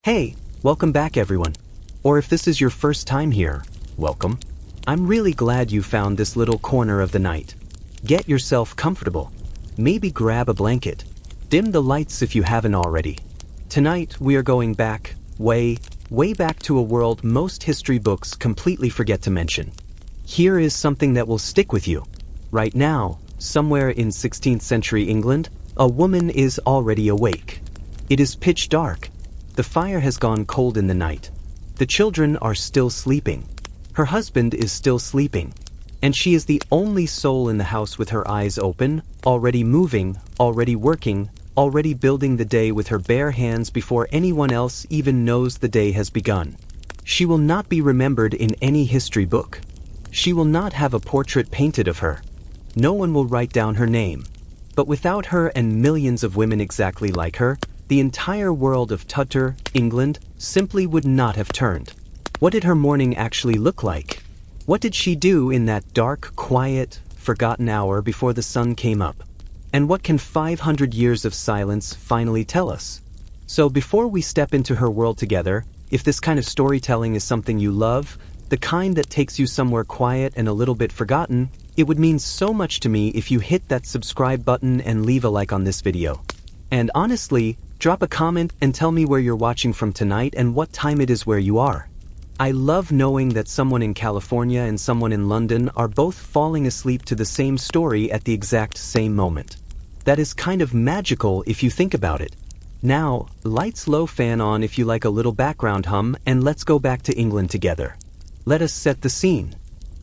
Hey, welcome back everyone. Or if this is your first time here, welcome. I'm really glad you found this little corner of the night. Get yourself comfortable. Maybe grab a blanket. Dim the lights if you haven't already. Tonight we are going back, way back to a world most history books completely forget to mention. Here is something that will stick with you. Right now, somewhere in 16th century England, a woman is already awake. It is pitch dark. The fire has gone cold in the night. The children are still sleeping. Her husband is still sleeping. And she is the only soul in the house with her eyes open, already moving, already working, already building the day with her bare hands before anyone else even knows the day has begun. She will not be remembered in any history book. She will not have a portrait painted of her. No one will write down her name. But without her and millions of women exactly like her, the entire world of Tudor England simply would not have turned. What did her morning actually look like? What did she do in that dark, quiet, forgotten hour before the sun came up? And what can 500 years of silence finally tell us? So before we step into her world together, if this kind of storytelling is something you love, the kind that takes you somewhere quiet and a little bit forgotten, it would mean so much to me if you hit that subscribe button and leave a like on this video. And honestly, drop a comment and tell me where you're watching from tonight and what time it is where you are. I love knowing that someone in California and someone in London are both falling asleep to the same story at the exact same moment. That is kind of magical if you think about it. Now, lights low, fan on if you like a little background hum, and let's go back to England together. Let us set the scene.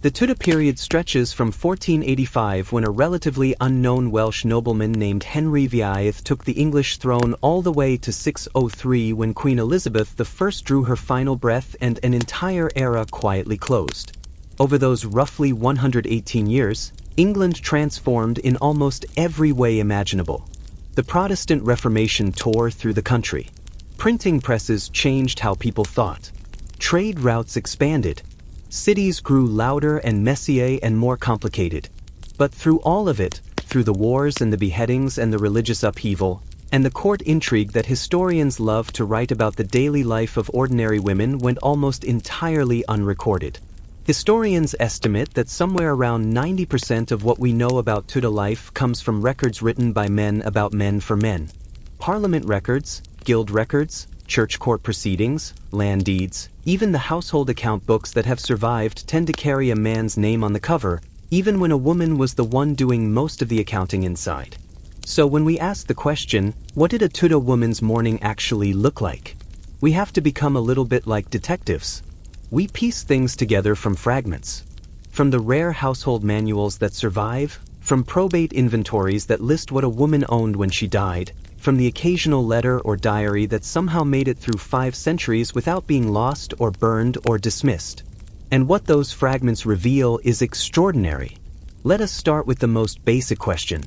The Tudor period stretches from 1485, when a relatively unknown Welsh nobleman named Henry VIII took the English throne, all the way to 603, when Queen Elizabeth I drew her final breath and an entire era quietly closed. Over those roughly 118 years, England transformed in almost every way imaginable. The Protestant Reformation tore through the country. Printing presses changed how people thought. Trade routes expanded. Cities grew louder and messier and more complicated. But through all of it, through the wars and the beheadings and the religious upheaval, and the court intrigue that historians love to write about, the daily life of ordinary women went almost entirely unrecorded. Historians estimate that somewhere around 90% of what we know about Tudor life comes from records written by men about men for men. Parliament records, guild records, church court proceedings, land deeds, even the household account books that have survived tend to carry a man's name on the cover, even when a woman was the one doing most of the accounting inside. So when we ask the question, what did a Tudor woman's morning actually look like? We have to become a little bit like detectives. We piece things together from fragments. From the rare household manuals that survive, from probate inventories that list what a woman owned when she died, from the occasional letter or diary that somehow made it through 5 centuries without being lost or burned or dismissed. And what those fragments reveal is extraordinary. Let us start with the most basic question.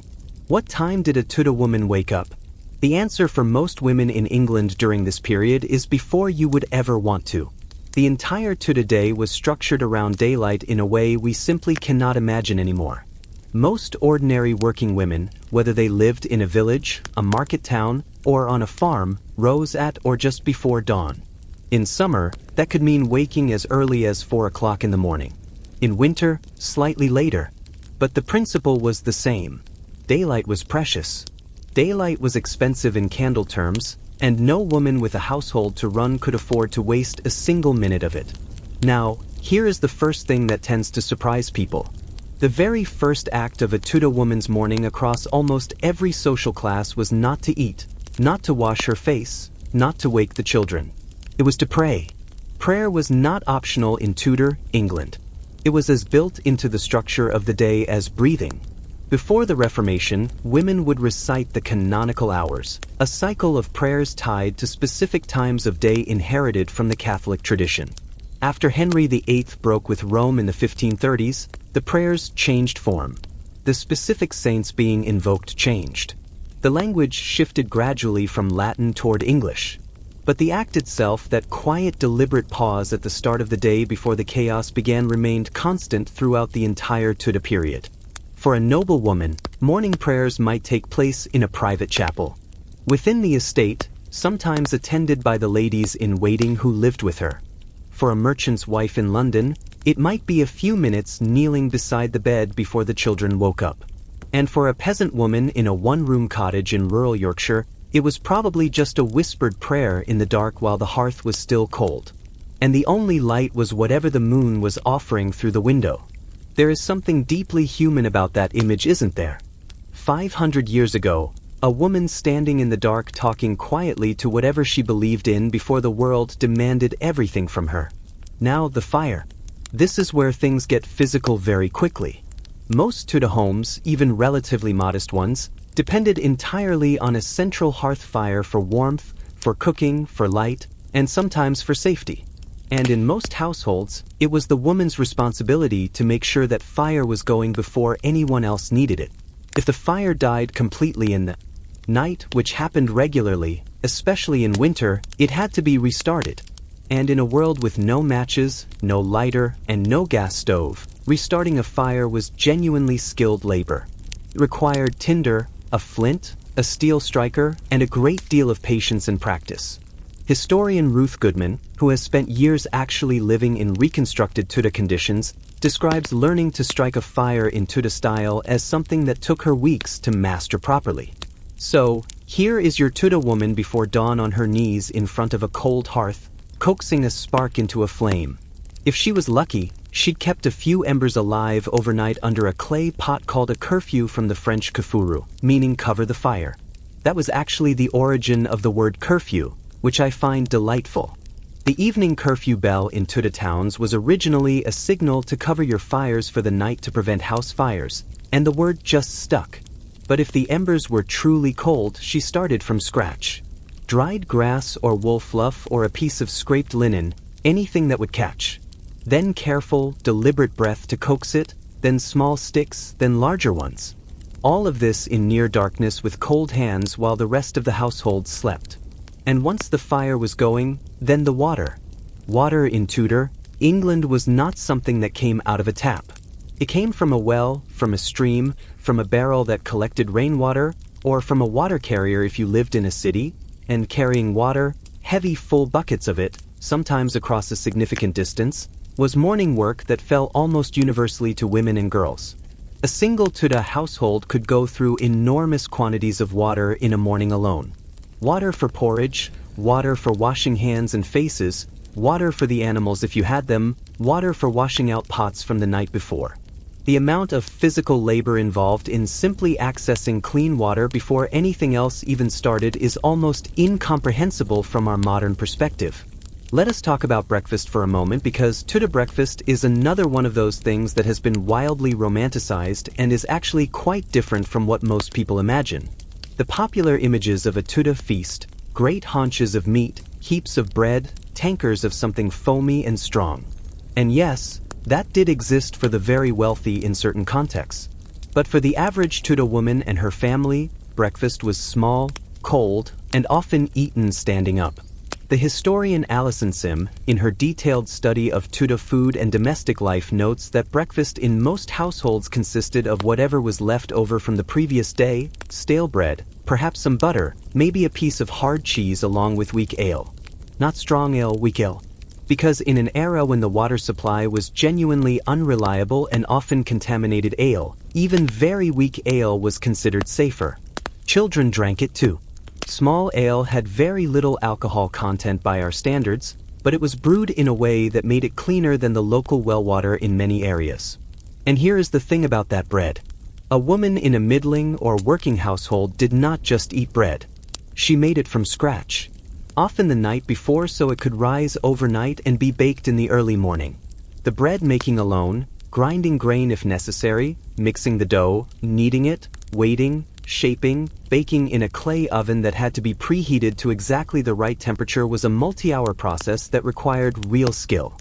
What time did a Tudor woman wake up? The answer for most women in England during this period is before you would ever want to. The entire Tudor day was structured around daylight in a way we simply cannot imagine anymore. Most ordinary working women, whether they lived in a village, a market town, or on a farm, rose at or just before dawn. In summer, that could mean waking as early as 4 o'clock in the morning. In winter, slightly later. But the principle was the same. Daylight was precious. Daylight was expensive in candle terms, and no woman with a household to run could afford to waste a single minute of it. Now, here is the first thing that tends to surprise people. The very first act of a Tudor woman's morning across almost every social class was not to eat, not to wash her face, not to wake the children. It was to pray. Prayer was not optional in Tudor England. It was as built into the structure of the day as breathing. Before the Reformation, women would recite the canonical hours, a cycle of prayers tied to specific times of day inherited from the Catholic tradition. After Henry VIII broke with Rome in the 1530s, the prayers changed form. The specific saints being invoked changed. The language shifted gradually from Latin toward English. But the act itself, that quiet, deliberate pause at the start of the day before the chaos began, remained constant throughout the entire Tudor period. For a noblewoman, morning prayers might take place in a private chapel. Within the estate, sometimes attended by the ladies-in-waiting who lived with her. For a merchant's wife in London, it might be a few minutes kneeling beside the bed before the children woke up. And for a peasant woman in a one-room cottage in rural Yorkshire, it was probably just a whispered prayer in the dark while the hearth was still cold. And the only light was whatever the moon was offering through the window. There is something deeply human about that image, isn't there? 500 years ago, a woman standing in the dark talking quietly to whatever she believed in before the world demanded everything from her. Now the fire. This is where things get physical very quickly. Most Tudor homes, even relatively modest ones, depended entirely on a central hearth fire for warmth, for cooking, for light, and sometimes for safety. And in most households, it was the woman's responsibility to make sure that fire was going before anyone else needed it. If the fire died completely in the night, which happened regularly, especially in winter, it had to be restarted. And in a world with no matches, no lighter, and no gas stove, restarting a fire was genuinely skilled labor. It required tinder, a flint, a steel striker, and a great deal of patience and practice. Historian Ruth Goodman, who has spent years actually living in reconstructed Tudor conditions, describes learning to strike a fire in Tudor style as something that took her weeks to master properly. So, here is your Tudor woman before dawn on her knees in front of a cold hearth, coaxing a spark into a flame. If she was lucky, she'd kept a few embers alive overnight under a clay pot called a curfew from the French kafuru, meaning cover the fire. That was actually the origin of the word curfew, which I find delightful. The evening curfew bell in Tudor towns was originally a signal to cover your fires for the night to prevent house fires, and the word just stuck. But if the embers were truly cold, she started from scratch. Dried grass or wool fluff or a piece of scraped linen, anything that would catch. Then careful, deliberate breath to coax it, then small sticks, then larger ones. All of this in near darkness with cold hands while the rest of the household slept. And once the fire was going, then the water. Water in Tudor England was not something that came out of a tap. It came from a well, from a stream, from a barrel that collected rainwater, or from a water carrier if you lived in a city, and carrying water, heavy full buckets of it, sometimes across a significant distance, was morning work that fell almost universally to women and girls. A single Tudor household could go through enormous quantities of water in a morning alone. Water for porridge, water for washing hands and faces, water for the animals if you had them, water for washing out pots from the night before. The amount of physical labor involved in simply accessing clean water before anything else even started is almost incomprehensible from our modern perspective. Let us talk about breakfast for a moment, because Tudor breakfast is another one of those things that has been wildly romanticized and is actually quite different from what most people imagine. The popular images of a Tudor feast, great haunches of meat, heaps of bread, tankers of something foamy and strong. And yes, that did exist for the very wealthy in certain contexts. But for the average Tudor woman and her family, breakfast was small, cold, and often eaten standing up. The historian Alison Sim, in her detailed study of Tudor food and domestic life, notes that breakfast in most households consisted of whatever was left over from the previous day, stale bread, perhaps some butter, maybe a piece of hard cheese along with weak ale. Not strong ale, weak ale. Because in an era when the water supply was genuinely unreliable and often contaminated ale, even very weak ale was considered safer. Children drank it too. Small ale had very little alcohol content by our standards, but it was brewed in a way that made it cleaner than the local well water in many areas. And here is the thing about that bread. A woman in a middling or working household did not just eat bread. She made it from scratch. Often the night before so it could rise overnight and be baked in the early morning. The bread making alone, grinding grain if necessary, mixing the dough, kneading it, waiting, shaping, baking in a clay oven that had to be preheated to exactly the right temperature was a multi-hour process that required real skill.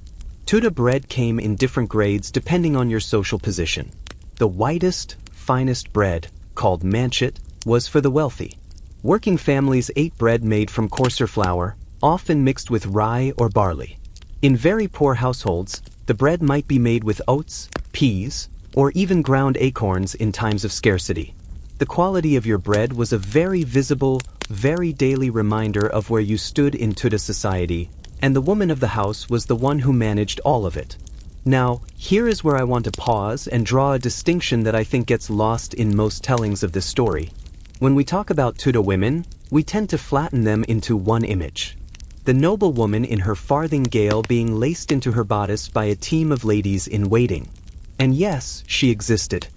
Tudor bread came in different grades depending on your social position. The whitest, finest bread, called manchet, was for the wealthy. Working families ate bread made from coarser flour, often mixed with rye or barley. In very poor households, the bread might be made with oats, peas, or even ground acorns in times of scarcity. The quality of your bread was a very visible, very daily reminder of where you stood in Tudor society, and the woman of the house was the one who managed all of it. Now, here is where I want to pause and draw a distinction that I think gets lost in most tellings of this story. When we talk about Tudor women, we tend to flatten them into one image. The noblewoman in her farthingale being laced into her bodice by a team of ladies in waiting. And yes, she existed.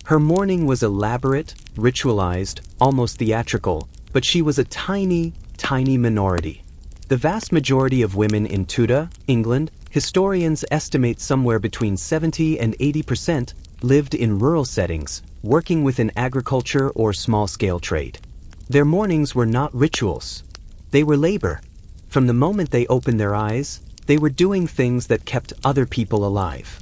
Her mourning was elaborate, ritualized, almost theatrical, but she was a tiny, tiny minority. The vast majority of women in Tudor England, historians estimate somewhere between 70 and 80%, lived in rural settings, working within agriculture or small-scale trade. Their mournings were not rituals. They were labor. From the moment they opened their eyes, they were doing things that kept other people alive.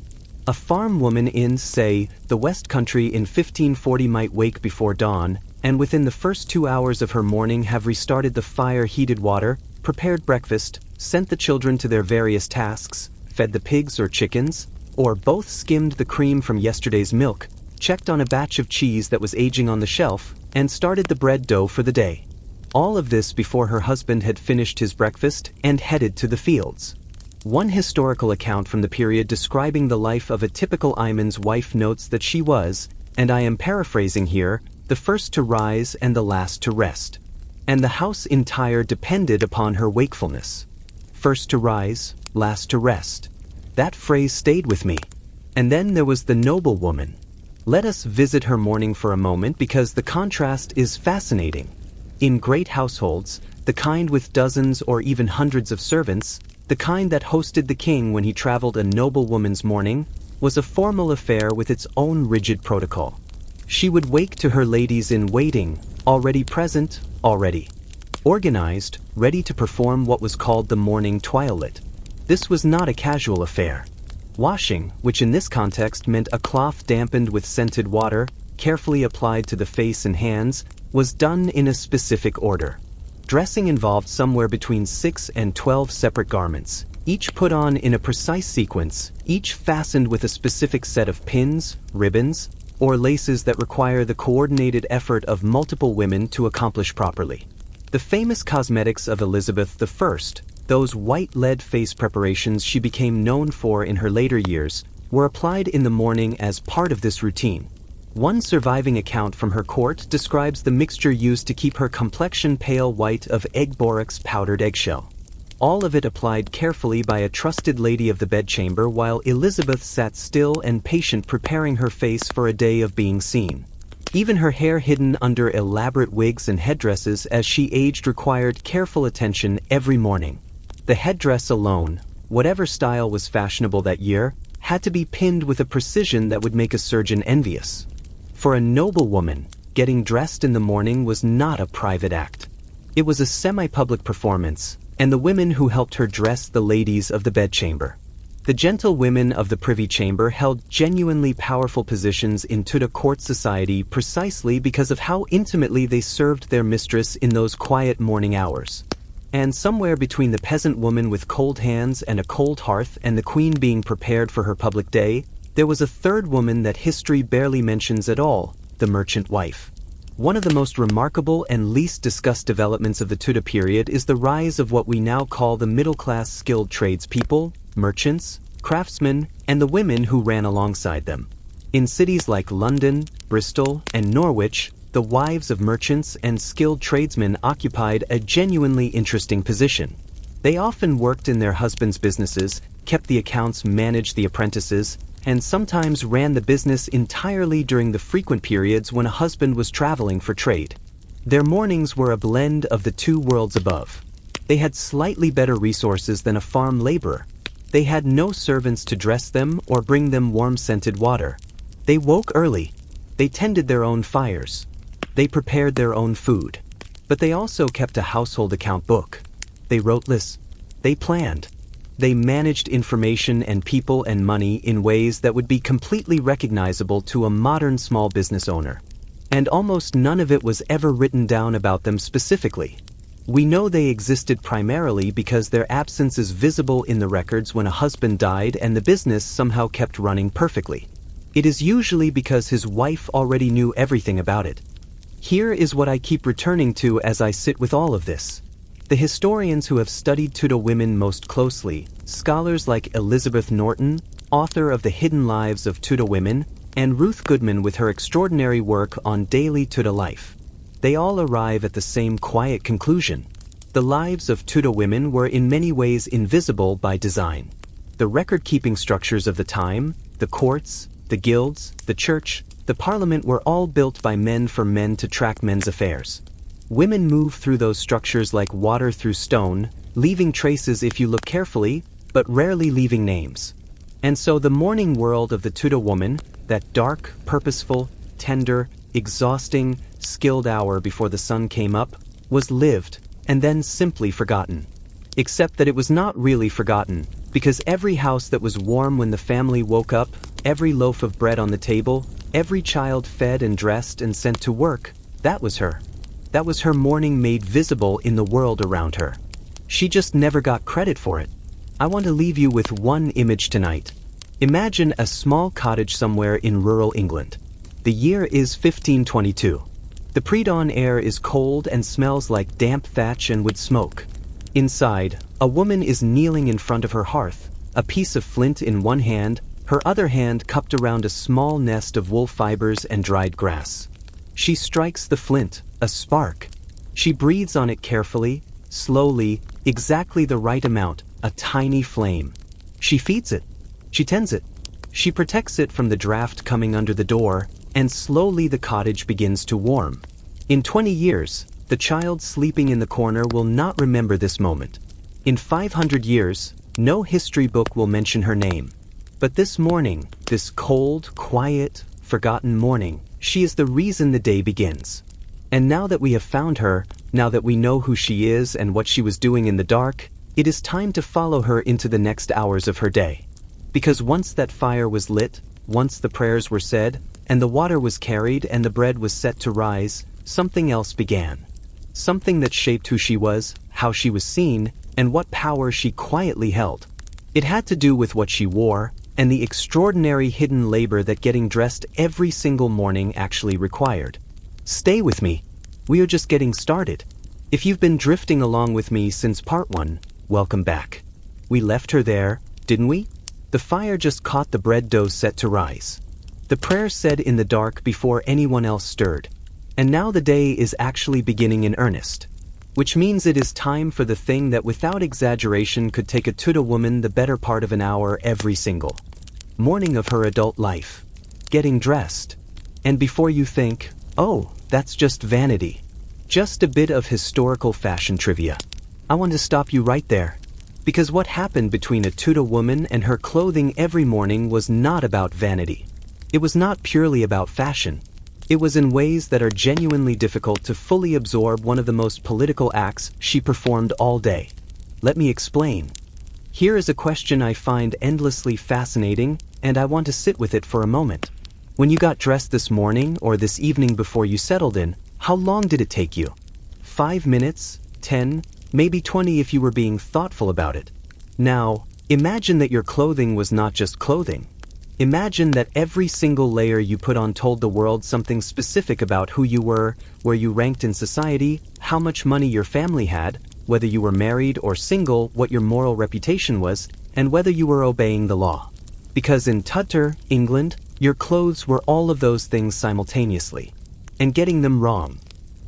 A farm woman in, say, the West Country in 1540 might wake before dawn, and within the first 2 hours of her morning have restarted the fire, heated water, prepared breakfast, sent the children to their various tasks, fed the pigs or chickens, or both skimmed the cream from yesterday's milk, checked on a batch of cheese that was aging on the shelf, and started the bread dough for the day. All of this before her husband had finished his breakfast and headed to the fields. One historical account from the period describing the life of a typical yeoman's wife notes that she was, and I am paraphrasing here, the first to rise and the last to rest. And the house entire depended upon her wakefulness. First to rise, last to rest. That phrase stayed with me. And then there was the noblewoman. Let us visit her mourning for a moment because the contrast is fascinating. In great households, the kind with dozens or even hundreds of servants, the kind that hosted the king when he traveled, a noblewoman's mourning was a formal affair with its own rigid protocol. She would wake to her ladies in waiting, already present, already organized, ready to perform what was called the morning toilet. This was not a casual affair. Washing, which in this context meant a cloth dampened with scented water, carefully applied to the face and hands, was done in a specific order. Dressing involved somewhere between 6 and 12 separate garments, each put on in a precise sequence, each fastened with a specific set of pins, ribbons, or laces that require the coordinated effort of multiple women to accomplish properly. The famous cosmetics of Elizabeth I, those white lead face preparations she became known for in her later years, were applied in the morning as part of this routine. One surviving account from her court describes the mixture used to keep her complexion pale white of egg borax powdered eggshell. All of it applied carefully by a trusted lady of the bedchamber while Elizabeth sat still and patient preparing her face for a day of being seen. Even her hair hidden under elaborate wigs and headdresses as she aged required careful attention every morning. The headdress alone, whatever style was fashionable that year, had to be pinned with a precision that would make a surgeon envious. For a noblewoman, getting dressed in the morning was not a private act. It was a semi-public performance, and the women who helped her dressed the ladies of the bedchamber. The gentlewomen of the privy chamber held genuinely powerful positions in Tudor court society precisely because of how intimately they served their mistress in those quiet morning hours. And somewhere between the peasant woman with cold hands and a cold hearth and the queen being prepared for her public day, there was a third woman that history barely mentions at all, the merchant wife. One of the most remarkable and least discussed developments of the Tudor period is the rise of what we now call the middle-class skilled tradespeople, merchants, craftsmen, and the women who ran alongside them. In cities like London, Bristol, and Norwich, the wives of merchants and skilled tradesmen occupied a genuinely interesting position. They often worked in their husbands' businesses, kept the accounts, managed the apprentices, and sometimes ran the business entirely during the frequent periods when a husband was traveling for trade. Their mornings were a blend of the two worlds above. They had slightly better resources than a farm laborer. They had no servants to dress them or bring them warm-scented water. They woke early. They tended their own fires. They prepared their own food. But they also kept a household account book. They wrote lists. They planned. They managed information and people and money in ways that would be completely recognizable to a modern small business owner. And almost none of it was ever written down about them specifically. We know they existed primarily because their absence is visible in the records when a husband died and the business somehow kept running perfectly. It is usually because his wife already knew everything about it. Here is what I keep returning to as I sit with all of this. The historians who have studied Tudor women most closely, scholars like Elizabeth Norton, author of The Hidden Lives of Tudor Women, and Ruth Goodman with her extraordinary work on daily Tudor life. They all arrive at the same quiet conclusion. The lives of Tudor women were in many ways invisible by design. The record-keeping structures of the time, the courts, the guilds, the church, the parliament were all built by men for men to track men's affairs. Women move through those structures like water through stone, leaving traces if you look carefully, but rarely leaving names. And so the morning world of the Tudor woman, that dark, purposeful, tender, exhausting, skilled hour before the sun came up, was lived and then simply forgotten. Except that it was not really forgotten, because every house that was warm when the family woke up, every loaf of bread on the table, every child fed and dressed and sent to work, that was her. That was her morning made visible in the world around her. She just never got credit for it. I want to leave you with one image tonight. Imagine a small cottage somewhere in rural England. The year is 1522. The pre-dawn air is cold and smells like damp thatch and wood smoke. Inside, a woman is kneeling in front of her hearth, a piece of flint in one hand, her other hand cupped around a small nest of wool fibers and dried grass. She strikes the flint, a spark. She breathes on it carefully, slowly, exactly the right amount, a tiny flame. She feeds it. She tends it. She protects it from the draft coming under the door, and slowly the cottage begins to warm. In 20 years, the child sleeping in the corner will not remember this moment. In 500 years, no history book will mention her name. But this morning, this cold, quiet, forgotten morning, she is the reason the day begins. And now that we have found her, now that we know who she is and what she was doing in the dark, it is time to follow her into the next hours of her day. Because once that fire was lit, once the prayers were said, and the water was carried and the bread was set to rise, something else began. Something that shaped who she was, how she was seen, and what power she quietly held. It had to do with what she wore, and the extraordinary hidden labor that getting dressed every single morning actually required. Stay with me. We are just getting started. If you've been drifting along with me since part 1, welcome back. We left her there, didn't we? The fire just caught the bread dough set to rise. The prayer said in the dark before anyone else stirred. And now the day is actually beginning in earnest. Which means it is time for the thing that without exaggeration could take a Tudor woman the better part of an hour every single morning of her adult life. Getting dressed. And before you think, oh, that's just vanity. Just a bit of historical fashion trivia. I want to stop you right there. Because what happened between a Tudor woman and her clothing every morning was not about vanity. It was not purely about fashion. It was in ways that are genuinely difficult to fully absorb one of the most political acts she performed all day. Let me explain. Here is a question I find endlessly fascinating, and I want to sit with it for a moment. When you got dressed this morning or this evening before you settled in, how long did it take you? 5 minutes? 10? Maybe 20 if you were being thoughtful about it. Now, imagine that your clothing was not just clothing. Imagine that every single layer you put on told the world something specific about who you were, where you ranked in society, how much money your family had, whether you were married or single, what your moral reputation was, and whether you were obeying the law. Because in Tudor England, your clothes were all of those things simultaneously. And getting them wrong.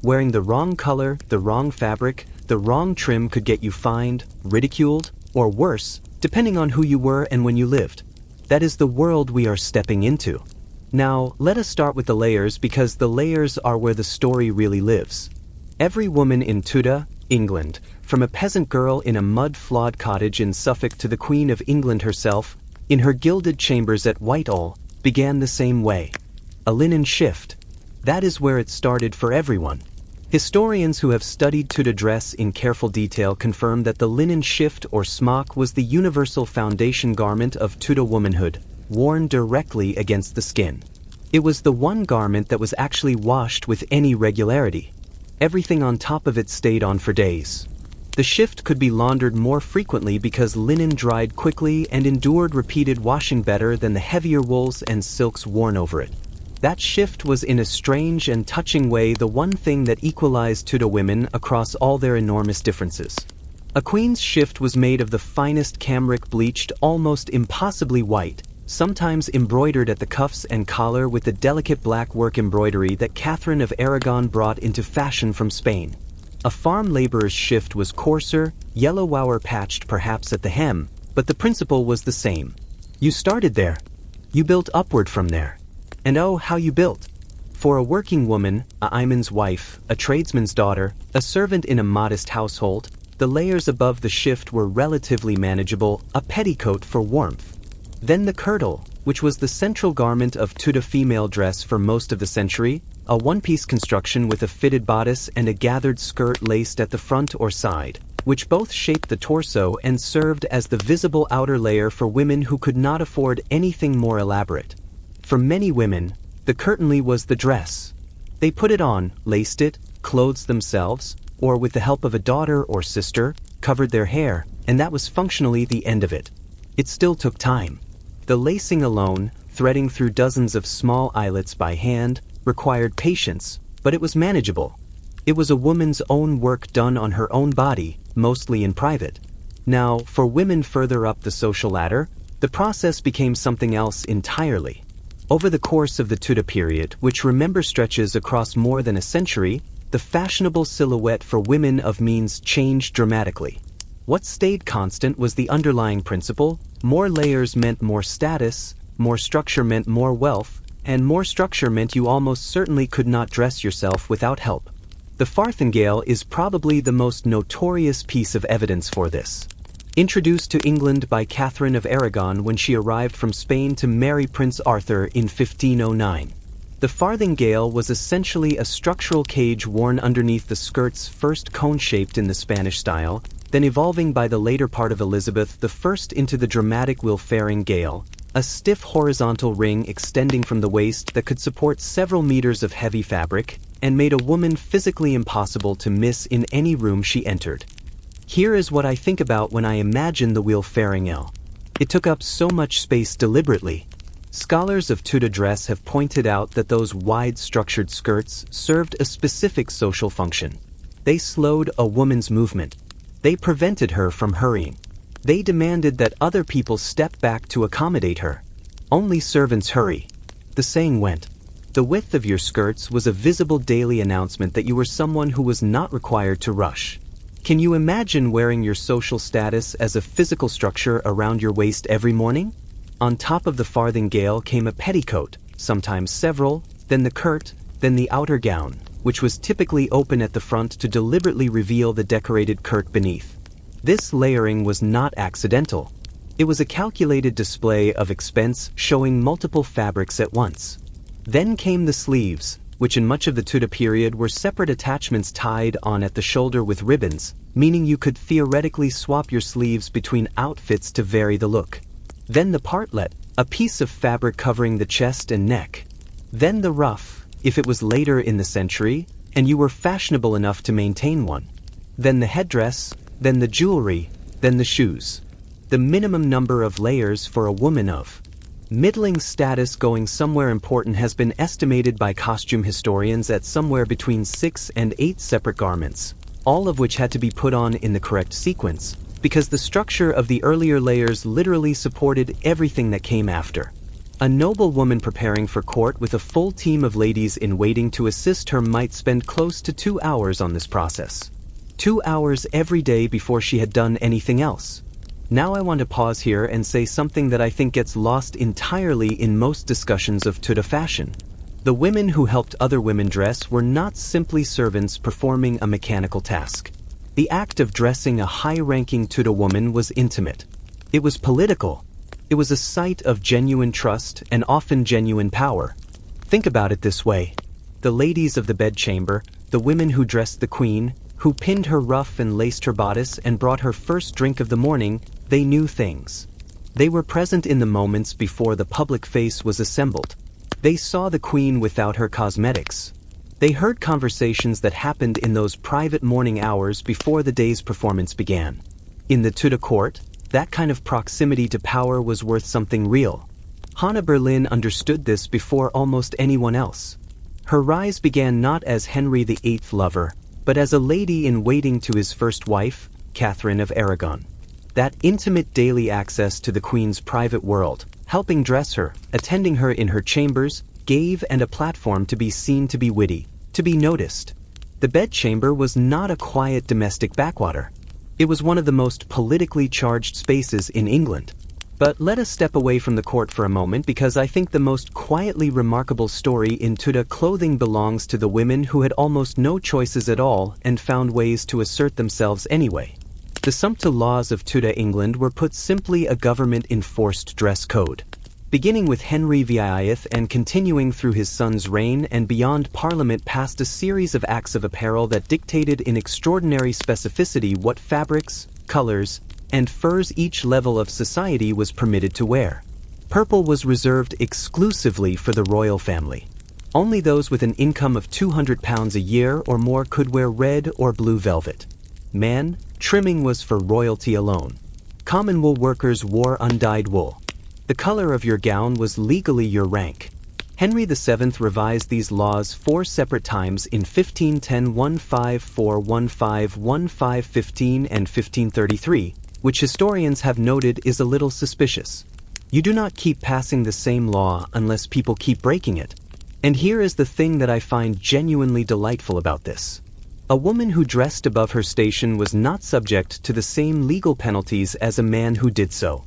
Wearing the wrong color, the wrong fabric, the wrong trim could get you fined, ridiculed, or worse, depending on who you were and when you lived. That is the world we are stepping into. Now, let us start with the layers because the layers are where the story really lives. Every woman in Tudor England, from a peasant girl in a mud-flawed cottage in Suffolk to the Queen of England herself, in her gilded chambers at Whitehall, began the same way. A linen shift. That is where it started for everyone. Historians who have studied Tudor dress in careful detail confirm that the linen shift or smock was the universal foundation garment of Tudor womanhood, worn directly against the skin. It was the one garment that was actually washed with any regularity. Everything on top of it stayed on for days. The shift could be laundered more frequently because linen dried quickly and endured repeated washing better than the heavier wools and silks worn over it. That shift was in a strange and touching way the one thing that equalized Tudor women across all their enormous differences. A queen's shift was made of the finest cambric bleached almost impossibly white, sometimes embroidered at the cuffs and collar with the delicate black work embroidery that Catherine of Aragon brought into fashion from Spain. A farm laborer's shift was coarser, yellow wire patched perhaps at the hem, but the principle was the same. You started there. You built upward from there. And oh, how you built! For a working woman, a yeoman's wife, a tradesman's daughter, a servant in a modest household, the layers above the shift were relatively manageable, a petticoat for warmth. Then the kirtle, which was the central garment of Tudor female dress for most of the century, a one-piece construction with a fitted bodice and a gathered skirt laced at the front or side, which both shaped the torso and served as the visible outer layer for women who could not afford anything more elaborate. For many women, the kirtlery was the dress. They put it on, laced it, clothed themselves, or with the help of a daughter or sister, covered their hair, and that was functionally the end of it. It still took time. The lacing alone, threading through dozens of small eyelets by hand, required patience, but it was manageable. It was a woman's own work done on her own body, mostly in private. Now, for women further up the social ladder, the process became something else entirely. Over the course of the Tudor period, which remember stretches across more than a century, the fashionable silhouette for women of means changed dramatically. What stayed constant was the underlying principle: more layers meant more status, more structure meant more wealth, and more structure meant you almost certainly could not dress yourself without help. The farthingale is probably the most notorious piece of evidence for this. Introduced to England by Catherine of Aragon when she arrived from Spain to marry Prince Arthur in 1509. The farthingale was essentially a structural cage worn underneath the skirts, first cone-shaped in the Spanish style, then evolving by the later part of Elizabeth I into the dramatic will-faring gale, a stiff horizontal ring extending from the waist that could support several meters of heavy fabric, and made a woman physically impossible to miss in any room she entered. Here is what I think about when I imagine the will-faring. It took up so much space deliberately. Scholars of Tudor dress have pointed out that those wide structured skirts served a specific social function. They slowed a woman's movement. They prevented her from hurrying. They demanded that other people step back to accommodate her. Only servants hurry. The saying went. The width of your skirts was a visible daily announcement that you were someone who was not required to rush. Can you imagine wearing your social status as a physical structure around your waist every morning? On top of the farthingale came a petticoat, sometimes several, then the kirt, then the outer gown, which was typically open at the front to deliberately reveal the decorated kirt beneath. This layering was not accidental. It was a calculated display of expense showing multiple fabrics at once. Then came the sleeves, which in much of the Tudor period were separate attachments tied on at the shoulder with ribbons, meaning you could theoretically swap your sleeves between outfits to vary the look. Then the partlet, a piece of fabric covering the chest and neck. Then the ruff, if it was later in the century, and you were fashionable enough to maintain one. Then the headdress, then the jewelry, then the shoes. The minimum number of layers for a woman of middling status going somewhere important has been estimated by costume historians at somewhere between 6 and 8 separate garments, all of which had to be put on in the correct sequence, because the structure of the earlier layers literally supported everything that came after. A noblewoman preparing for court with a full team of ladies in waiting to assist her might spend close to 2 hours on this process. 2 hours every day before she had done anything else. Now I want to pause here and say something that I think gets lost entirely in most discussions of Tudor fashion. The women who helped other women dress were not simply servants performing a mechanical task. The act of dressing a high-ranking Tudor woman was intimate. It was political. It was a site of genuine trust and often genuine power. Think about it this way. The ladies of the bedchamber, the women who dressed the queen, who pinned her ruff and laced her bodice and brought her first drink of the morning, they knew things. They were present in the moments before the public face was assembled. They saw the queen without her cosmetics. They heard conversations that happened in those private morning hours before the day's performance began. In the Tudor court, that kind of proximity to power was worth something real. Hannah Boleyn understood this before almost anyone else. Her rise began not as Henry VIII's lover, but as a lady-in-waiting to his first wife, Catherine of Aragon. That intimate daily access to the Queen's private world, helping dress her, attending her in her chambers, gave and a platform to be seen to be witty, to be noticed. The bedchamber was not a quiet domestic backwater. It was one of the most politically charged spaces in England. But let us step away from the court for a moment, because I think the most quietly remarkable story in Tudor clothing belongs to the women who had almost no choices at all and found ways to assert themselves anyway. The sumpter laws of Tudor England were put simply a government-enforced dress code. Beginning with Henry VIII and continuing through his son's reign and beyond, Parliament passed a series of acts of apparel that dictated in extraordinary specificity what fabrics, colors, and furs each level of society was permitted to wear. Purple was reserved exclusively for the royal family. Only those with an income of £200 a year or more could wear red or blue velvet. Man, trimming was for royalty alone. Common wool workers wore undyed wool. The color of your gown was legally your rank. Henry VII revised these laws 4 separate times in 1510, 1514, 1515, and 1533, which historians have noted is a little suspicious. You do not keep passing the same law unless people keep breaking it. And here is the thing that I find genuinely delightful about this. A woman who dressed above her station was not subject to the same legal penalties as a man who did so.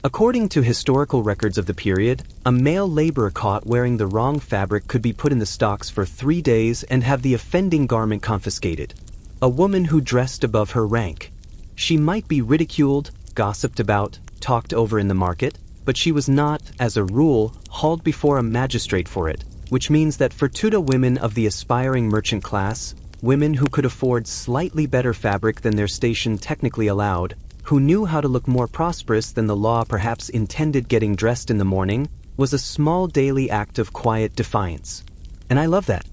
According to historical records of the period, a male laborer caught wearing the wrong fabric could be put in the stocks for 3 days and have the offending garment confiscated. A woman who dressed above her rank. She might be ridiculed, gossiped about, talked over in the market, but she was not, as a rule, hauled before a magistrate for it, which means that for Tudor women of the aspiring merchant class, women who could afford slightly better fabric than their station technically allowed, who knew how to look more prosperous than the law perhaps intended, getting dressed in the morning, was a small daily act of quiet defiance. And I love that.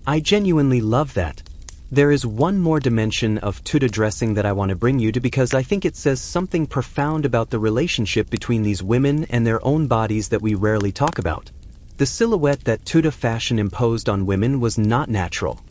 I genuinely love that. There is one more dimension of Tudor dressing that I want to bring you to, because I think it says something profound about the relationship between these women and their own bodies that we rarely talk about. The silhouette that Tudor fashion imposed on women was not natural.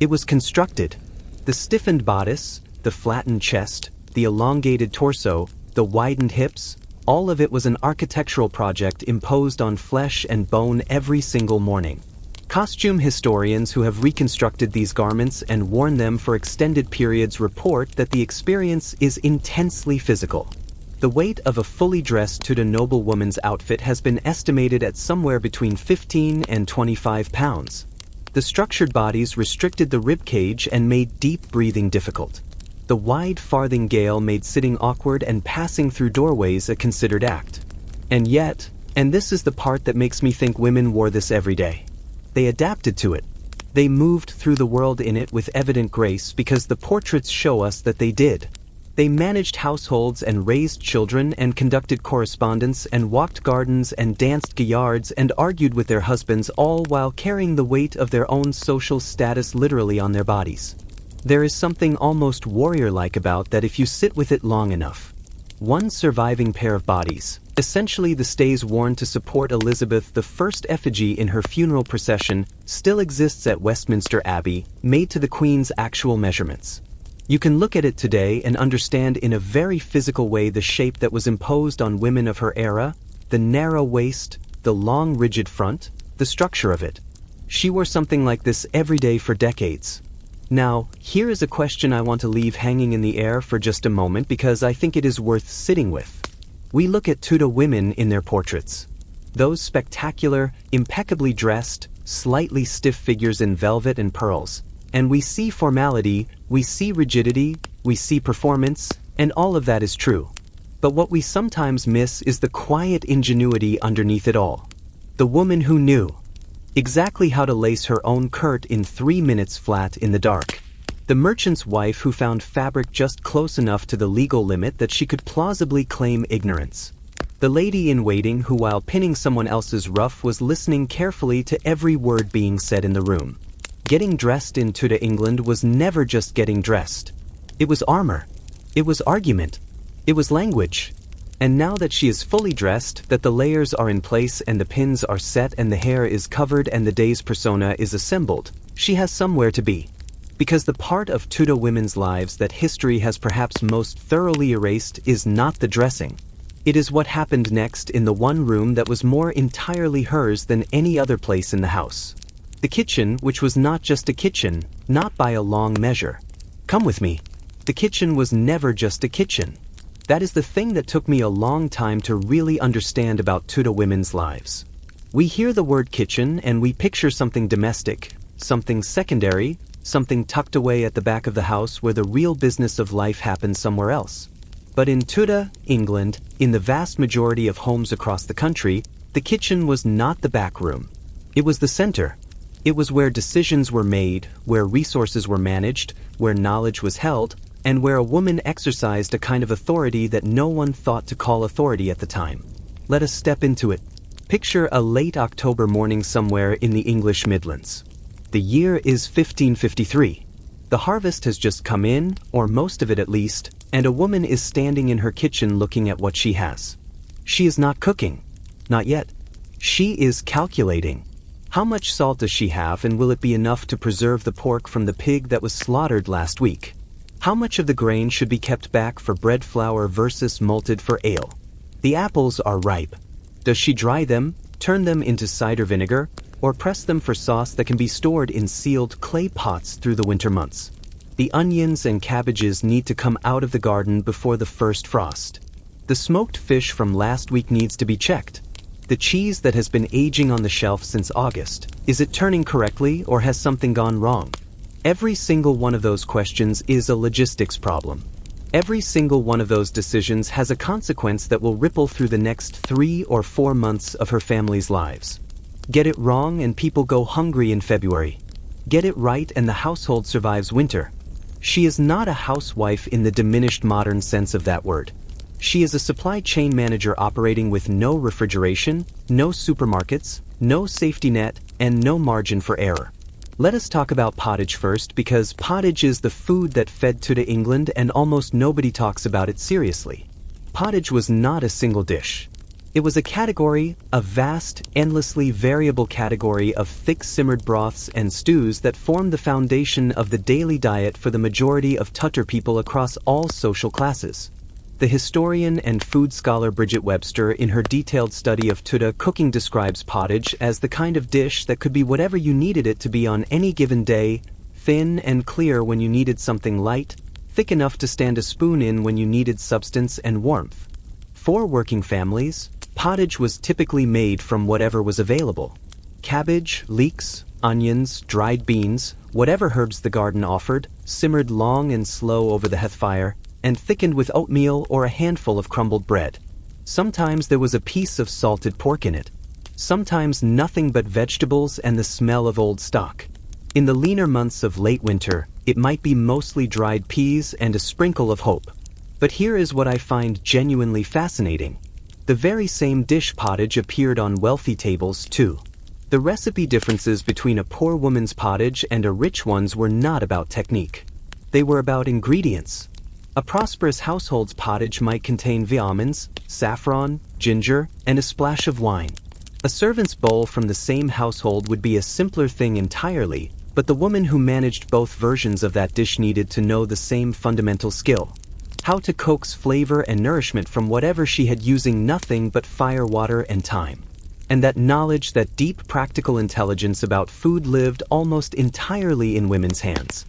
It was constructed. The stiffened bodice, the flattened chest, the elongated torso, the widened hips, all of it was an architectural project imposed on flesh and bone every single morning. Costume historians who have reconstructed these garments and worn them for extended periods report that the experience is intensely physical. The weight of a fully dressed Tudor noblewoman's outfit has been estimated at somewhere between 15 and 25 pounds. The structured bodies restricted the rib cage and made deep breathing difficult. The wide farthingale made sitting awkward and passing through doorways a considered act. And yet, and this is the part that makes me think women wore this every day, they adapted to it. They moved through the world in it with evident grace, because the portraits show us that they did. They managed households and raised children and conducted correspondence and walked gardens and danced gaillards and argued with their husbands, all while carrying the weight of their own social status literally on their bodies. There is something almost warrior-like about that if you sit with it long enough. One surviving pair of bodies, essentially the stays worn to support Elizabeth I's effigy in her funeral procession, still exists at Westminster Abbey, made to the Queen's actual measurements. You can look at it today and understand in a very physical way the shape that was imposed on women of her era, the narrow waist, the long rigid front, the structure of it. She wore something like this every day for decades. Now, here is a question I want to leave hanging in the air for just a moment, because I think it is worth sitting with. We look at Tudor women in their portraits. Those spectacular, impeccably dressed, slightly stiff figures in velvet and pearls. And we see formality, we see rigidity, we see performance, and all of that is true. But what we sometimes miss is the quiet ingenuity underneath it all. The woman who knew exactly how to lace her own kirt in 3 minutes flat in the dark. The merchant's wife who found fabric just close enough to the legal limit that she could plausibly claim ignorance. The lady-in-waiting who, while pinning someone else's ruff, was listening carefully to every word being said in the room. Getting dressed in Tudor England was never just getting dressed. It was armor. It was argument. It was language. And now that she is fully dressed, that the layers are in place and the pins are set and the hair is covered and the day's persona is assembled, she has somewhere to be. Because the part of Tudor women's lives that history has perhaps most thoroughly erased is not the dressing. It is what happened next in the one room that was more entirely hers than any other place in the house. The kitchen, which was not just a kitchen, not by a long measure. Come with me. The kitchen was never just a kitchen. That is the thing that took me a long time to really understand about Tudor women's lives. We hear the word kitchen and we picture something domestic, something secondary, something tucked away at the back of the house where the real business of life happens somewhere else. But in Tudor England, in the vast majority of homes across the country, the kitchen was not the back room. It was the center. It was where decisions were made, where resources were managed, where knowledge was held, and where a woman exercised a kind of authority that no one thought to call authority at the time. Let us step into it. Picture a late October morning somewhere in the English Midlands. The year is 1553. The harvest has just come in, or most of it at least, and a woman is standing in her kitchen looking at what she has. She is not cooking. Not yet. She is calculating. How much salt does she have, and will it be enough to preserve the pork from the pig that was slaughtered last week? How much of the grain should be kept back for bread flour versus malted for ale? The apples are ripe. Does she dry them, turn them into cider vinegar, or press them for sauce that can be stored in sealed clay pots through the winter months? The onions and cabbages need to come out of the garden before the first frost. The smoked fish from last week needs to be checked. The cheese that has been aging on the shelf since August, is it turning correctly or has something gone wrong? Every single one of those questions is a logistics problem. Every single one of those decisions has a consequence that will ripple through the next 3 or 4 months of her family's lives. Get it wrong and people go hungry in February. Get it right and the household survives winter. She is not a housewife in the diminished modern sense of that word. She is a supply chain manager operating with no refrigeration, no supermarkets, no safety net, and no margin for error. Let us talk about pottage first, because pottage is the food that fed Tudor England and almost nobody talks about it seriously. Pottage was not a single dish. It was a category, a vast, endlessly variable category of thick simmered broths and stews that formed the foundation of the daily diet for the majority of Tudor people across all social classes. The historian and food scholar Bridget Webster, in her detailed study of Tudor cooking, describes pottage as the kind of dish that could be whatever you needed it to be on any given day, thin and clear when you needed something light, thick enough to stand a spoon in when you needed substance and warmth. For working families, pottage was typically made from whatever was available. Cabbage, leeks, onions, dried beans, whatever herbs the garden offered, simmered long and slow over the hearth fire, and thickened with oatmeal or a handful of crumbled bread. Sometimes there was a piece of salted pork in it. Sometimes nothing but vegetables and the smell of old stock. In the leaner months of late winter, it might be mostly dried peas and a sprinkle of hope. But here is what I find genuinely fascinating. The very same dish pottage appeared on wealthy tables too. The recipe differences between a poor woman's pottage and a rich one's were not about technique. They were about ingredients. A prosperous household's pottage might contain almonds, saffron, ginger, and a splash of wine. A servant's bowl from the same household would be a simpler thing entirely, but the woman who managed both versions of that dish needed to know the same fundamental skill: how to coax flavor and nourishment from whatever she had, using nothing but fire, water, and time. And that knowledge, that deep practical intelligence about food, lived almost entirely in women's hands.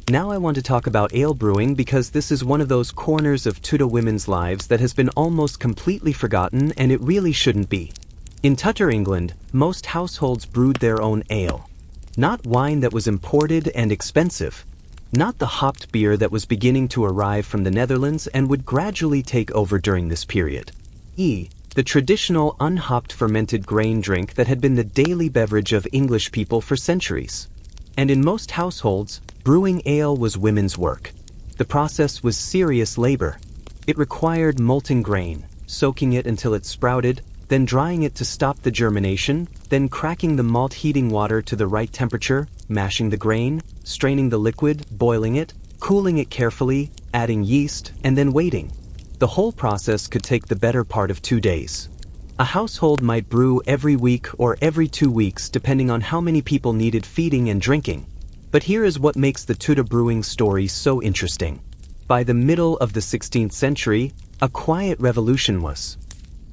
Now I want to talk about ale brewing, because this is one of those corners of Tudor women's lives that has been almost completely forgotten, and it really shouldn't be. In Tudor England, most households brewed their own ale. Not wine that was imported and expensive. Not the hopped beer that was beginning to arrive from the Netherlands and would gradually take over during this period. The traditional unhopped fermented grain drink that had been the daily beverage of English people for centuries. And in most households, brewing ale was women's work. The process was serious labor. It required malting grain, soaking it until it sprouted, then drying it to stop the germination, then cracking the malt, heating water to the right temperature, mashing the grain, straining the liquid, boiling it, cooling it carefully, adding yeast, and then waiting. The whole process could take the better part of 2 days. A household might brew every week or every 2 weeks depending on how many people needed feeding and drinking. But here is what makes the Tudor brewing story so interesting. By the middle of the 16th century, a quiet revolution was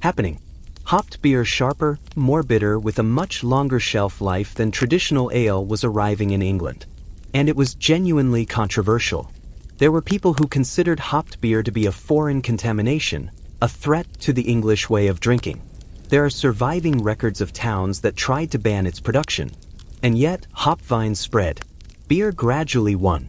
happening. Hopped beer, sharper, more bitter, with a much longer shelf life than traditional ale, was arriving in England. And it was genuinely controversial. There were people who considered hopped beer to be a foreign contamination, a threat to the English way of drinking. There are surviving records of towns that tried to ban its production. And yet, hop vines spread. Beer gradually won.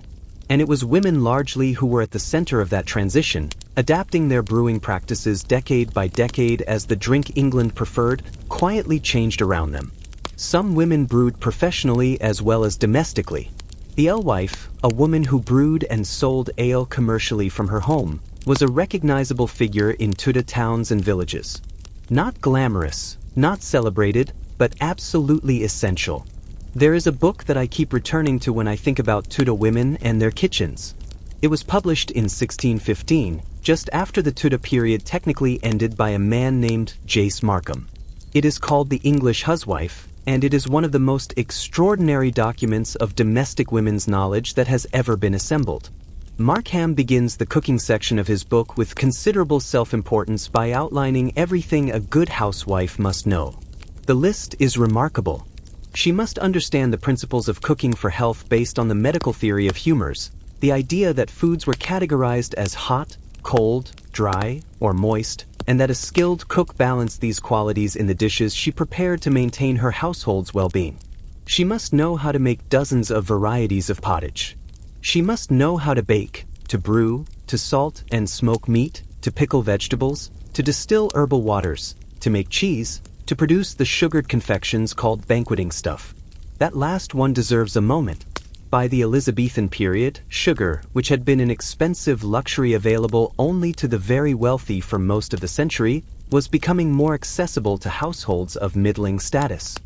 And it was women largely who were at the center of that transition, adapting their brewing practices decade by decade as the drink England preferred quietly changed around them. Some women brewed professionally as well as domestically. The alewife, a woman who brewed and sold ale commercially from her home, was a recognizable figure in Tudor towns and villages. Not glamorous, not celebrated, but absolutely essential. There is a book that I keep returning to when I think about Tudor women and their kitchens. It was published in 1615, just after the Tudor period technically ended by a man named Jace Markham. It is called The English Huswife, and it is one of the most extraordinary documents of domestic women's knowledge that has ever been assembled. Markham begins the cooking section of his book with considerable self-importance by outlining everything a good housewife must know. The list is remarkable. She must understand the principles of cooking for health based on the medical theory of humors, the idea that foods were categorized as hot, cold, dry, or moist, and that a skilled cook balanced these qualities in the dishes she prepared to maintain her household's well-being. She must know how to make dozens of varieties of pottage. She must know how to bake, to brew, to salt and smoke meat, to pickle vegetables, to distill herbal waters, to make cheese, to produce the sugared confections called banqueting stuff. That last one deserves a moment. By the Elizabethan period, sugar, which had been an expensive luxury available only to the very wealthy for most of the century, was becoming more accessible to households of middling status.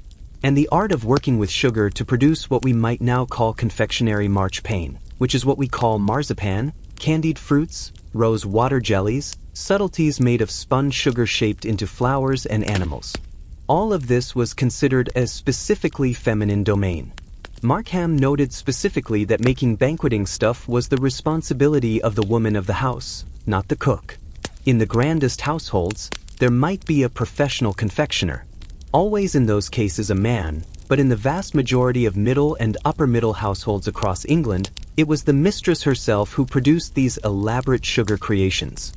And the art of working with sugar to produce what we might now call confectionery marchpane, which is what we call marzipan, candied fruits, rose water jellies, subtleties made of spun sugar shaped into flowers and animals. All of this was considered a specifically feminine domain. Markham noted specifically that making banqueting stuff was the responsibility of the woman of the house, not the cook. In the grandest households, there might be a professional confectioner. Always in those cases a man, but in the vast majority of middle and upper middle households across England, it was the mistress herself who produced these elaborate sugar creations.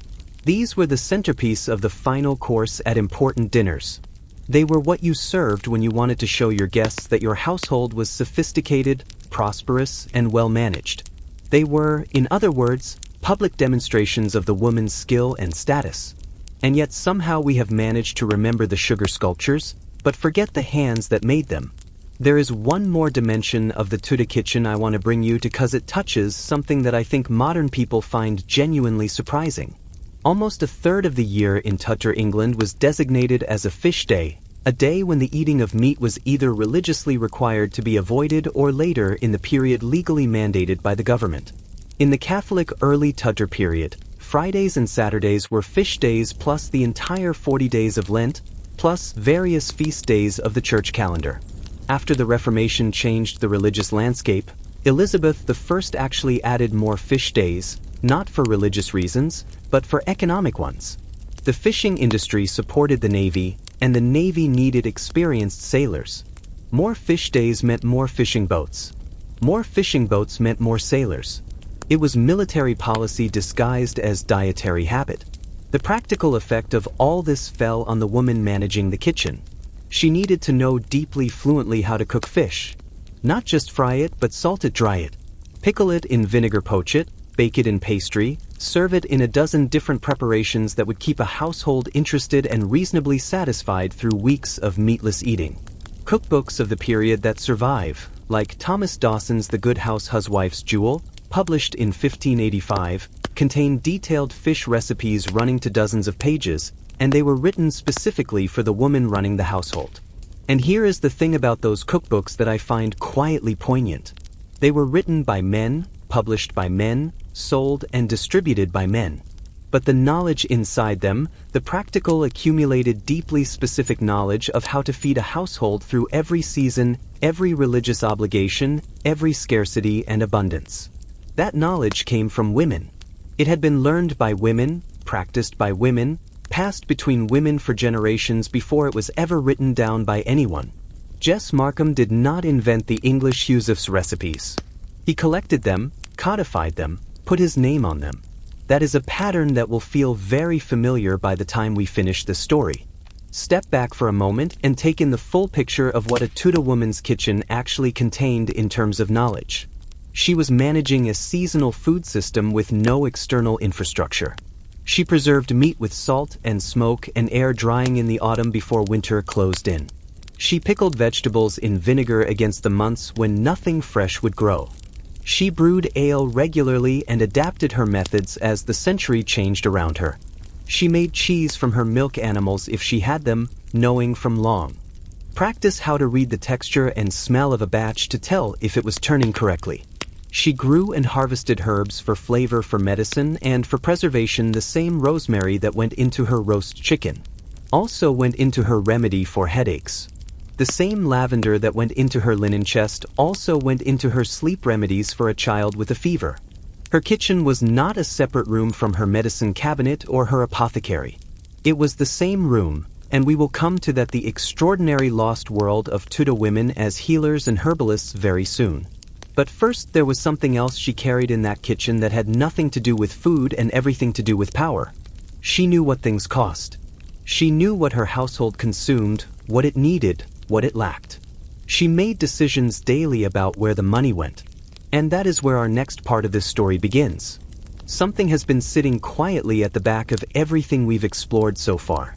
These were the centerpiece of the final course at important dinners. They were what you served when you wanted to show your guests that your household was sophisticated, prosperous, and well-managed. They were, in other words, public demonstrations of the woman's skill and status. And yet somehow we have managed to remember the sugar sculptures, but forget the hands that made them. There is one more dimension of the Tudor kitchen I want to bring you because it touches something that I think modern people find genuinely surprising. Almost a third of the year in Tudor England was designated as a fish day, a day when the eating of meat was either religiously required to be avoided or later in the period legally mandated by the government. In the Catholic early Tudor period, Fridays and Saturdays were fish days plus the entire 40 days of Lent, plus various feast days of the church calendar. After the Reformation changed the religious landscape, Elizabeth I actually added more fish days, not for religious reasons, but for economic ones. The fishing industry supported the Navy, and the Navy needed experienced sailors. More fish days meant more fishing boats. More fishing boats meant more sailors. It was military policy disguised as dietary habit. The practical effect of all this fell on the woman managing the kitchen. She needed to know deeply fluently how to cook fish. Not just fry it, but salt it, dry it. Pickle it in vinegar, poach it, bake it in pastry, serve it in a dozen different preparations that would keep a household interested and reasonably satisfied through weeks of meatless eating. Cookbooks of the period that survive, like Thomas Dawson's The Good House Huswife's Jewel, published in 1585, contain detailed fish recipes running to dozens of pages, and they were written specifically for the woman running the household. And here is the thing about those cookbooks that I find quietly poignant. They were written by men, published by men, sold and distributed by men. but the knowledge inside them, the practical accumulated deeply specific knowledge of how to feed a household through every season, every religious obligation, every scarcity and abundance. That knowledge came from women. It had been learned by women, practiced by women, passed between women for generations before it was ever written down by anyone. Jess Markham did not invent the English Yusuf's recipes. He collected them, codified them, put his name on them. That is a pattern that will feel very familiar by the time we finish the story. Step back for a moment and take in the full picture of what a Tudor woman's kitchen actually contained in terms of knowledge. She was managing a seasonal food system with no external infrastructure. She preserved meat with salt and smoke and air drying in the autumn before winter closed in. She pickled vegetables in vinegar against the months when nothing fresh would grow. She brewed ale regularly and adapted her methods as the century changed around her. She made cheese from her milk animals if she had them, knowing from long. Practice how to read the texture and smell of a batch to tell if it was turning correctly. She grew and harvested herbs for flavor for medicine and for preservation. The same rosemary that went into her roast chicken also went into her remedy for headaches. The same lavender that went into her linen chest also went into her sleep remedies for a child with a fever. Her kitchen was not a separate room from her medicine cabinet or her apothecary. It was the same room, and we will come to that the extraordinary lost world of Tudor women as healers and herbalists very soon. But first there was something else she carried in that kitchen that had nothing to do with food and everything to do with power. She knew what things cost. She knew what her household consumed, what it needed, what it lacked. She made decisions daily about where the money went. And that is where our next part of this story begins. Something has been sitting quietly at the back of everything we've explored so far.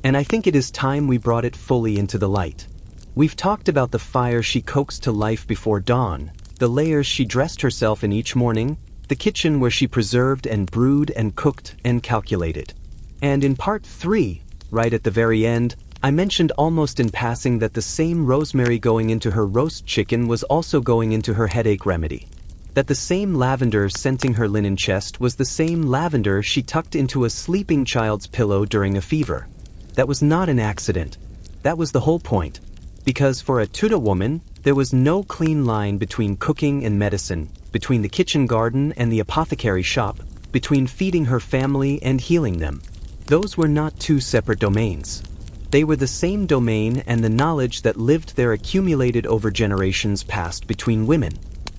And I think it is time we brought it fully into the light. We've talked about the fire she coaxed to life before dawn, the layers she dressed herself in each morning, the kitchen where she preserved and brewed and cooked and calculated. And in part 3, right at the very end, I mentioned almost in passing that the same rosemary going into her roast chicken was also going into her headache remedy. That the same lavender scenting her linen chest was the same lavender she tucked into a sleeping child's pillow during a fever. That was not an accident. That was the whole point. Because for a Tudor woman, there was no clean line between cooking and medicine, between the kitchen garden and the apothecary shop, between feeding her family and healing them. Those were not two separate domains. They were the same domain, and the knowledge that lived there accumulated over generations passed between women.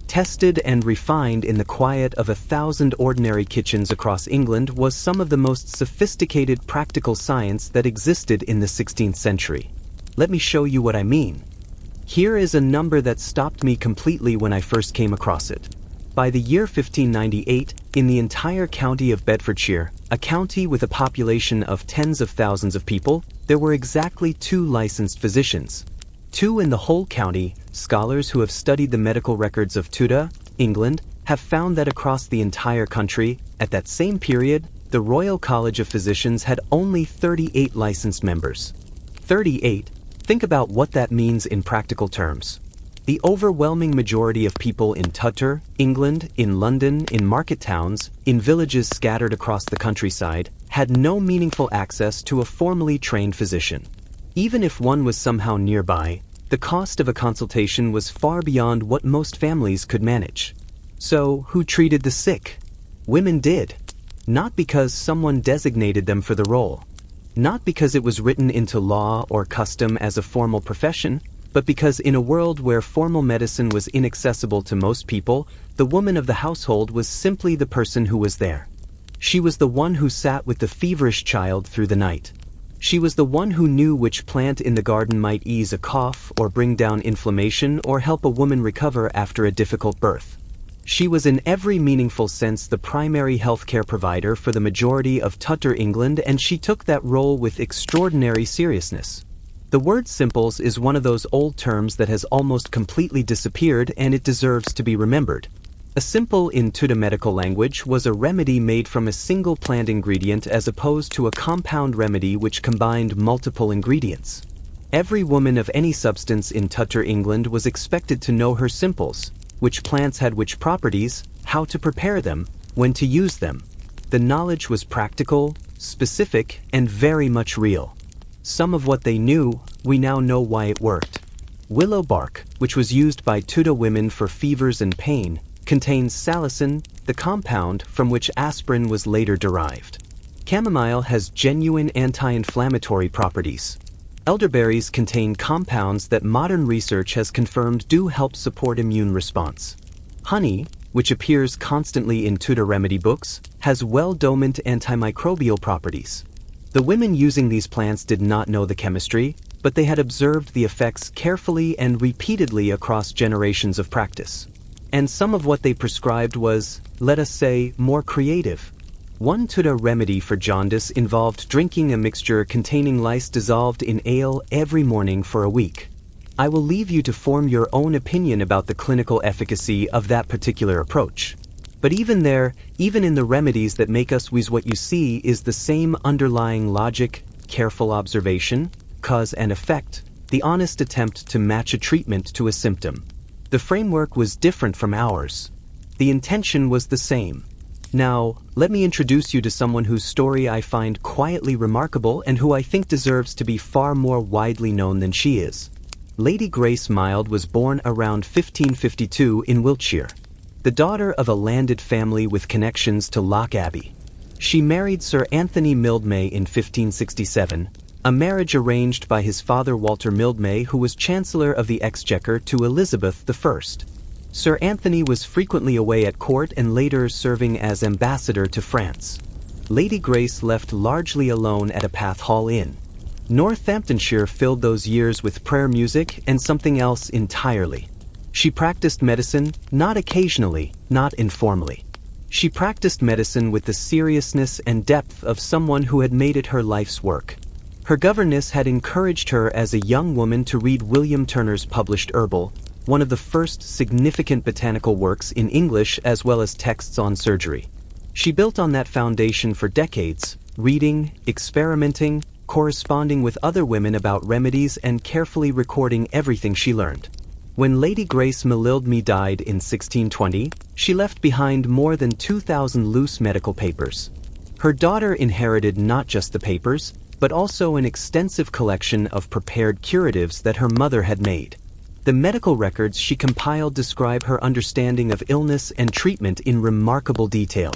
Tested and refined in the quiet of 1,000 ordinary kitchens across England was some of the most sophisticated practical science that existed in the 16th century. Let me show you what I mean. Here is a number that stopped me completely when I first came across it. By the year 1598, in the entire county of Bedfordshire, a county with a population of tens of thousands of people, there were exactly 2 licensed physicians. 2 in the whole county. Scholars who have studied the medical records of Tudor England have found that across the entire country, at that same period, the Royal College of Physicians had only 38 licensed members. 38. Think about what that means in practical terms. The overwhelming majority of people in Tudor England, in London, in market towns, in villages scattered across the countryside, had no meaningful access to a formally trained physician. Even if one was somehow nearby, the cost of a consultation was far beyond what most families could manage. So, who treated the sick? Women did. Not because someone designated them for the role. Not because it was written into law or custom as a formal profession, but because in a world where formal medicine was inaccessible to most people, the woman of the household was simply the person who was there. She was the one who sat with the feverish child through the night. She was the one who knew which plant in the garden might ease a cough or bring down inflammation or help a woman recover after a difficult birth. She was in every meaningful sense the primary healthcare provider for the majority of Tudor England, and she took that role with extraordinary seriousness. The word simples is one of those old terms that has almost completely disappeared, and it deserves to be remembered. A simple in Tudor medical language was a remedy made from a single plant ingredient as opposed to a compound remedy which combined multiple ingredients. Every woman of any substance in Tudor England was expected to know her simples, which plants had which properties, how to prepare them, when to use them. The knowledge was practical, specific, and very much real. Some of what they knew, we now know why it worked. Willow bark, which was used by Tudor women for fevers and pain, contains salicin, the compound from which aspirin was later derived. Chamomile has genuine anti-inflammatory properties. Elderberries contain compounds that modern research has confirmed do help support immune response. Honey, which appears constantly in Tudor remedy books, has well-documented antimicrobial properties. The women using these plants did not know the chemistry, but they had observed the effects carefully and repeatedly across generations of practice. And some of what they prescribed was, let us say, more creative. One Tudor remedy for jaundice involved drinking a mixture containing lice dissolved in ale every morning for a week. I will leave you to form your own opinion about the clinical efficacy of that particular approach. But even in the remedies that make us wheeze, what you see is the same underlying logic, careful observation, cause and effect, the honest attempt to match a treatment to a symptom. The framework was different from ours. The intention was the same. Now, let me introduce you to someone whose story I find quietly remarkable and who I think deserves to be far more widely known than she is. Lady Grace Mild was born around 1552 in Wiltshire, the daughter of a landed family with connections to Loch Abbey. She married Sir Anthony Mildmay in 1567, a marriage arranged by his father Walter Mildmay, who was Chancellor of the Exchequer, to Elizabeth I. Sir Anthony was frequently away at court and later serving as ambassador to France. Lady Grace left largely alone at a Path Hall Inn. Northamptonshire filled those years with prayer music and something else entirely. She practiced medicine, not occasionally, not informally. She practiced medicine with the seriousness and depth of someone who had made it her life's work. Her governess had encouraged her as a young woman to read William Turner's published Herbal, one of the first significant botanical works in English, as well as texts on surgery. She built on that foundation for decades, reading, experimenting, corresponding with other women about remedies and carefully recording everything she learned. When Lady Grace Mildmay died in 1620, she left behind more than 2,000 loose medical papers. Her daughter inherited not just the papers, but also an extensive collection of prepared curatives that her mother had made. The medical records she compiled describe her understanding of illness and treatment in remarkable detail.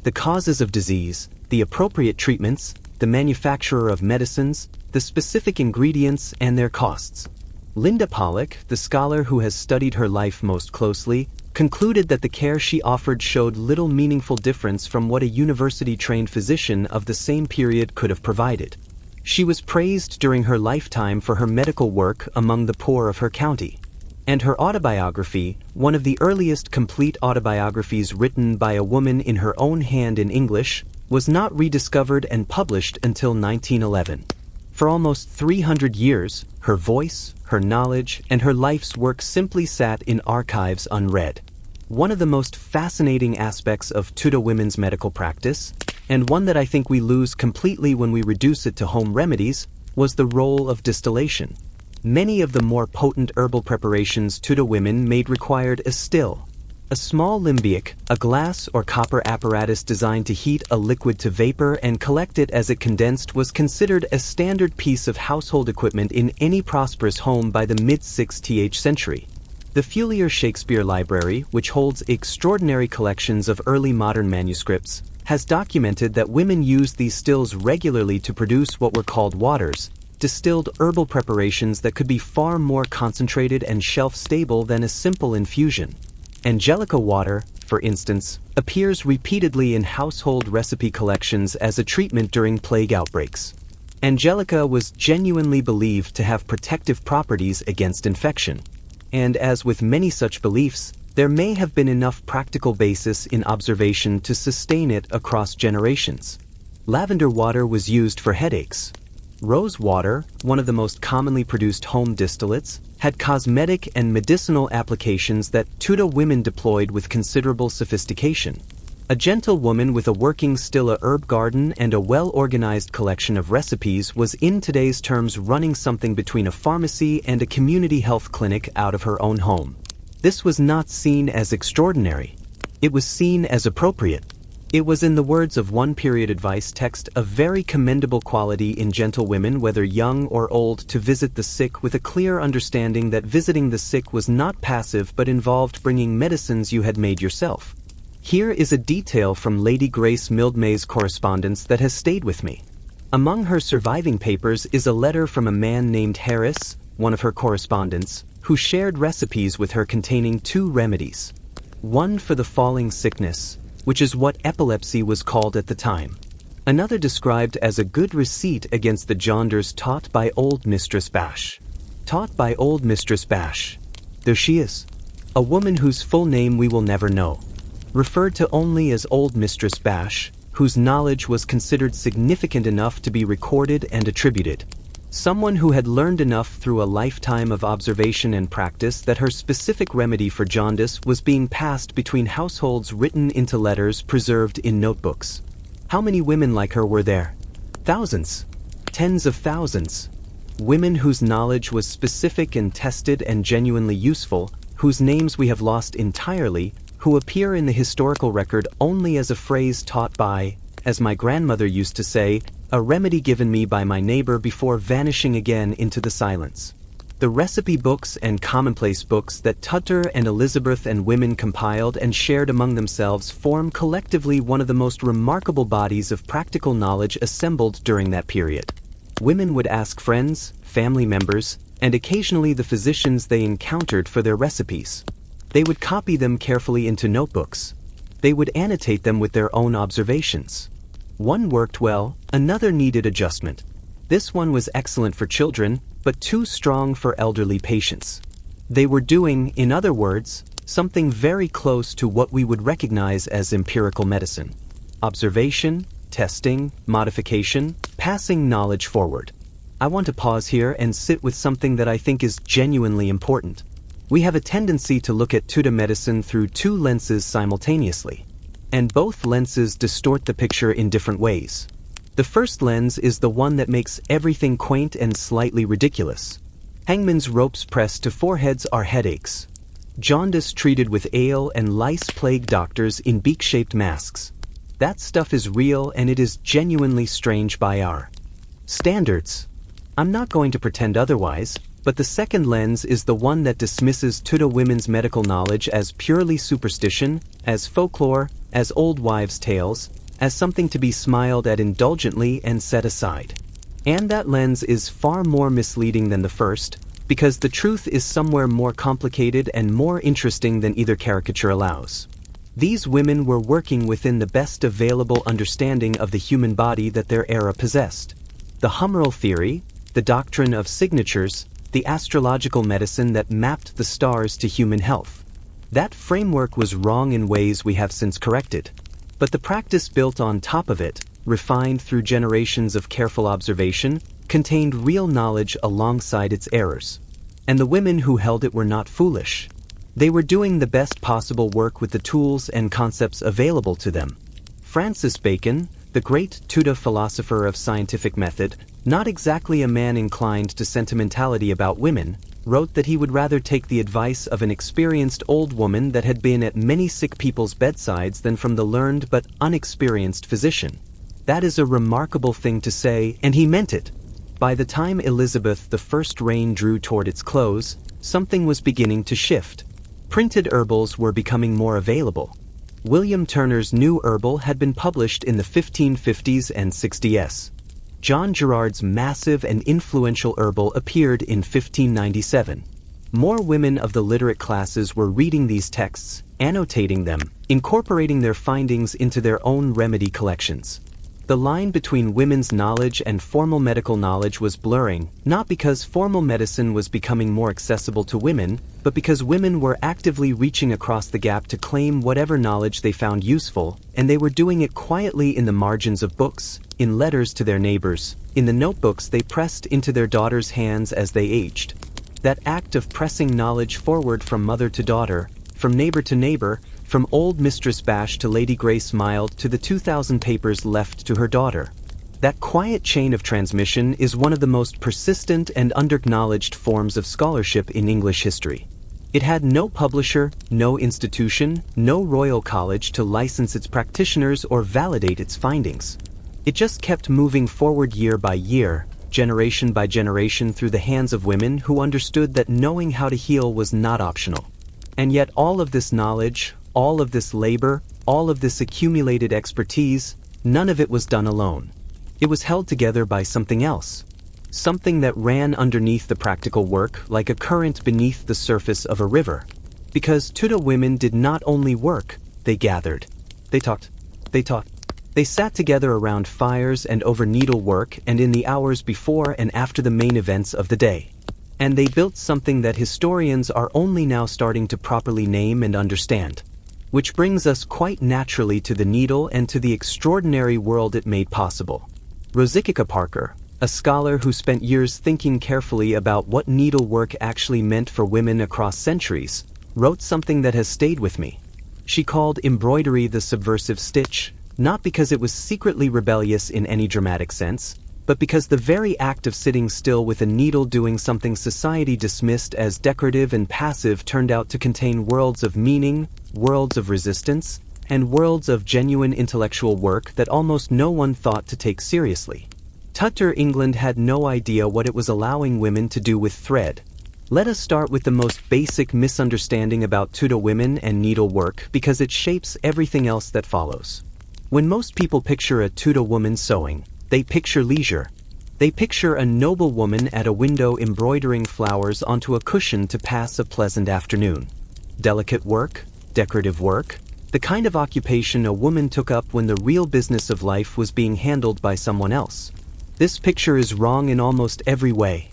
The causes of disease, the appropriate treatments, the manufacturer of medicines, the specific ingredients, and their costs. Linda Pollock, the scholar who has studied her life most closely, concluded that the care she offered showed little meaningful difference from what a university-trained physician of the same period could have provided. She was praised during her lifetime for her medical work among the poor of her county. And her autobiography, one of the earliest complete autobiographies written by a woman in her own hand in English, was not rediscovered and published until 1911. For almost 300 years, her voice, her knowledge, and her life's work simply sat in archives unread. One of the most fascinating aspects of Tudor women's medical practice, and one that I think we lose completely when we reduce it to home remedies, was the role of distillation. Many of the more potent herbal preparations Tudor women made required a still, a small limbic, a glass or copper apparatus designed to heat a liquid to vapor and collect it as it condensed, was considered a standard piece of household equipment in any prosperous home by the mid-16th century. The Feuillère Shakespeare Library, which holds extraordinary collections of early modern manuscripts, has documented that women used these stills regularly to produce what were called waters, distilled herbal preparations that could be far more concentrated and shelf-stable than a simple infusion. Angelica water, for instance, appears repeatedly in household recipe collections as a treatment during plague outbreaks. Angelica was genuinely believed to have protective properties against infection. And as with many such beliefs, there may have been enough practical basis in observation to sustain it across generations. Lavender water was used for headaches. Rose water, one of the most commonly produced home distillates, had cosmetic and medicinal applications that Tudor women deployed with considerable sophistication. A gentlewoman with a working Stilla herb garden and a well-organized collection of recipes was in today's terms running something between a pharmacy and a community health clinic out of her own home. This was not seen as extraordinary. It was seen as appropriate. It was, in the words of one period advice text, a very commendable quality in gentlewomen, whether young or old, to visit the sick with a clear understanding that visiting the sick was not passive but involved bringing medicines you had made yourself. Here is a detail from Lady Grace Mildmay's correspondence that has stayed with me. Among her surviving papers is a letter from a man named Harris, one of her correspondents, who shared recipes with her containing 2 remedies. One for the falling sickness, which is what epilepsy was called at the time. Another described as a good receipt against the jaunders taught by old Mistress Bash. Taught by old Mistress Bash. There she is. A woman whose full name we will never know. Referred to only as old Mistress Bash, whose knowledge was considered significant enough to be recorded and attributed. Someone who had learned enough through a lifetime of observation and practice that her specific remedy for jaundice was being passed between households, written into letters preserved in notebooks. How many women like her were there? Thousands. Tens of thousands. Women whose knowledge was specific and tested and genuinely useful, whose names we have lost entirely, who appear in the historical record only as a phrase taught by, as my grandmother used to say, a remedy given me by my neighbor before vanishing again into the silence. The recipe books and commonplace books that Tudor and Elizabeth and women compiled and shared among themselves form collectively one of the most remarkable bodies of practical knowledge assembled during that period. Women would ask friends, family members, and occasionally the physicians they encountered for their recipes. They would copy them carefully into notebooks. They would annotate them with their own observations. One worked well, another needed adjustment. This one was excellent for children, but too strong for elderly patients. They were doing, in other words, something very close to what we would recognize as empirical medicine. Observation, testing, modification, passing knowledge forward. I want to pause here and sit with something that I think is genuinely important. We have a tendency to look at Tudor medicine through 2 lenses simultaneously. And both lenses distort the picture in different ways. The first lens is the one that makes everything quaint and slightly ridiculous. Hangman's ropes pressed to foreheads are headaches. Jaundice treated with ale and lice-plagued doctors in beak-shaped masks. That stuff is real, and it is genuinely strange by our standards. I'm not going to pretend otherwise, but the second lens is the one that dismisses Tudor women's medical knowledge as purely superstition, as folklore, as old wives' tales, as something to be smiled at indulgently and set aside. And that lens is far more misleading than the first, because the truth is somewhere more complicated and more interesting than either caricature allows. These women were working within the best available understanding of the human body that their era possessed. The humoral theory, the doctrine of signatures, the astrological medicine that mapped the stars to human health. That framework was wrong in ways we have since corrected. But the practice built on top of it, refined through generations of careful observation, contained real knowledge alongside its errors. And the women who held it were not foolish. They were doing the best possible work with the tools and concepts available to them. Francis Bacon, the great Tudor philosopher of scientific method, not exactly a man inclined to sentimentality about women, wrote that he would rather take the advice of an experienced old woman that had been at many sick people's bedsides than from the learned but unexperienced physician. That is a remarkable thing to say, and he meant it. By the time Elizabeth I's reign drew toward its close, something was beginning to shift. Printed herbals were becoming more available. William Turner's New Herbal had been published in the 1550s and 60s. John Gerard's massive and influential herbal appeared in 1597. More women of the literate classes were reading these texts, annotating them, incorporating their findings into their own remedy collections. The line between women's knowledge and formal medical knowledge was blurring, not because formal medicine was becoming more accessible to women, but because women were actively reaching across the gap to claim whatever knowledge they found useful, and they were doing it quietly in the margins of books, in letters to their neighbors, in the notebooks they pressed into their daughters' hands as they aged. That act of pressing knowledge forward from mother to daughter, from neighbor to neighbor, from old Mistress Bash to Lady Grace Mild to the 2,000 papers left to her daughter. That quiet chain of transmission is one of the most persistent and underacknowledged forms of scholarship in English history. It had no publisher, no institution, no royal college to license its practitioners or validate its findings. It just kept moving forward year by year, generation by generation through the hands of women who understood that knowing how to heal was not optional. And yet all of this knowledge, all of this labor, all of this accumulated expertise, none of it was done alone. It was held together by something else. Something that ran underneath the practical work like a current beneath the surface of a river. Because Tudor women did not only work, they gathered. They talked. They taught. They sat together around fires and over needlework and in the hours before and after the main events of the day. And they built something that historians are only now starting to properly name and understand. Which brings us quite naturally to the needle and to the extraordinary world it made possible. Rosicka Parker, a scholar who spent years thinking carefully about what needlework actually meant for women across centuries, wrote something that has stayed with me. She called embroidery the subversive stitch, not because it was secretly rebellious in any dramatic sense, but because the very act of sitting still with a needle doing something society dismissed as decorative and passive turned out to contain worlds of meaning, worlds of resistance, and worlds of genuine intellectual work that almost no one thought to take seriously. Tudor England had no idea what it was allowing women to do with thread. Let us start with the most basic misunderstanding about Tudor women and needlework because it shapes everything else that follows. When most people picture a Tudor woman sewing, they picture leisure. They picture a noblewoman at a window embroidering flowers onto a cushion to pass a pleasant afternoon. Delicate work, decorative work, the kind of occupation a woman took up when the real business of life was being handled by someone else. This picture is wrong in almost every way.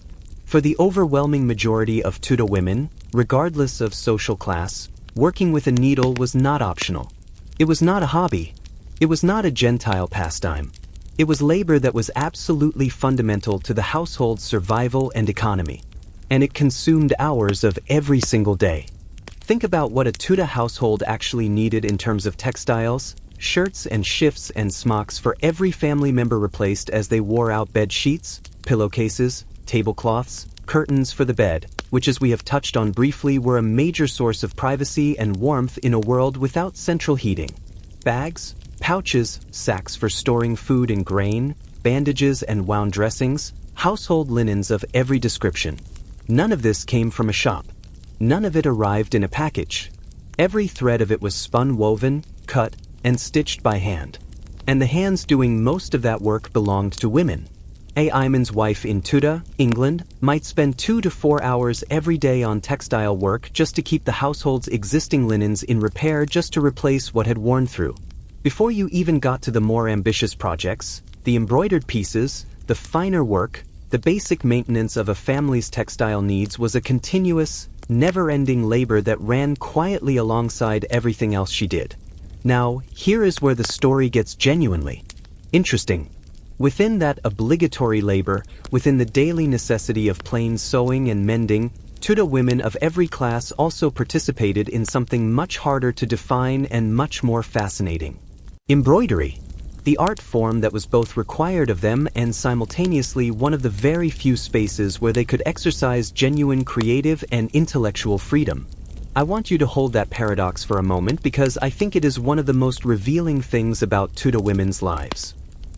For the overwhelming majority of Tudor women, regardless of social class, working with a needle was not optional. It was not a hobby. It was not a Gentile pastime. It was labor that was absolutely fundamental to the household's survival and economy. And it consumed hours of every single day. Think about what a Tudor household actually needed in terms of textiles, shirts and shifts and smocks for every family member replaced as they wore out bed sheets, pillowcases, tablecloths, curtains for the bed, which as we have touched on briefly were a major source of privacy and warmth in a world without central heating. Bags, pouches, sacks for storing food and grain, bandages and wound dressings, household linens of every description. None of this came from a shop. None of it arrived in a package. Every thread of it was spun, woven, cut, and stitched by hand. And the hands doing most of that work belonged to women. A Iman's wife in Tudor, England, might spend 2 to 4 hours every day on textile work just to keep the household's existing linens in repair just to replace what had worn through. Before you even got to the more ambitious projects, the embroidered pieces, the finer work, the basic maintenance of a family's textile needs was a continuous, never-ending labor that ran quietly alongside everything else she did. Now, here is where the story gets genuinely interesting. Within that obligatory labor, within the daily necessity of plain sewing and mending, Tudor women of every class also participated in something much harder to define and much more fascinating. Embroidery, the art form that was both required of them and simultaneously one of the very few spaces where they could exercise genuine creative and intellectual freedom. I want you to hold that paradox for a moment because I think it is one of the most revealing things about Tudor women's lives.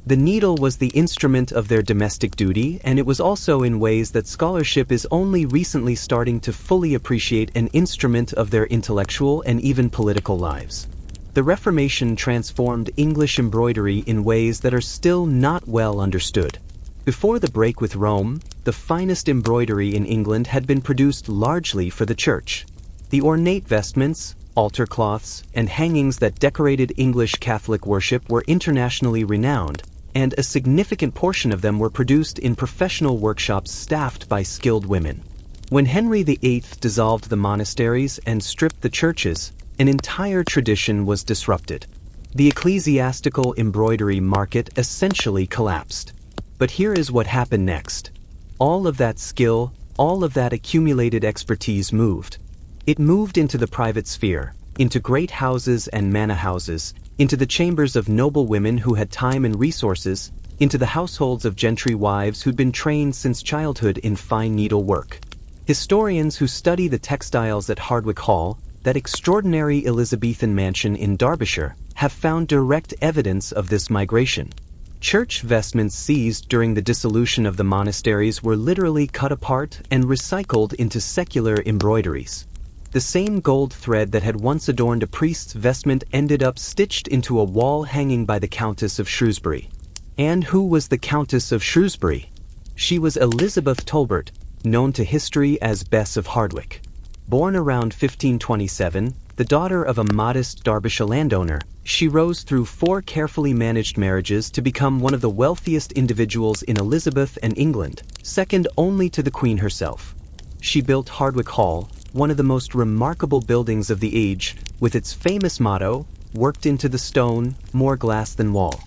The needle was the instrument of their domestic duty, and it was also in ways that scholarship is only recently starting to fully appreciate an instrument of their intellectual and even political lives. The Reformation transformed English embroidery in ways that are still not well understood. Before the break with Rome, the finest embroidery in England had been produced largely for the church. The ornate vestments, altar cloths, and hangings that decorated English Catholic worship were internationally renowned, and a significant portion of them were produced in professional workshops staffed by skilled women. When Henry VIII dissolved the monasteries and stripped the churches, an entire tradition was disrupted. The ecclesiastical embroidery market essentially collapsed. But here is what happened next. All of that skill, all of that accumulated expertise moved. It moved into the private sphere, into great houses and manor houses, into the chambers of noble women who had time and resources, into the households of gentry wives who'd been trained since childhood in fine needlework. Historians who study the textiles at Hardwicke Hall, that extraordinary Elizabethan mansion in Derbyshire, have found direct evidence of this migration. Church vestments seized during the dissolution of the monasteries were literally cut apart and recycled into secular embroideries. The same gold thread that had once adorned a priest's vestment ended up stitched into a wall hanging by the Countess of Shrewsbury. And who was the Countess of Shrewsbury? She was Elizabeth Tolbert, known to history as Bess of Hardwicke. Born around 1527, the daughter of a modest Derbyshire landowner, she rose through 4 carefully managed marriages to become one of the wealthiest individuals in Elizabeth and England, second only to the Queen herself. She built Hardwicke Hall, one of the most remarkable buildings of the age, with its famous motto, worked into the stone, more glass than wall.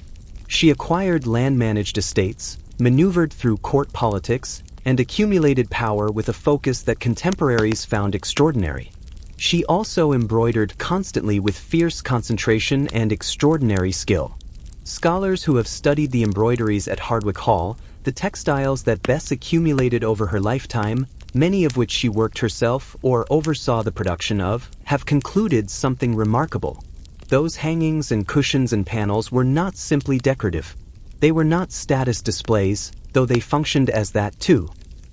She acquired land-managed estates, maneuvered through court politics, and accumulated power with a focus that contemporaries found extraordinary. She also embroidered constantly with fierce concentration and extraordinary skill. Scholars who have studied the embroideries at Hardwicke Hall, the textiles that Bess accumulated over her lifetime, many of which she worked herself or oversaw the production of, have concluded something remarkable. Those hangings and cushions and panels were not simply decorative. They were not status displays, though they functioned as that too.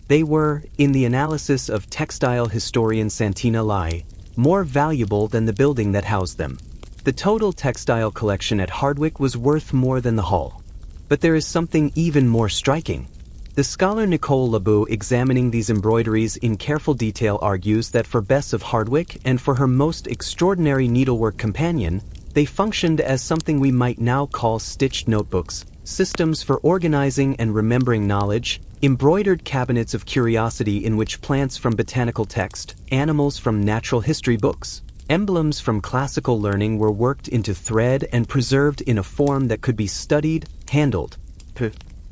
They were, in the analysis of textile historian Santina Lai, more valuable than the building that housed them. The total textile collection at Hardwicke was worth more than the hall. But there is something even more striking. The scholar Nicole Labou, examining these embroideries in careful detail, argues that for Bess of Hardwicke and for her most extraordinary needlework companion, they functioned as something we might now call stitched notebooks, systems for organizing and remembering knowledge, embroidered cabinets of curiosity in which plants from botanical text, animals from natural history books, emblems from classical learning were worked into thread and preserved in a form that could be studied, handled.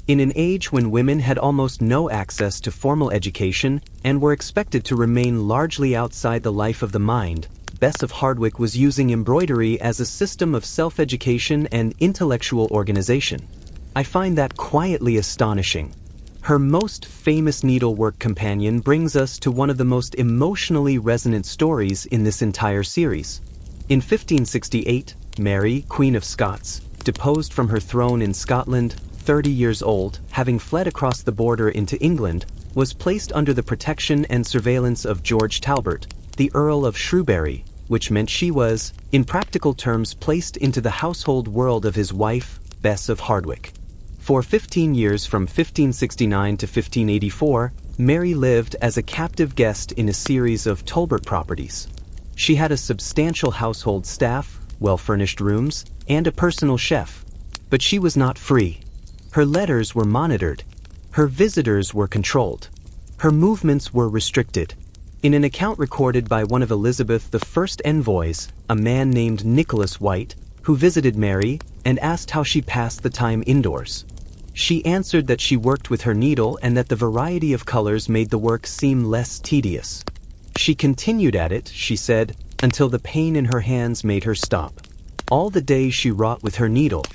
In an age when women had almost no access to formal education and were expected to remain largely outside the life of the mind, Bess of Hardwicke was using embroidery as a system of self-education and intellectual organization. I find that quietly astonishing. Her most famous needlework companion brings us to one of the most emotionally resonant stories in this entire series. In 1568, Mary, Queen of Scots, deposed from her throne in Scotland, 30 years old, having fled across the border into England, was placed under the protection and surveillance of George Talbot, the Earl of Shrewsbury, which meant she was, in practical terms, placed into the household world of his wife, Bess of Hardwicke. For 15 years from 1569 to 1584, Mary lived as a captive guest in a series of Talbot properties. She had a substantial household staff, well-furnished rooms, and a personal chef. But she was not free. Her letters were monitored. Her visitors were controlled. Her movements were restricted. In an account recorded by one of Elizabeth I's envoys, a man named Nicholas White, who visited Mary and asked how she passed the time indoors. She answered that she worked with her needle and that the variety of colors made the work seem less tedious. She continued at it, she said, until the pain in her hands made her stop. All the day she wrought with her needle.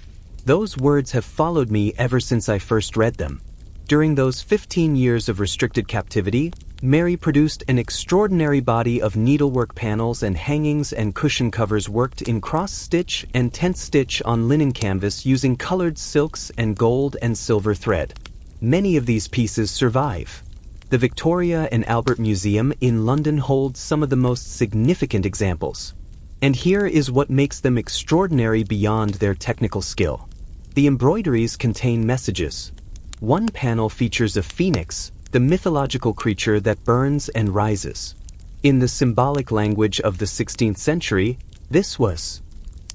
Those words have followed me ever since I first read them. During those 15 years of restricted captivity, Mary produced an extraordinary body of needlework panels and hangings and cushion covers worked in cross-stitch and tent-stitch on linen canvas using colored silks and gold and silver thread. Many of these pieces survive. The Victoria and Albert Museum in London holds some of the most significant examples. And here is what makes them extraordinary beyond their technical skill. The embroideries contain messages. One panel features a phoenix, the mythological creature that burns and rises. In the symbolic language of the 16th century, this was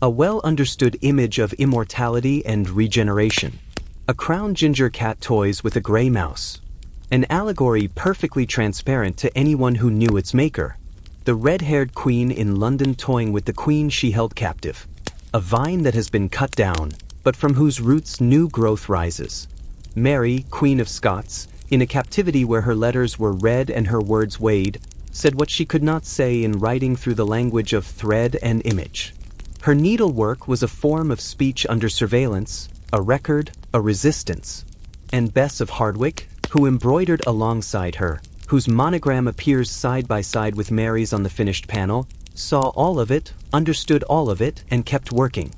a well-understood image of immortality and regeneration. A crowned ginger cat toys with a gray mouse. An allegory perfectly transparent to anyone who knew its maker. The red-haired queen in London toying with the queen she held captive. A vine that has been cut down, but from whose roots new growth rises. Mary, Queen of Scots, in a captivity where her letters were read and her words weighed, said what she could not say in writing through the language of thread and image. Her needlework was a form of speech under surveillance, a record, a resistance. And Bess of Hardwicke, who embroidered alongside her, whose monogram appears side by side with Mary's on the finished panel, saw all of it, understood all of it, and kept working.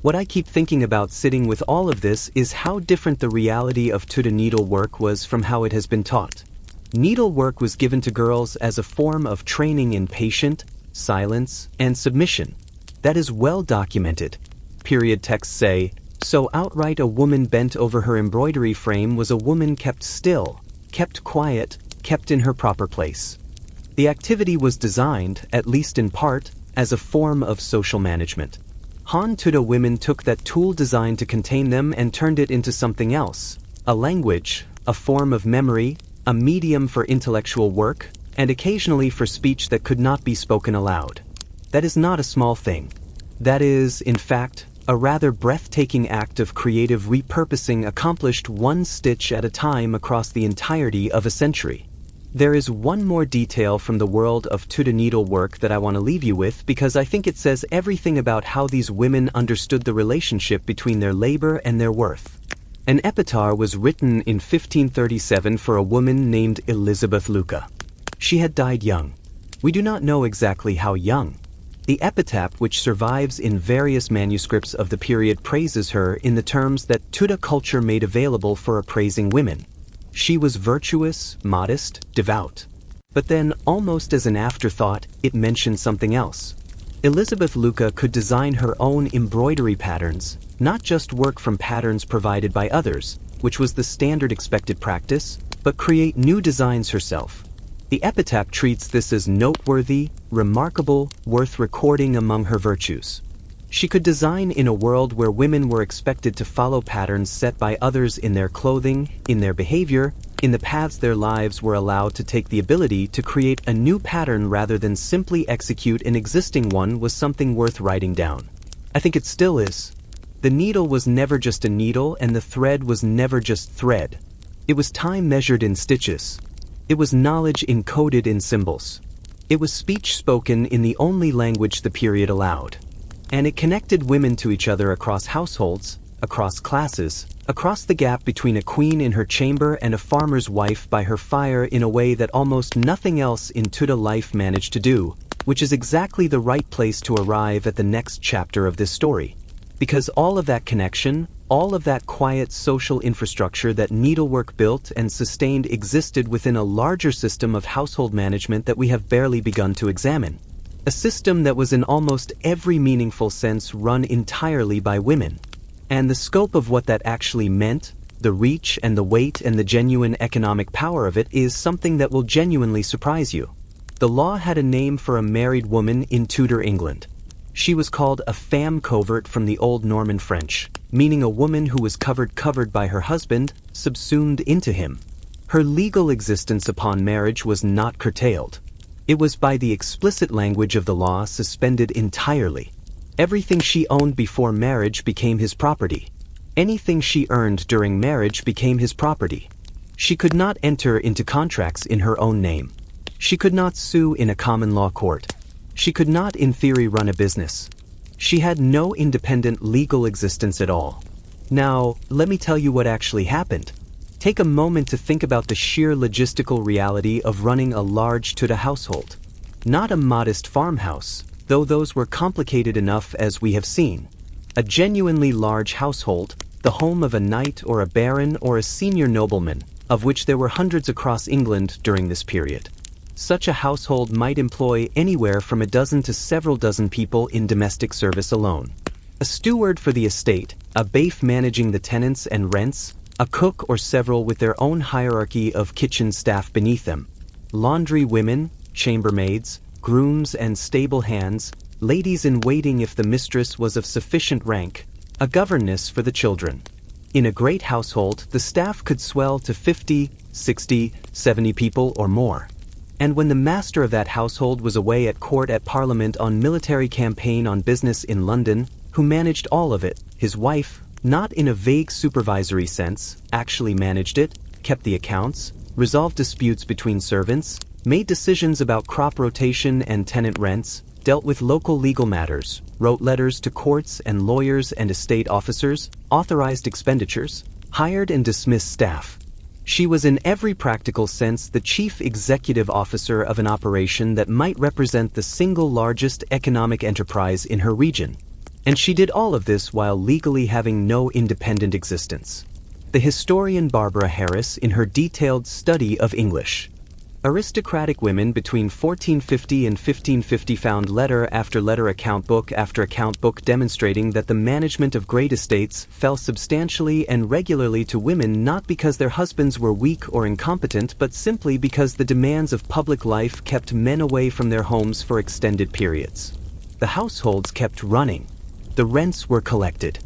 What I keep thinking about sitting with all of this is how different the reality of Tudor needlework was from how it has been taught. Needlework was given to girls as a form of training in patience, silence, and submission. That is well documented. Period texts say, "So outright a woman bent over her embroidery frame was a woman kept still, kept quiet, kept in her proper place." The activity was designed, at least in part, as a form of social management. Han Tudor women took that tool designed to contain them and turned it into something else, a language, a form of memory, a medium for intellectual work, and occasionally for speech that could not be spoken aloud. That is not a small thing. That is, in fact, a rather breathtaking act of creative repurposing accomplished one stitch at a time across the entirety of a century. There is one more detail from the world of Tudor needlework that I want to leave you with because I think it says everything about how these women understood the relationship between their labor and their worth. An epitaph was written in 1537 for a woman named Elizabeth Luca. She had died young. We do not know exactly how young. The epitaph, which survives in various manuscripts of the period, praises her in the terms that Tudor culture made available for appraising women. She was virtuous, modest, devout. But then, almost as an afterthought, it mentioned something else. Elizabeth Luca could design her own embroidery patterns, not just work from patterns provided by others, which was the standard expected practice, but create new designs herself. The epitaph treats this as noteworthy, remarkable, worth recording among her virtues. She could design in a world where women were expected to follow patterns set by others in their clothing, in their behavior, in the paths their lives were allowed to take. The ability to create a new pattern rather than simply execute an existing one was something worth writing down. I think it still is. The needle was never just a needle and the thread was never just thread. It was time measured in stitches. It was knowledge encoded in symbols. It was speech spoken in the only language the period allowed. And it connected women to each other across households, across classes, across the gap between a queen in her chamber and a farmer's wife by her fire in a way that almost nothing else in Tudor life managed to do, which is exactly the right place to arrive at the next chapter of this story. Because all of that connection, all of that quiet social infrastructure that needlework built and sustained existed within a larger system of household management that we have barely begun to examine. A system that was in almost every meaningful sense run entirely by women. And the scope of what that actually meant, the reach and the weight and the genuine economic power of it is something that will genuinely surprise you. The law had a name for a married woman in Tudor England. She was called a femme covert from the Old Norman French, meaning a woman who was covered by her husband, subsumed into him. Her legal existence upon marriage was not curtailed. It was by the explicit language of the law suspended entirely. Everything she owned before marriage became his property. Anything she earned during marriage became his property. She could not enter into contracts in her own name. She could not sue in a common law court. She could not in theory run a business. She had no independent legal existence at all. Now, let me tell you what actually happened. Take a moment to think about the sheer logistical reality of running a large Tudor household. Not a modest farmhouse, though those were complicated enough as we have seen. A genuinely large household, the home of a knight or a baron or a senior nobleman, of which there were hundreds across England during this period. Such a household might employ anywhere from a dozen to several dozen people in domestic service alone. A steward for the estate, a bailiff managing the tenants and rents, a cook or several with their own hierarchy of kitchen staff beneath them, laundry women, chambermaids, grooms and stable hands, ladies in waiting if the mistress was of sufficient rank, a governess for the children. In a great household, the staff could swell to 50, 60, 70 people or more. And when the master of that household was away at court, at Parliament, on military campaign, on business in London, who managed all of it, his wife, not in a vague supervisory sense, actually managed it, kept the accounts, resolved disputes between servants, made decisions about crop rotation and tenant rents, dealt with local legal matters, wrote letters to courts and lawyers and estate officers, authorized expenditures, hired and dismissed staff. She was in every practical sense the chief executive officer of an operation that might represent the single largest economic enterprise in her region. And she did all of this while legally having no independent existence. The historian Barbara Harris in her detailed study of English. Aristocratic women between 1450 and 1550 found letter after letter account book after account book demonstrating that the management of great estates fell substantially and regularly to women not because their husbands were weak or incompetent but simply because the demands of public life kept men away from their homes for extended periods. The households kept running. The rents were collected.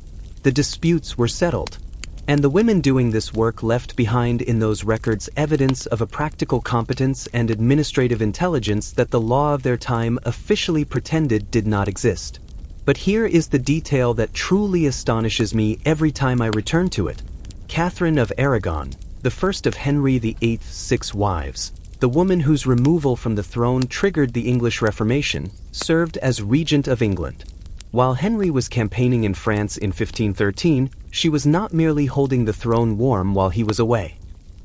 The disputes were settled. And the women doing this work left behind in those records evidence of a practical competence and administrative intelligence that the law of their time officially pretended did not exist. But here is the detail that truly astonishes me every time I return to it. Catherine of Aragon, the first of Henry VIII's 6 wives, the woman whose removal from the throne triggered the English Reformation, served as regent of England. While Henry was campaigning in France in 1513, she was not merely holding the throne warm while he was away.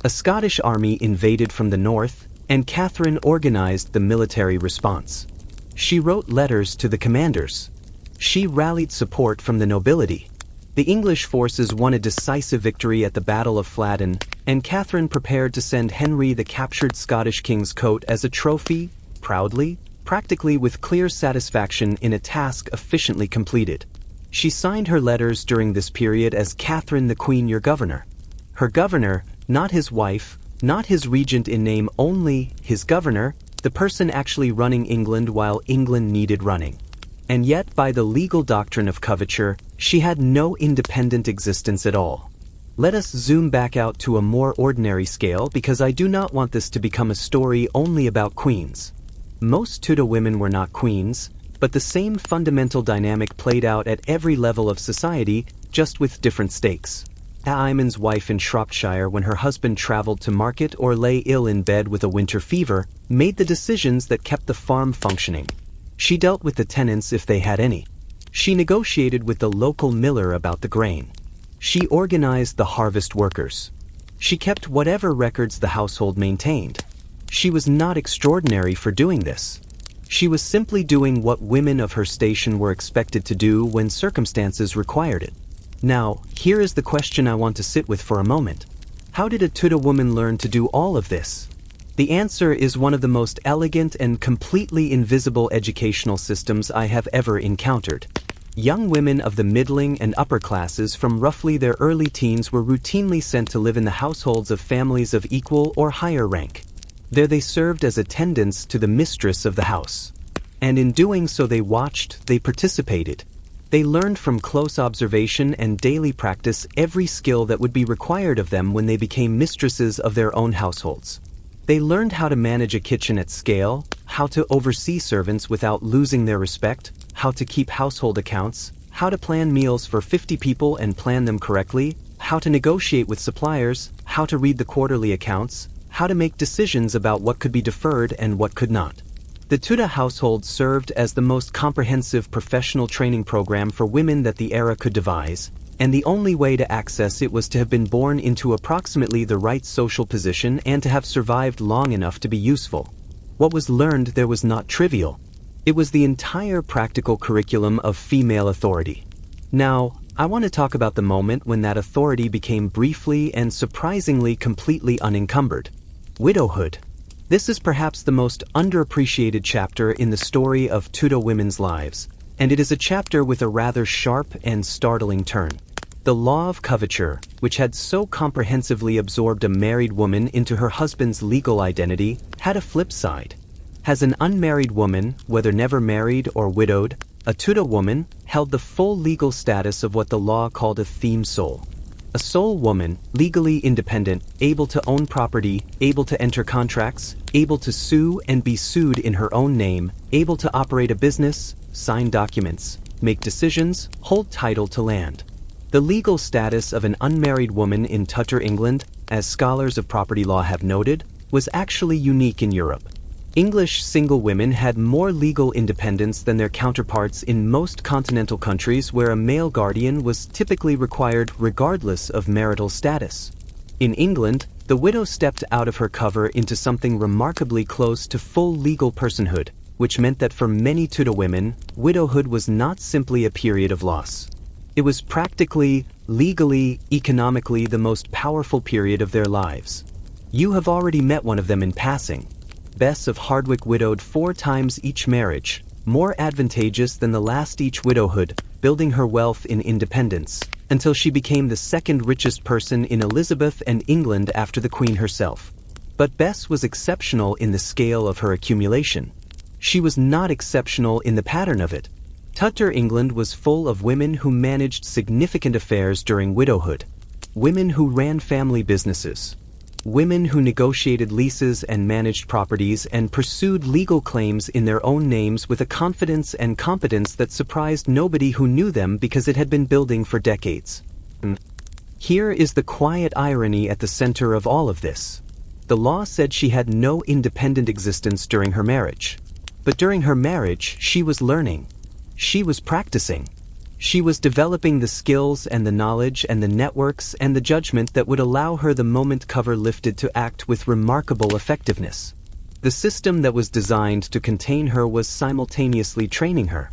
A Scottish army invaded from the north, and Catherine organized the military response. She wrote letters to the commanders. She rallied support from the nobility. The English forces won a decisive victory at the Battle of Flodden, and Catherine prepared to send Henry the captured Scottish king's coat as a trophy, proudly, practically with clear satisfaction in a task efficiently completed. She signed her letters during this period as Catherine the Queen, your governor. Her governor, not his wife, not his regent in name only, his governor, the person actually running England while England needed running. And yet by the legal doctrine of coverture, she had no independent existence at all. Let us zoom back out to a more ordinary scale because I do not want this to become a story only about queens. Most Tudor women were not queens, but the same fundamental dynamic played out at every level of society, just with different stakes. Iman's wife in Shropshire, when her husband traveled to market or lay ill in bed with a winter fever, made the decisions that kept the farm functioning. She dealt with the tenants if they had any. She negotiated with the local miller about the grain. She organized the harvest workers. She kept whatever records the household maintained. She was not extraordinary for doing this. She was simply doing what women of her station were expected to do when circumstances required it. Now, here is the question I want to sit with for a moment. How did a Tudor woman learn to do all of this? The answer is one of the most elegant and completely invisible educational systems I have ever encountered. Young women of the middling and upper classes from roughly their early teens were routinely sent to live in the households of families of equal or higher rank. There they served as attendants to the mistress of the house. And in doing so they watched, they participated. They learned from close observation and daily practice every skill that would be required of them when they became mistresses of their own households. They learned how to manage a kitchen at scale, how to oversee servants without losing their respect, how to keep household accounts, how to plan meals for 50 people and plan them correctly, how to negotiate with suppliers, how to read the quarterly accounts, how to make decisions about what could be deferred and what could not. The Tudor household served as the most comprehensive professional training program for women that the era could devise, and the only way to access it was to have been born into approximately the right social position and to have survived long enough to be useful. What was learned there was not trivial. It was the entire practical curriculum of female authority. Now, I want to talk about the moment when that authority became briefly and surprisingly completely unencumbered. Widowhood. This is perhaps the most underappreciated chapter in the story of Tudor women's lives, and it is a chapter with a rather sharp and startling turn. The law of coverture, which had so comprehensively absorbed a married woman into her husband's legal identity, had a flip side. As an unmarried woman, whether never married or widowed, a Tudor woman held the full legal status of what the law called a theme sole. A sole woman, legally independent, able to own property, able to enter contracts, able to sue and be sued in her own name, able to operate a business, sign documents, make decisions, hold title to land. The legal status of an unmarried woman in Tudor England, as scholars of property law have noted, was actually unique in Europe. English single women had more legal independence than their counterparts in most continental countries where a male guardian was typically required regardless of marital status. In England, The widow stepped out of her cover into something remarkably close to full legal personhood, which meant that for many Tudor women, widowhood was not simply a period of loss. It was practically, legally, economically the most powerful period of their lives. You have already met one of them in passing. Bess of Hardwick widowed 4 times each marriage, more advantageous than the last each widowhood, building her wealth in independence, until she became the second richest person in Elizabeth and England after the Queen herself. But Bess was exceptional in the scale of her accumulation. She was not exceptional in the pattern of it. Tudor England was full of women who managed significant affairs during widowhood, women who ran family businesses, women who negotiated leases and managed properties and pursued legal claims in their own names with a confidence and competence that surprised nobody who knew them because it had been building for decades. Here is the quiet irony at the center of all of this. The law said she had no independent existence during her marriage. But during her marriage, she was learning. She was practicing. She was developing the skills and the knowledge and the networks and the judgment that would allow her the moment cover lifted to act with remarkable effectiveness. The system that was designed to contain her was simultaneously training her.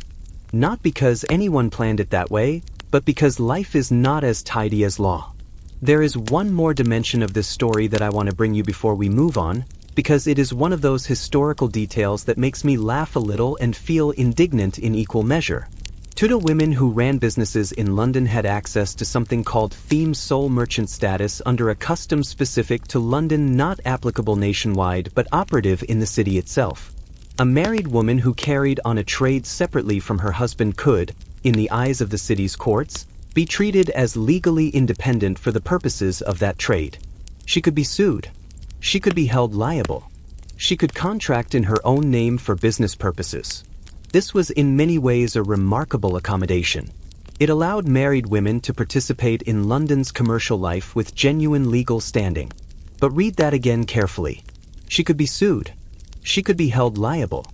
Not because anyone planned it that way, but because life is not as tidy as law. There is one more dimension of this story that I want to bring you before we move on, because it is one of those historical details that makes me laugh a little and feel indignant in equal measure. Tudor women who ran businesses in London had access to something called theme sole merchant status under a custom specific to London, not applicable nationwide but operative in the city itself. A married woman who carried on a trade separately from her husband could, in the eyes of the city's courts, be treated as legally independent for the purposes of that trade. She could be sued. She could be held liable. She could contract in her own name for business purposes. This was in many ways a remarkable accommodation. It allowed married women to participate in London's commercial life with genuine legal standing. But read that again carefully. She could be sued. She could be held liable.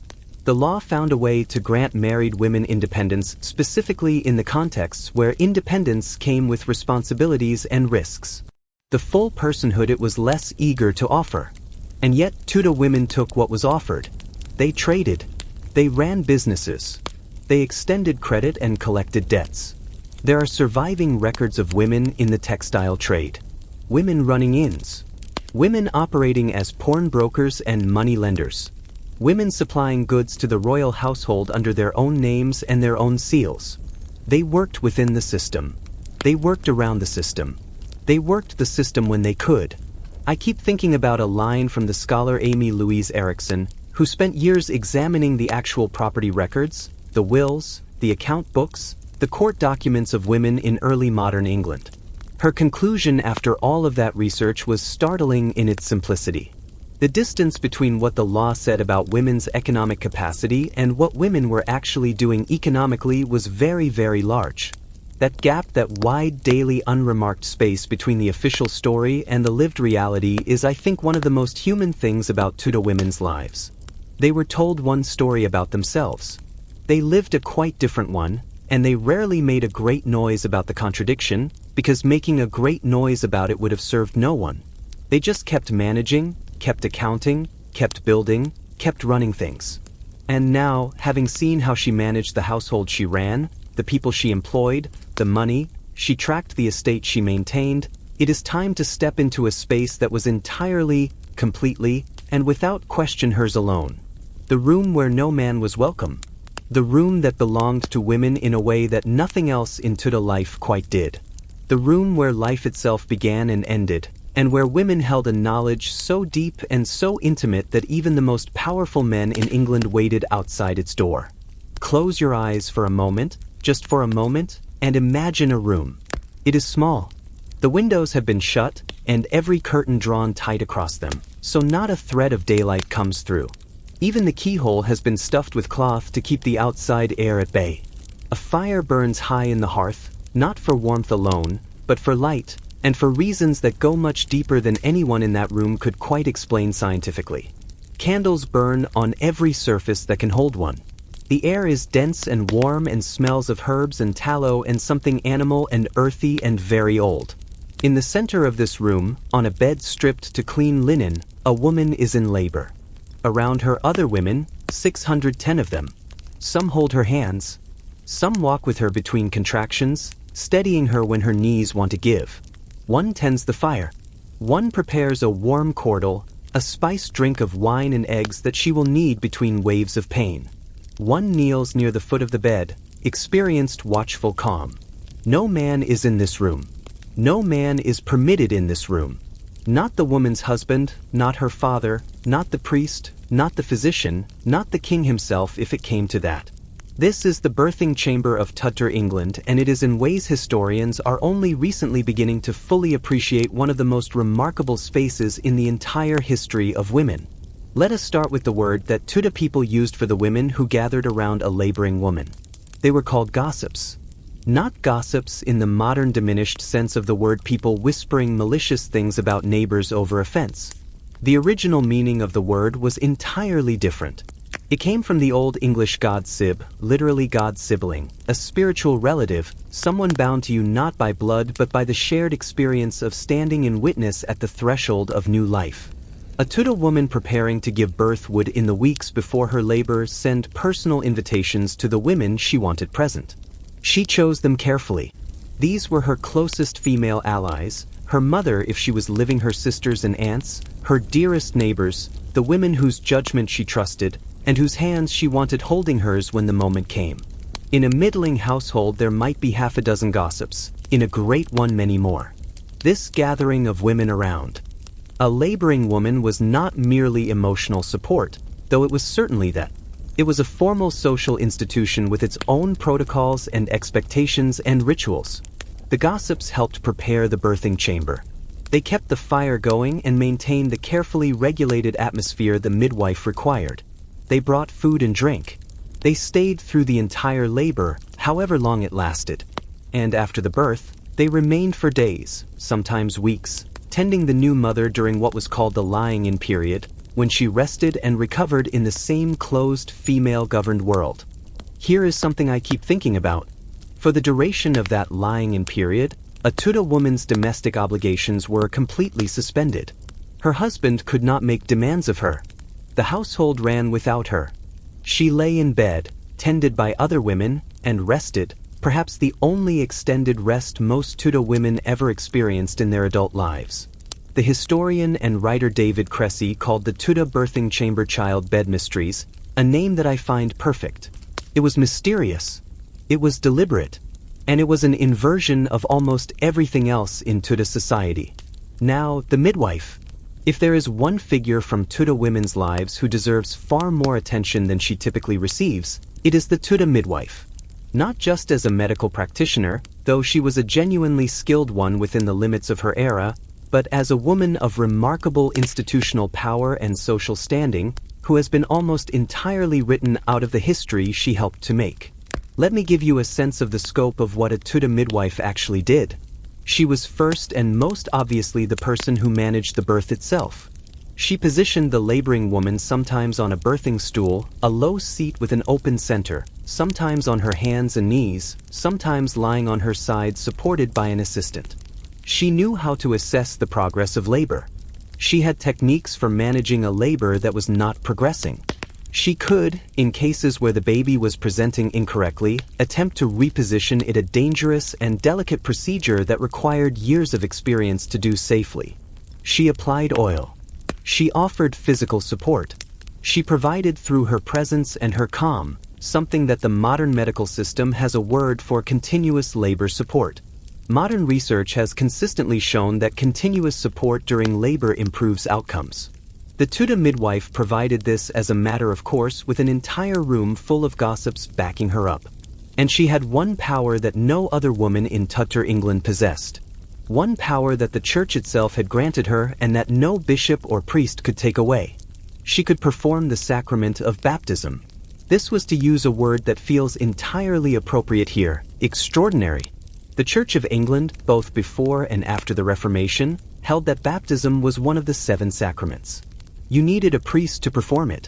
The law found a way to grant married women independence specifically in the contexts where independence came with responsibilities and risks. The full personhood it was less eager to offer. And yet Tudor women took what was offered. They traded. They ran businesses. They extended credit and collected debts. There are surviving records of women in the textile trade. Women running inns. Women operating as pawnbrokers and money lenders. Women supplying goods to the royal household under their own names and their own seals. They worked within the system. They worked around the system. They worked the system when they could. I keep thinking about a line from the scholar Amy Louise Erickson, who spent years examining the actual property records, the wills, the account books, the court documents of women in early modern England. Her conclusion after all of that research was startling in its simplicity. The distance between what the law said about women's economic capacity and what women were actually doing economically was very, very large. That gap, that wide, daily, unremarked space between the official story and the lived reality is, I think, one of the most human things about Tudor women's lives. They were told one story about themselves. They lived a quite different one, and they rarely made a great noise about the contradiction, because making a great noise about it would have served no one. They just kept managing, kept accounting, kept building, kept running things. And now, having seen how she managed the household she ran, the people she employed, the money, she tracked the estate she maintained, it is time to step into a space that was entirely, completely, and without question hers alone. The room where no man was welcome. The room that belonged to women in a way that nothing else in Tudor life quite did. The room where life itself began and ended, and where women held a knowledge so deep and so intimate that even the most powerful men in England waited outside its door. Close your eyes for a moment, just for a moment, and imagine a room. It is small. The windows have been shut, and every curtain drawn tight across them, so not a thread of daylight comes through. Even the keyhole has been stuffed with cloth to keep the outside air at bay. A fire burns high in the hearth, not for warmth alone, but for light, and for reasons that go much deeper than anyone in that room could quite explain scientifically. Candles burn on every surface that can hold one. The air is dense and warm and smells of herbs and tallow and something animal and earthy and very old. In the center of this room, on a bed stripped to clean linen, a woman is in labor. Around her other women, 610 of them. Some hold her hands. Some walk with her between contractions, steadying her when her knees want to give. One tends the fire. One prepares a warm cordial, a spiced drink of wine and eggs that she will need between waves of pain. One kneels near the foot of the bed, experienced watchful calm. No man is in this room. No man is permitted in this room. Not the woman's husband, not her father, not the priest, not the physician, not the king himself if it came to that. This is the birthing chamber of Tudor England, and it is in ways historians are only recently beginning to fully appreciate one of the most remarkable spaces in the entire history of women. Let us start with the word that Tudor people used for the women who gathered around a laboring woman. They were called gossips. Not gossips in the modern diminished sense of the word, people whispering malicious things about neighbors over a fence. The original meaning of the word was entirely different. It came from the Old English god sib, literally God's sibling, a spiritual relative, someone bound to you not by blood but by the shared experience of standing in witness at the threshold of new life. A Tudor woman preparing to give birth would, in the weeks before her labor, send personal invitations to the women she wanted present. She chose them carefully. These were her closest female allies, her mother if she was living, her sisters and aunts, her dearest neighbors, the women whose judgment she trusted, and whose hands she wanted holding hers when the moment came. In a middling household there might be half a dozen gossips, in a great one many more. This gathering of women around a laboring woman was not merely emotional support, though it was certainly that. It was a formal social institution with its own protocols and expectations and rituals. The gossips helped prepare the birthing chamber. They kept the fire going and maintained the carefully regulated atmosphere the midwife required. They brought food and drink. They stayed through the entire labor, however long it lasted. And after the birth, they remained for days, sometimes weeks, tending the new mother during what was called the lying-in period, when she rested and recovered in the same closed, female-governed world. Here is something I keep thinking about. For the duration of that lying-in period, a Tudor woman's domestic obligations were completely suspended. Her husband could not make demands of her. The household ran without her. She lay in bed, tended by other women, and rested, perhaps the only extended rest most Tudor women ever experienced in their adult lives. The historian and writer David Cressy called the Tudor birthing chamber child bed mysteries, a name that I find perfect. It was mysterious, it was deliberate, and it was an inversion of almost everything else in Tudor society. Now, the midwife. If there is one figure from Tudor women's lives who deserves far more attention than she typically receives, it is the Tudor midwife. Not just as a medical practitioner, though she was a genuinely skilled one within the limits of her era, but as a woman of remarkable institutional power and social standing, who has been almost entirely written out of the history she helped to make. Let me give you a sense of the scope of what a Tudor midwife actually did. She was first and most obviously the person who managed the birth itself. She positioned the laboring woman sometimes on a birthing stool, a low seat with an open center, sometimes on her hands and knees, sometimes lying on her side supported by an assistant. She knew how to assess the progress of labor. She had techniques for managing a labor that was not progressing. She could, in cases where the baby was presenting incorrectly, attempt to reposition it, a dangerous and delicate procedure that required years of experience to do safely. She applied oil. She offered physical support. She provided through her presence and her calm, something that the modern medical system has a word for: continuous labor support. Modern research has consistently shown that continuous support during labor improves outcomes. The Tudor midwife provided this as a matter of course, with an entire room full of gossips backing her up. And she had one power that no other woman in Tudor England possessed. One power that the church itself had granted her and that no bishop or priest could take away. She could perform the sacrament of baptism. This was, to use a word that feels entirely appropriate here, extraordinary. The Church of England, both before and after the Reformation, held that baptism was one of the 7 sacraments. You needed a priest to perform it.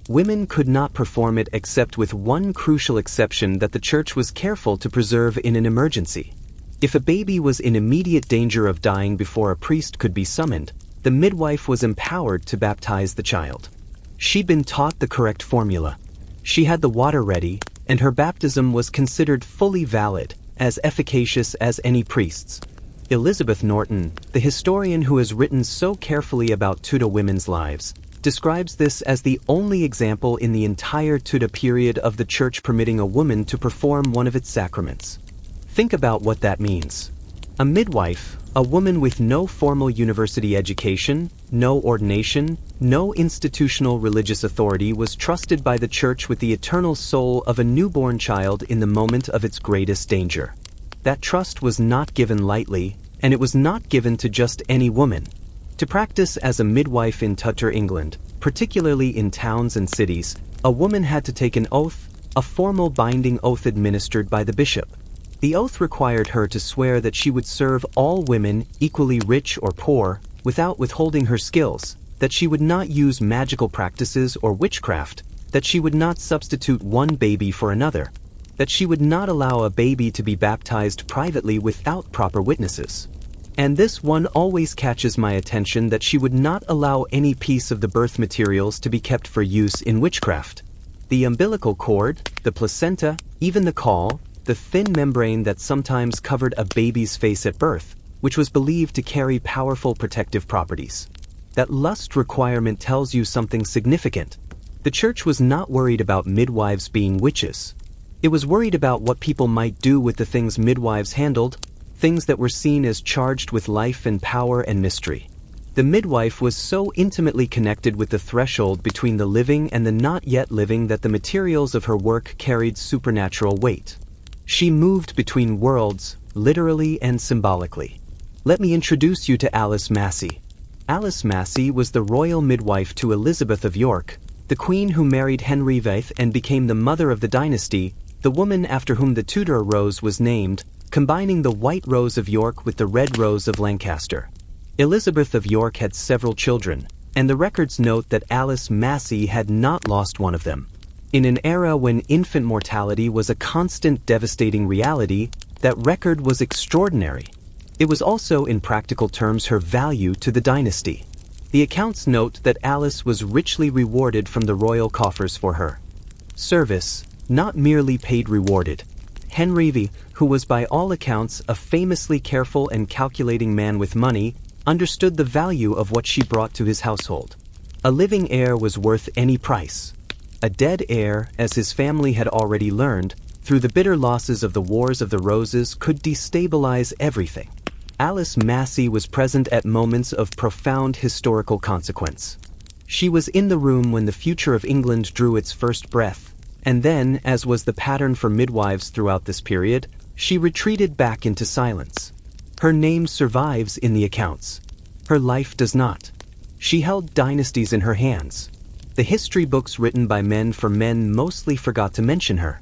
Women could not perform it except with one crucial exception that the Church was careful to preserve in an emergency. If a baby was in immediate danger of dying before a priest could be summoned, the midwife was empowered to baptize the child. She'd been taught the correct formula. She had the water ready, and her baptism was considered fully valid, as efficacious as any priest's. Elizabeth Norton, the historian who has written so carefully about Tudor women's lives, describes this as the only example in the entire Tudor period of the church permitting a woman to perform one of its sacraments. Think about what that means. A midwife, a woman with no formal university education, no ordination, no institutional religious authority, was trusted by the church with the eternal soul of a newborn child in the moment of its greatest danger. That trust was not given lightly, and it was not given to just any woman. To practice as a midwife in Tudor England, particularly in towns and cities, a woman had to take an oath, a formal binding oath administered by the bishop. The oath required her to swear that she would serve all women, equally rich or poor, without withholding her skills, that she would not use magical practices or witchcraft, that she would not substitute one baby for another, that she would not allow a baby to be baptized privately without proper witnesses. And this one always catches my attention, that she would not allow any piece of the birth materials to be kept for use in witchcraft. The umbilical cord, the placenta, even the caul, the thin membrane that sometimes covered a baby's face at birth, which was believed to carry powerful protective properties. That lust requirement tells you something significant. The church was not worried about midwives being witches. It was worried about what people might do with the things midwives handled, things that were seen as charged with life and power and mystery. The midwife was so intimately connected with the threshold between the living and the not yet living that the materials of her work carried supernatural weight. She moved between worlds, literally and symbolically. Let me introduce you to Alice Massey. Alice Massey was the royal midwife to Elizabeth of York, the queen who married Henry VIII and became the mother of the dynasty, the woman after whom the Tudor rose was named, combining the white rose of York with the red rose of Lancaster. Elizabeth of York had several children, and the records note that Alice Massey had not lost one of them. In an era when infant mortality was a constant devastating reality, that record was extraordinary. It was also, in practical terms, her value to the dynasty. The accounts note that Alice was richly rewarded from the royal coffers for her service, not merely paid rewarded. Henry VIII, who was by all accounts a famously careful and calculating man with money, understood the value of what she brought to his household. A living heir was worth any price. A dead heir, as his family had already learned, through the bitter losses of the Wars of the Roses, could destabilize everything. Alice Massey was present at moments of profound historical consequence. She was in the room when the future of England drew its first breath, and then, as was the pattern for midwives throughout this period, she retreated back into silence. Her name survives in the accounts. Her life does not. She held dynasties in her hands. The history books written by men for men mostly forgot to mention her.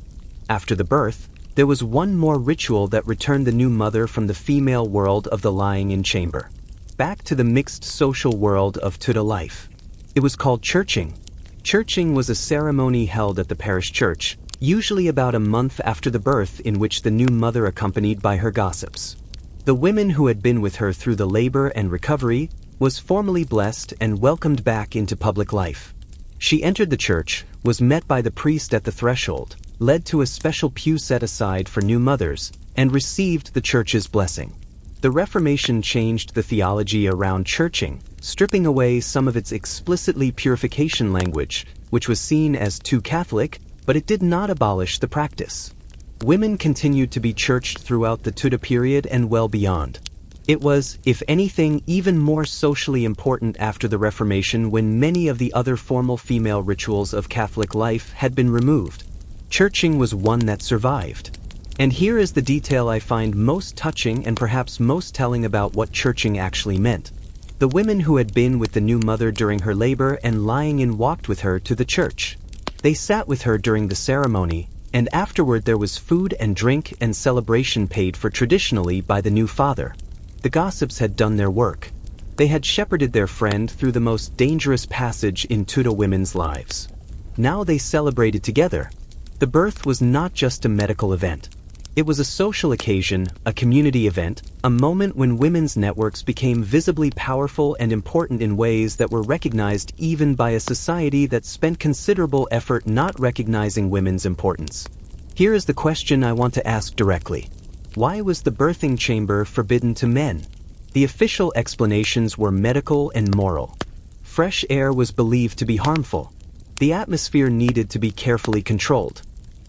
After the birth, there was one more ritual that returned the new mother from the female world of the lying-in chamber, back to the mixed social world of Tudor life. It was called churching. Churching was a ceremony held at the parish church, usually about a month after the birth, in which the new mother accompanied by her gossips. The women who had been with her through the labor and recovery was formally blessed and welcomed back into public life. She entered the church, was met by the priest at the threshold, led to a special pew set aside for new mothers, and received the church's blessing. The Reformation changed the theology around churching, stripping away some of its explicitly purification language, which was seen as too Catholic, but it did not abolish the practice. Women continued to be churched throughout the Tudor period and well beyond. It was, if anything, even more socially important after the Reformation, when many of the other formal female rituals of Catholic life had been removed. Churching was one that survived. And here is the detail I find most touching and perhaps most telling about what churching actually meant. The women who had been with the new mother during her labor and lying in walked with her to the church. They sat with her during the ceremony, and afterward there was food and drink and celebration paid for traditionally by the new father. The gossips had done their work. They had shepherded their friend through the most dangerous passage in Tudor women's lives. Now they celebrated together. The birth was not just a medical event. It was a social occasion, a community event, a moment when women's networks became visibly powerful and important in ways that were recognized even by a society that spent considerable effort not recognizing women's importance. Here is the question I want to ask directly. Why was the birthing chamber forbidden to men? The official explanations were medical and moral. Fresh air was believed to be harmful. The atmosphere needed to be carefully controlled.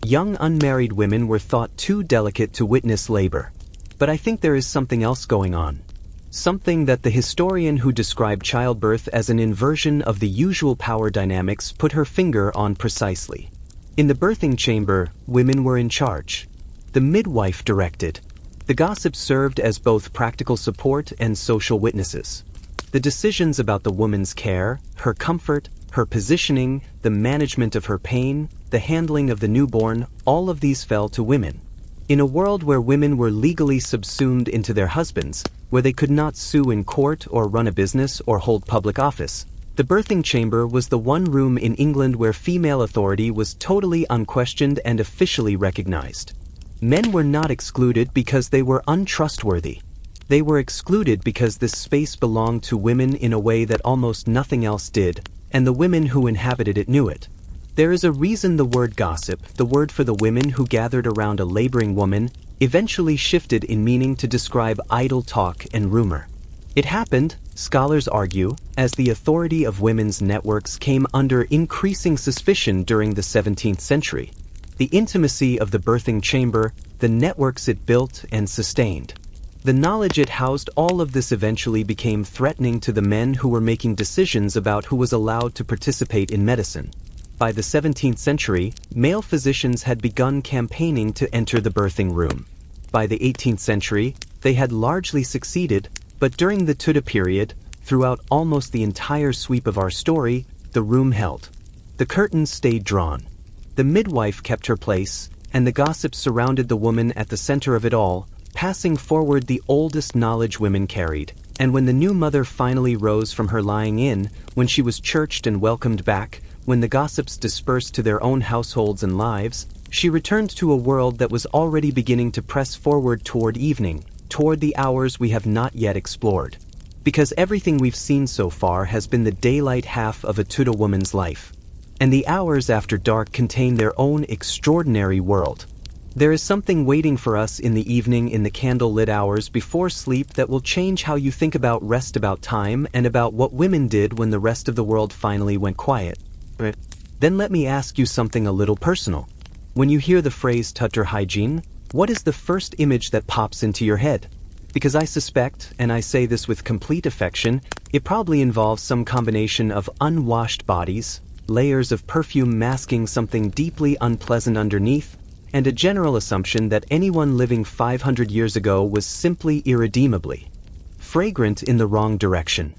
Young unmarried women were thought too delicate to witness labor. But I think there is something else going on. Something that the historian who described childbirth as an inversion of the usual power dynamics put her finger on precisely. In the birthing chamber, women were in charge. The midwife directed. The gossips served as both practical support and social witnesses. The decisions about the woman's care, her comfort, her positioning, the management of her pain, the handling of the newborn, all of these fell to women. In a world where women were legally subsumed into their husbands, where they could not sue in court or run a business or hold public office, the birthing chamber was the one room in England where female authority was totally unquestioned and officially recognized. Men were not excluded because they were untrustworthy. They were excluded because this space belonged to women in a way that almost nothing else did, and the women who inhabited it knew it. There is a reason the word gossip, the word for the women who gathered around a laboring woman, eventually shifted in meaning to describe idle talk and rumor. It happened, scholars argue, as the authority of women's networks came under increasing suspicion during the 17th century. The intimacy of the birthing chamber, the networks it built and sustained. The knowledge it housed, all of this eventually became threatening to the men who were making decisions about who was allowed to participate in medicine. By the 17th century, male physicians had begun campaigning to enter the birthing room. By the 18th century, they had largely succeeded, but during the Tudor period, throughout almost the entire sweep of our story, the room held. The curtains stayed drawn. The midwife kept her place, and the gossip surrounded the woman at the center of it all, passing forward the oldest knowledge women carried. And when the new mother finally rose from her lying in, when she was churched and welcomed back, when the gossips dispersed to their own households and lives, she returned to a world that was already beginning to press forward toward evening, toward the hours we have not yet explored. Because everything we've seen so far has been the daylight half of a Tudor woman's life. And the hours after dark contain their own extraordinary world. There is something waiting for us in the evening in the candle-lit hours before sleep that will change how you think about rest, about time, and about what women did when the rest of the world finally went quiet. Then let me ask you something a little personal. When you hear the phrase Tudor hygiene, what is the first image that pops into your head? Because I suspect, and I say this with complete affection, it probably involves some combination of unwashed bodies, layers of perfume masking something deeply unpleasant underneath, and a general assumption that anyone living 500 years ago was simply irredeemably fragrant in the wrong direction.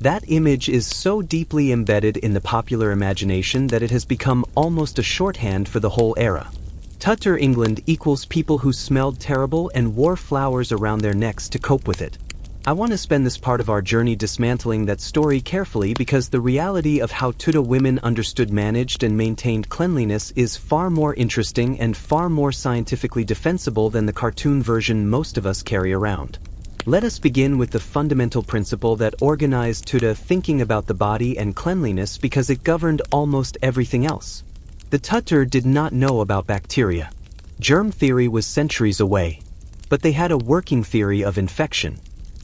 That image is so deeply embedded in the popular imagination that it has become almost a shorthand for the whole era. Tudor England equals people who smelled terrible and wore flowers around their necks to cope with it. I want to spend this part of our journey dismantling that story carefully because the reality of how Tudor women understood, managed, and maintained cleanliness is far more interesting and far more scientifically defensible than the cartoon version most of us carry around. Let us begin with the fundamental principle that organized Tudor thinking about the body and cleanliness because it governed almost everything else. The Tudor did not know about bacteria. Germ theory was centuries away. But they had a working theory of infection.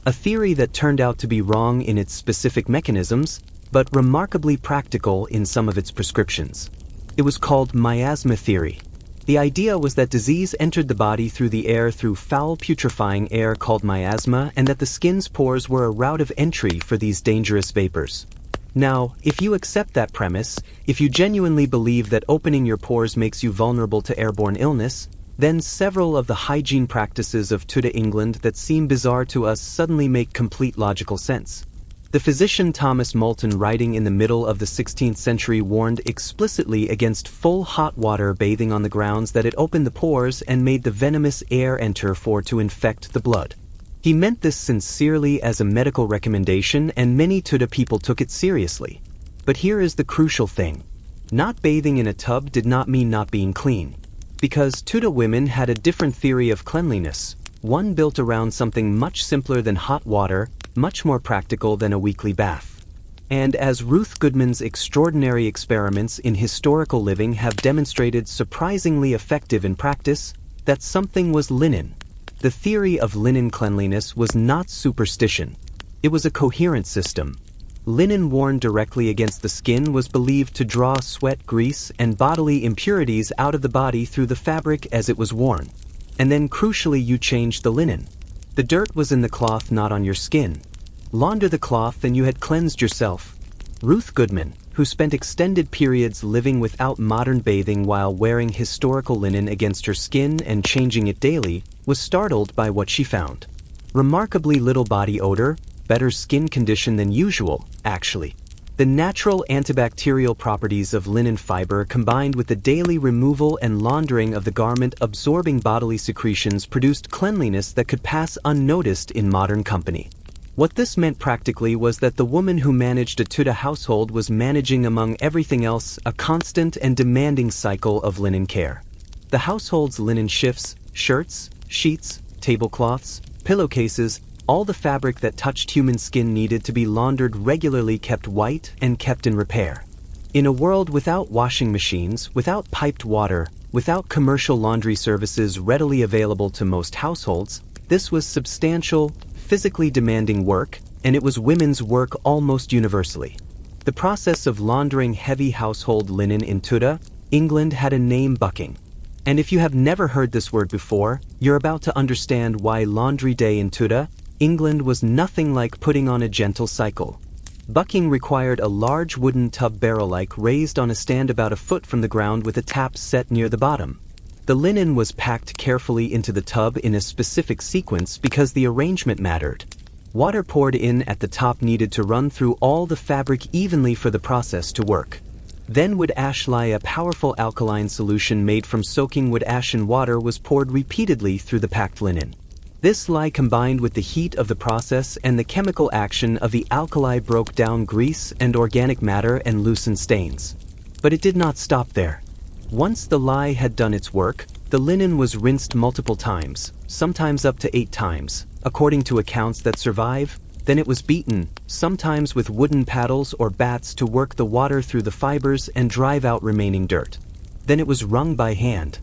A theory that turned out to be wrong in its specific mechanisms, but remarkably practical in some of its prescriptions. It was called miasma theory. The idea was that disease entered the body through the air through foul putrefying air called miasma, and that the skin's pores were a route of entry for these dangerous vapors. Now, if you accept that premise, if you genuinely believe that opening your pores makes you vulnerable to airborne illness, then several of the hygiene practices of Tudor England that seem bizarre to us suddenly make complete logical sense. The physician Thomas Moulton, writing in the middle of the 16th century, warned explicitly against full hot water bathing on the grounds that it opened the pores and made the venomous air enter to infect the blood. He meant this sincerely as a medical recommendation, and many Tudor people took it seriously. But here is the crucial thing. Not bathing in a tub did not mean not being clean. Because Tudor women had a different theory of cleanliness, one built around something much simpler than hot water, much more practical than a weekly bath. And as Ruth Goodman's extraordinary experiments in historical living have demonstrated surprisingly effective in practice, that something was linen. The theory of linen cleanliness was not superstition. It was a coherent system. Linen worn directly against the skin was believed to draw sweat, grease, and bodily impurities out of the body through the fabric as it was worn. And then crucially you changed the linen. The dirt was in the cloth, not on your skin. Launder the cloth and you had cleansed yourself. Ruth Goodman, who spent extended periods living without modern bathing while wearing historical linen against her skin and changing it daily, was startled by what she found. Remarkably little body odor, better skin condition than usual, actually. The natural antibacterial properties of linen fiber combined with the daily removal and laundering of the garment absorbing bodily secretions produced cleanliness that could pass unnoticed in modern company. What this meant practically was that the woman who managed a Tudor household was managing among everything else a constant and demanding cycle of linen care. The household's linen shifts, shirts, sheets, tablecloths, pillowcases, all the fabric that touched human skin needed to be laundered regularly, kept white, and kept in repair. In a world without washing machines, without piped water, without commercial laundry services readily available to most households, this was substantial, physically demanding work, and it was women's work almost universally. The process of laundering heavy household linen in Tudor England had a name: bucking. And if you have never heard this word before, you're about to understand why laundry day in Tudor England was nothing like putting on a gentle cycle. Bucking required a large wooden tub barrel-like raised on a stand about a foot from the ground with a tap set near the bottom. The linen was packed carefully into the tub in a specific sequence because the arrangement mattered. Water poured in at the top needed to run through all the fabric evenly for the process to work. Then wood ash lye, a powerful alkaline solution made from soaking wood ash in water, was poured repeatedly through the packed linen. This lye combined with the heat of the process and the chemical action of the alkali broke down grease and organic matter and loosened stains. But it did not stop there. Once the lye had done its work, the linen was rinsed multiple times, sometimes up to 8 times, according to accounts that survive. Then it was beaten, sometimes with wooden paddles or bats to work the water through the fibers and drive out remaining dirt. Then it was wrung by hand.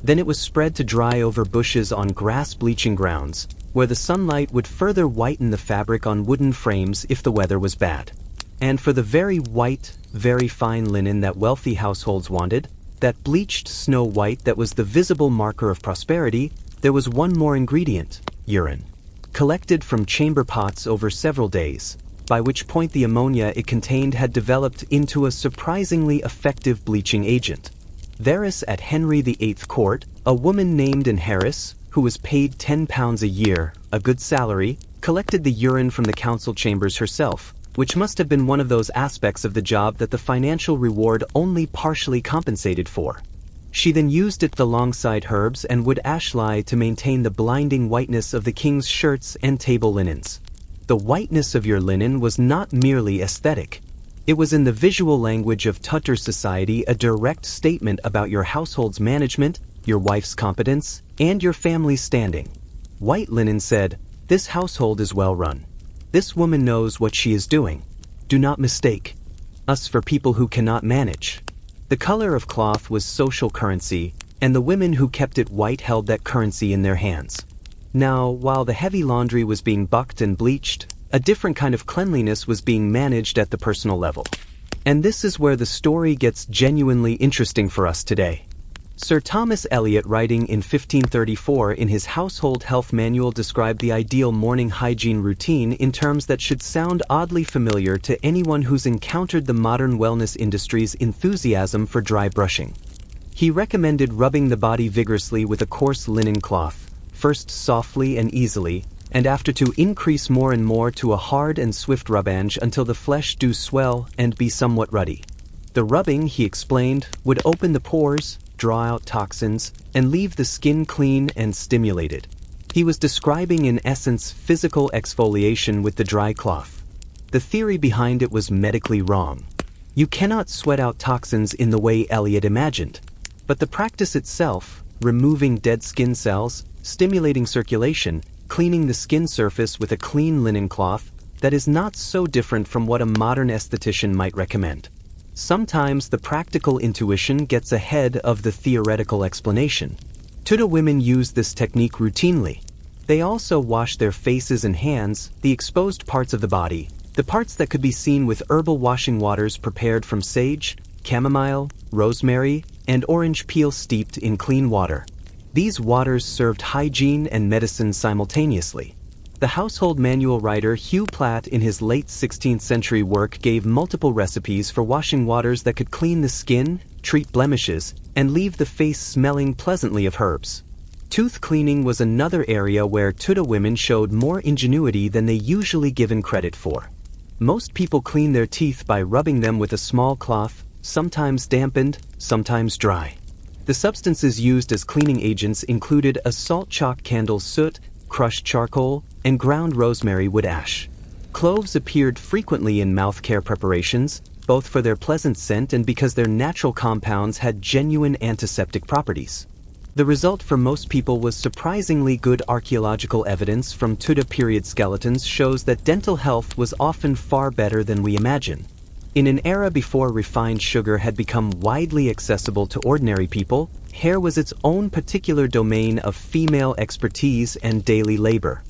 Then it was spread to dry over bushes on grass bleaching grounds, where the sunlight would further whiten the fabric on wooden frames if the weather was bad. And for the very white, very fine linen that wealthy households wanted, that bleached snow white that was the visible marker of prosperity, there was one more ingredient: urine. Collected from chamber pots over several days, by which point the ammonia it contained had developed into a surprisingly effective bleaching agent. There's at Henry VIII court, a woman named Harris, who was paid £10 a year, a good salary, collected the urine from the council chambers herself, which must have been one of those aspects of the job that the financial reward only partially compensated for. She then used it alongside herbs and wood ash lye to maintain the blinding whiteness of the king's shirts and table linens. The whiteness of your linen was not merely aesthetic. It was, in the visual language of Tudor society, a direct statement about your household's management, your wife's competence, and your family's standing. White linen said, "This household is well run. This woman knows what she is doing. Do not mistake us for people who cannot manage." The color of cloth was social currency, and the women who kept it white held that currency in their hands. Now, while the heavy laundry was being bucked and bleached, a different kind of cleanliness was being managed at the personal level. And this is where the story gets genuinely interesting for us today. Sir Thomas Elyot, writing in 1534 in his Household Health Manual, described the ideal morning hygiene routine in terms that should sound oddly familiar to anyone who's encountered the modern wellness industry's enthusiasm for dry brushing. He recommended rubbing the body vigorously with a coarse linen cloth, first softly and easily, and after to increase more and more to a hard and swift rubbage until the flesh do swell and be somewhat ruddy. The rubbing, he explained, would open the pores, draw out toxins, and leave the skin clean and stimulated. He was describing in essence physical exfoliation with the dry cloth. The theory behind it was medically wrong. You cannot sweat out toxins in the way Elyot imagined. But the practice itself, removing dead skin cells, stimulating circulation, cleaning the skin surface with a clean linen cloth that is not so different from what a modern esthetician might recommend. Sometimes the practical intuition gets ahead of the theoretical explanation. Tudor women use this technique routinely. They also wash their faces and hands, the exposed parts of the body, the parts that could be seen with herbal washing waters prepared from sage, chamomile, rosemary, and orange peel steeped in clean water. These waters served hygiene and medicine simultaneously. The household manual writer Hugh Platt in his late 16th century work gave multiple recipes for washing waters that could clean the skin, treat blemishes, and leave the face smelling pleasantly of herbs. Tooth cleaning was another area where Tudor women showed more ingenuity than they usually given credit for. Most people clean their teeth by rubbing them with a small cloth, sometimes dampened, sometimes dry. The substances used as cleaning agents included a salt chalk candle soot, crushed charcoal, and ground rosemary wood ash. Cloves appeared frequently in mouth care preparations, both for their pleasant scent and because their natural compounds had genuine antiseptic properties. The result for most people was surprisingly good archaeological evidence from Tudor period skeletons shows that dental health was often far better than we imagine. In an era before refined sugar had become widely accessible to ordinary people, hair was its own particular domain of female expertise and daily labor.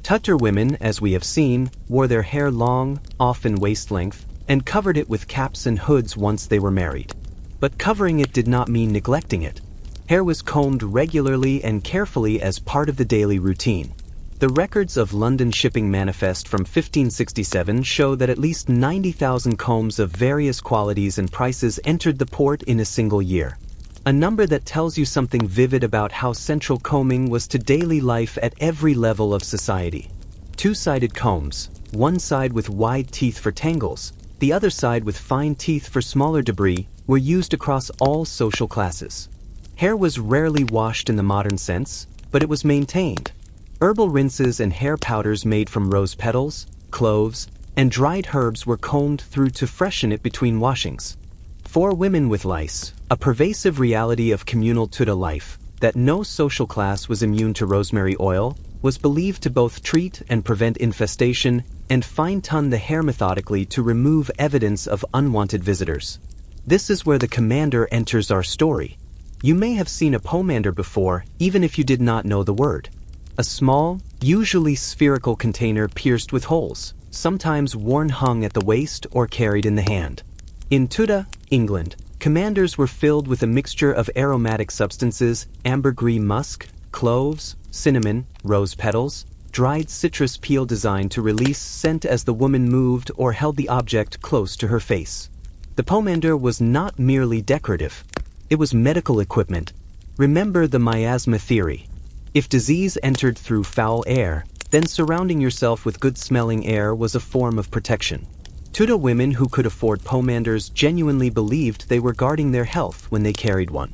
Tudor women, as we have seen, wore their hair long, often waist length, and covered it with caps and hoods once they were married. But covering it did not mean neglecting it. Hair was combed regularly and carefully as part of the daily routine. The records of London Shipping Manifest from 1567 show that at least 90,000 combs of various qualities and prices entered the port in a single year. A number that tells you something vivid about how central combing was to daily life at every level of society. Two-sided combs, one side with wide teeth for tangles, the other side with fine teeth for smaller debris, were used across all social classes. Hair was rarely washed in the modern sense, but it was maintained. Herbal rinses and hair powders made from rose petals, cloves, and dried herbs were combed through to freshen it between washings. For women with lice, a pervasive reality of communal Tudor life, that no social class was immune to rosemary oil, was believed to both treat and prevent infestation and fine-tune the hair methodically to remove evidence of unwanted visitors. This is where the commander enters our story. You may have seen a pomander before, even if you did not know the word. A small, usually spherical container pierced with holes, sometimes worn hung at the waist or carried in the hand. In Tudor England, commanders were filled with a mixture of aromatic substances, ambergris musk, cloves, cinnamon, rose petals, dried citrus peel designed to release scent as the woman moved or held the object close to her face. The pomander was not merely decorative. It was medical equipment. Remember the miasma theory. If disease entered through foul air, then surrounding yourself with good-smelling air was a form of protection. Tudor women who could afford pomanders genuinely believed they were guarding their health when they carried one.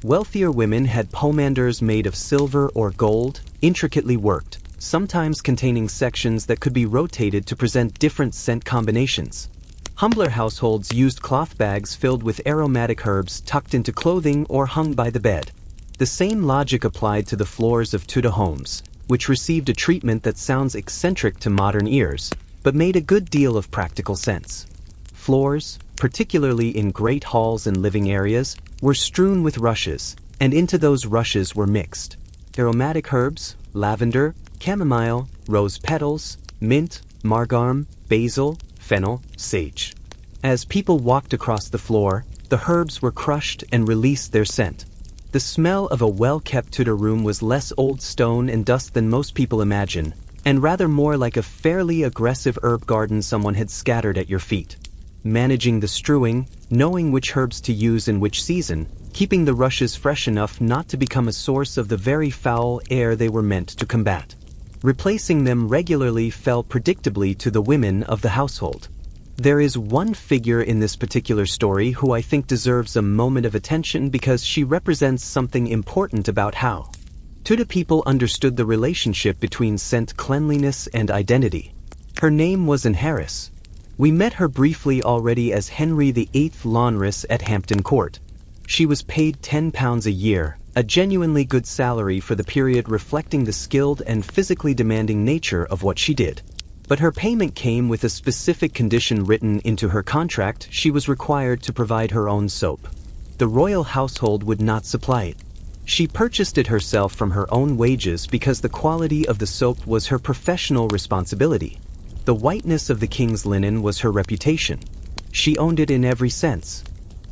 Wealthier women had pomanders made of silver or gold, intricately worked, sometimes containing sections that could be rotated to present different scent combinations. Humbler households used cloth bags filled with aromatic herbs tucked into clothing or hung by the bed. The same logic applied to the floors of Tudor homes, which received a treatment that sounds eccentric to modern ears, but made a good deal of practical sense. Floors, particularly in great halls and living areas, were strewn with rushes, and into those rushes were mixed aromatic herbs, lavender, chamomile, rose petals, mint, marjoram, basil, fennel, sage. As people walked across the floor, the herbs were crushed and released their scent. The smell of a well-kept Tudor room was less old stone and dust than most people imagine, and rather more like a fairly aggressive herb garden someone had scattered at your feet. Managing the strewing, knowing which herbs to use in which season, keeping the rushes fresh enough not to become a source of the very foul air they were meant to combat. Replacing them regularly fell predictably to the women of the household. There is one figure in this particular story who I think deserves a moment of attention because she represents something important about how Tudor people understood the relationship between scent cleanliness and identity. Her name was Harris. We met her briefly already as Henry VIII laundress at Hampton Court. She was paid £10 a year, a genuinely good salary for the period reflecting the skilled and physically demanding nature of what she did. But her payment came with a specific condition written into her contract: she was required to provide her own soap. The royal household would not supply it. She purchased it herself from her own wages because the quality of the soap was her professional responsibility. The whiteness of the king's linen was her reputation. She owned it in every sense.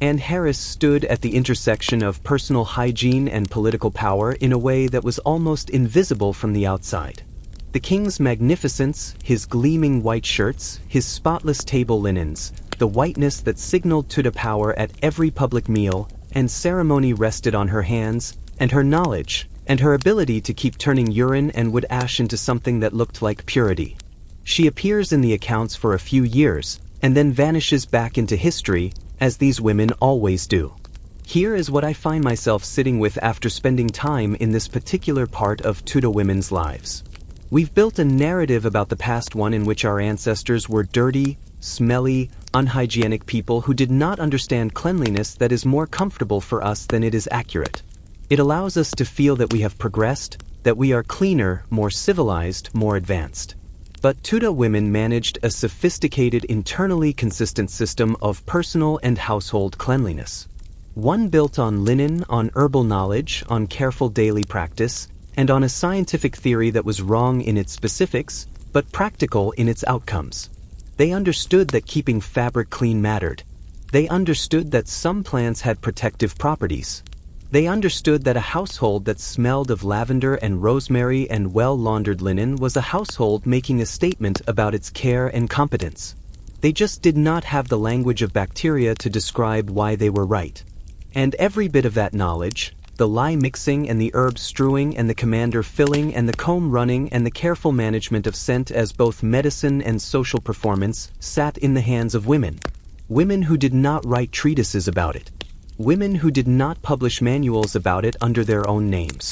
Anne Harris stood at the intersection of personal hygiene and political power in a way that was almost invisible from the outside. The king's magnificence, his gleaming white shirts, his spotless table linens, the whiteness that signaled Tudor power at every public meal and ceremony rested on her hands, and her knowledge, and her ability to keep turning urine and wood ash into something that looked like purity. She appears in the accounts for a few years, and then vanishes back into history, as these women always do. Here is what I find myself sitting with after spending time in this particular part of Tudor women's lives. We've built a narrative about the past one in which our ancestors were dirty, smelly, unhygienic people who did not understand cleanliness that is more comfortable for us than it is accurate. It allows us to feel that we have progressed, that we are cleaner, more civilized, more advanced. But Tudor women managed a sophisticated, internally consistent system of personal and household cleanliness. One built on linen, on herbal knowledge, on careful daily practice, and on a scientific theory that was wrong in its specifics, but practical in its outcomes. They understood that keeping fabric clean mattered. They understood that some plants had protective properties. They understood that a household that smelled of lavender and rosemary and well-laundered linen was a household making a statement about its care and competence. They just did not have the language of bacteria to describe why they were right. And every bit of that knowledge, the lye mixing and the herb strewing and the commander filling and the comb running and the careful management of scent as both medicine and social performance, sat in the hands of women. Women who did not write treatises about it. Women who did not publish manuals about it under their own names.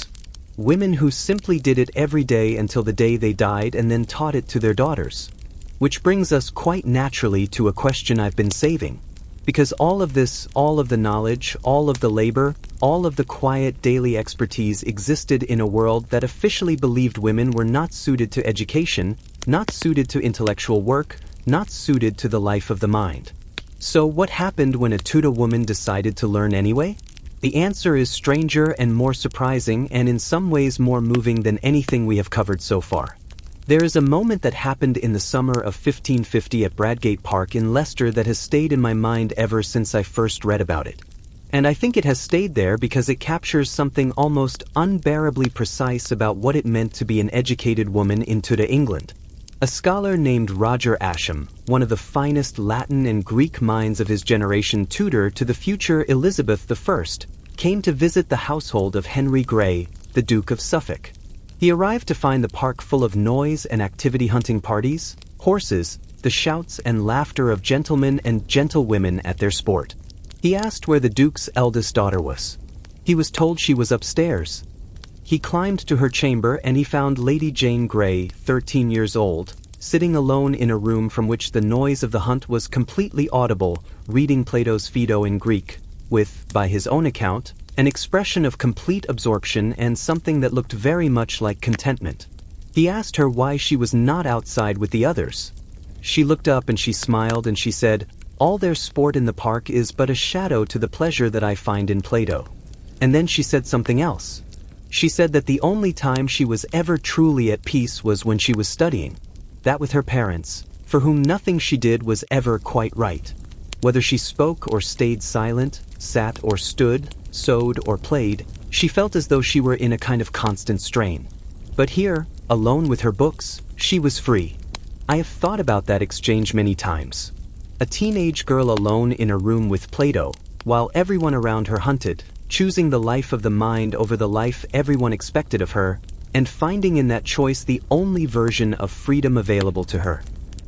Women who simply did it every day until the day they died and then taught it to their daughters. Which brings us quite naturally to a question I've been saving. Because all of this, all of the knowledge, all of the labor, all of the quiet daily expertise existed in a world that officially believed women were not suited to education, not suited to intellectual work, not suited to the life of the mind. So what happened when a Tudor woman decided to learn anyway? The answer is stranger and more surprising and in some ways more moving than anything we have covered so far. There is a moment that happened in the summer of 1550 at Bradgate Park in Leicester that has stayed in my mind ever since I first read about it. And I think it has stayed there because it captures something almost unbearably precise about what it meant to be an educated woman in Tudor England. A scholar named Roger Ascham, one of the finest Latin and Greek minds of his generation, tutor to the future Elizabeth I, came to visit the household of Henry Grey, the Duke of Suffolk. He arrived to find the park full of noise and activity, hunting parties, horses, the shouts and laughter of gentlemen and gentlewomen at their sport. He asked where the Duke's eldest daughter was. He was told she was upstairs. He climbed to her chamber and he found Lady Jane Grey, 13 years old, sitting alone in a room from which the noise of the hunt was completely audible, reading Plato's Phaedo in Greek, with, by his own account, an expression of complete absorption and something that looked very much like contentment. He asked her why she was not outside with the others. She looked up and she smiled and she said, "All their sport in the park is but a shadow to the pleasure that I find in Plato." And then she said something else. She said that the only time she was ever truly at peace was when she was studying. That with her parents, for whom nothing she did was ever quite right. Whether she spoke or stayed silent, sat or stood, sewed or played, she felt as though she were in a kind of constant strain. But here, alone with her books, she was free. I have thought about that exchange many times. A teenage girl alone in a room with Plato, while everyone around her hunted, choosing the life of the mind over the life everyone expected of her, and finding in that choice the only version of freedom available to her.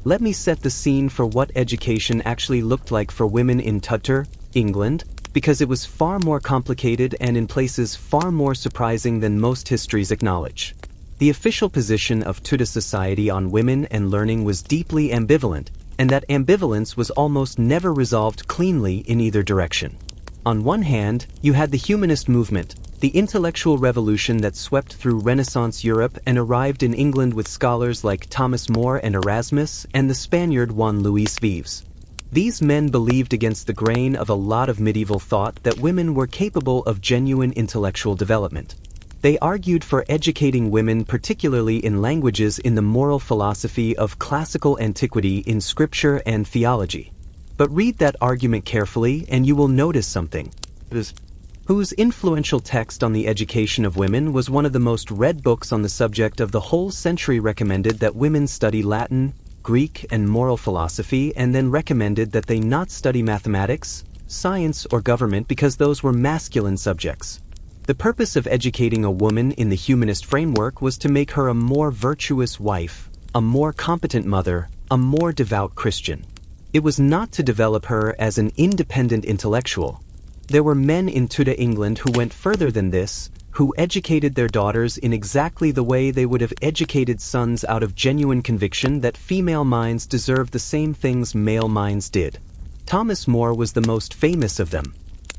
Let me set the scene for what education actually looked like for women in Tudor England, because it was far more complicated and in places far more surprising than most histories acknowledge. The official position of Tudor society on women and learning was deeply ambivalent, and that ambivalence was almost never resolved cleanly in either direction. On one hand, you had the humanist movement, the intellectual revolution that swept through Renaissance Europe and arrived in England with scholars like Thomas More and Erasmus and the Spaniard Juan Luis Vives. These men believed against the grain of a lot of medieval thought that women were capable of genuine intellectual development. They argued for educating women particularly in languages in the moral philosophy of classical antiquity in scripture and theology. But read that argument carefully and you will notice something. Whose influential text on the education of women was one of the most read books on the subject of the whole century, recommended that women study Latin, Greek, and moral philosophy, and then recommended that they not study mathematics, science, or government because those were masculine subjects. The purpose of educating a woman in the humanist framework was to make her a more virtuous wife, a more competent mother, a more devout Christian. It was not to develop her as an independent intellectual. There were men in Tudor England who went further than this, who educated their daughters in exactly the way they would have educated sons out of genuine conviction that female minds deserved the same things male minds did. Thomas More was the most famous of them.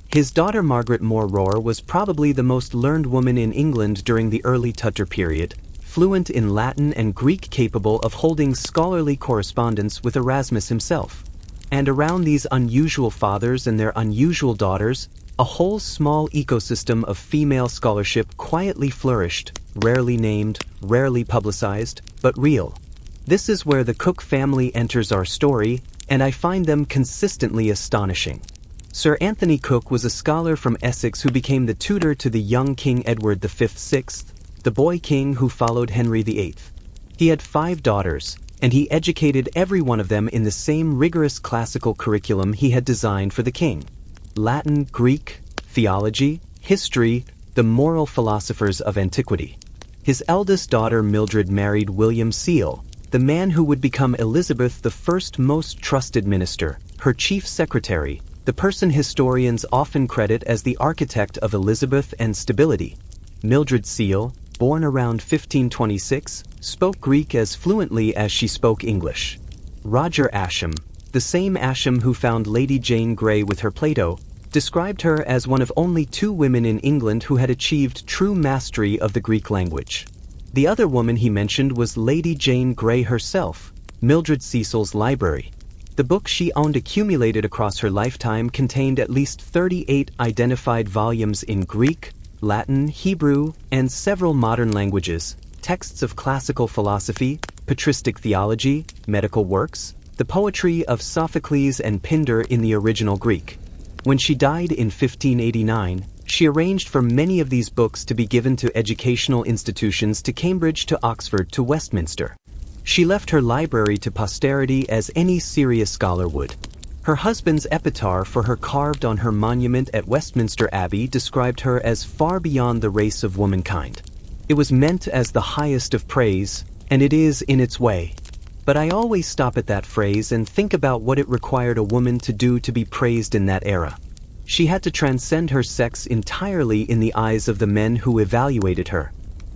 His daughter Margaret More Rohr was probably the most learned woman in England during the early Tudor period, fluent in Latin and Greek, capable of holding scholarly correspondence with Erasmus himself. And around these unusual fathers and their unusual daughters, a whole small ecosystem of female scholarship quietly flourished, rarely named, rarely publicized, but real. This is where the Cook family enters our story, and I find them consistently astonishing. Sir Anthony Cook was a scholar from Essex who became the tutor to the young King Edward V/6, the boy king who followed Henry VIII. He had 5 daughters, and he educated every one of them in the same rigorous classical curriculum he had designed for the king. Latin, Greek, theology, history, the moral philosophers of antiquity. His eldest daughter Mildred married William Seal, the man who would become Elizabeth I's most trusted minister, her chief secretary, the person historians often credit as the architect of Elizabeth and stability. Mildred Seal, born around 1526, spoke Greek as fluently as she spoke English. Roger Ascham, the same Ascham who found Lady Jane Grey with her Plato, described her as one of only 2 women in England who had achieved true mastery of the Greek language. The other woman he mentioned was Lady Jane Grey herself, Mildred Cecil's library. The books she owned accumulated across her lifetime contained at least 38 identified volumes in Greek, Latin, Hebrew, and several modern languages, texts of classical philosophy, patristic theology, medical works, the poetry of Sophocles and Pindar in the original Greek. When she died in 1589, she arranged for many of these books to be given to educational institutions, to Cambridge, to Oxford, to Westminster. She left her library to posterity as any serious scholar would. Her husband's epitaph for her carved on her monument at Westminster Abbey described her as far beyond the race of womankind. It was meant as the highest of praise, and it is in its way. But I always stop at that phrase and think about what it required a woman to do to be praised in that era. She had to transcend her sex entirely in the eyes of the men who evaluated her.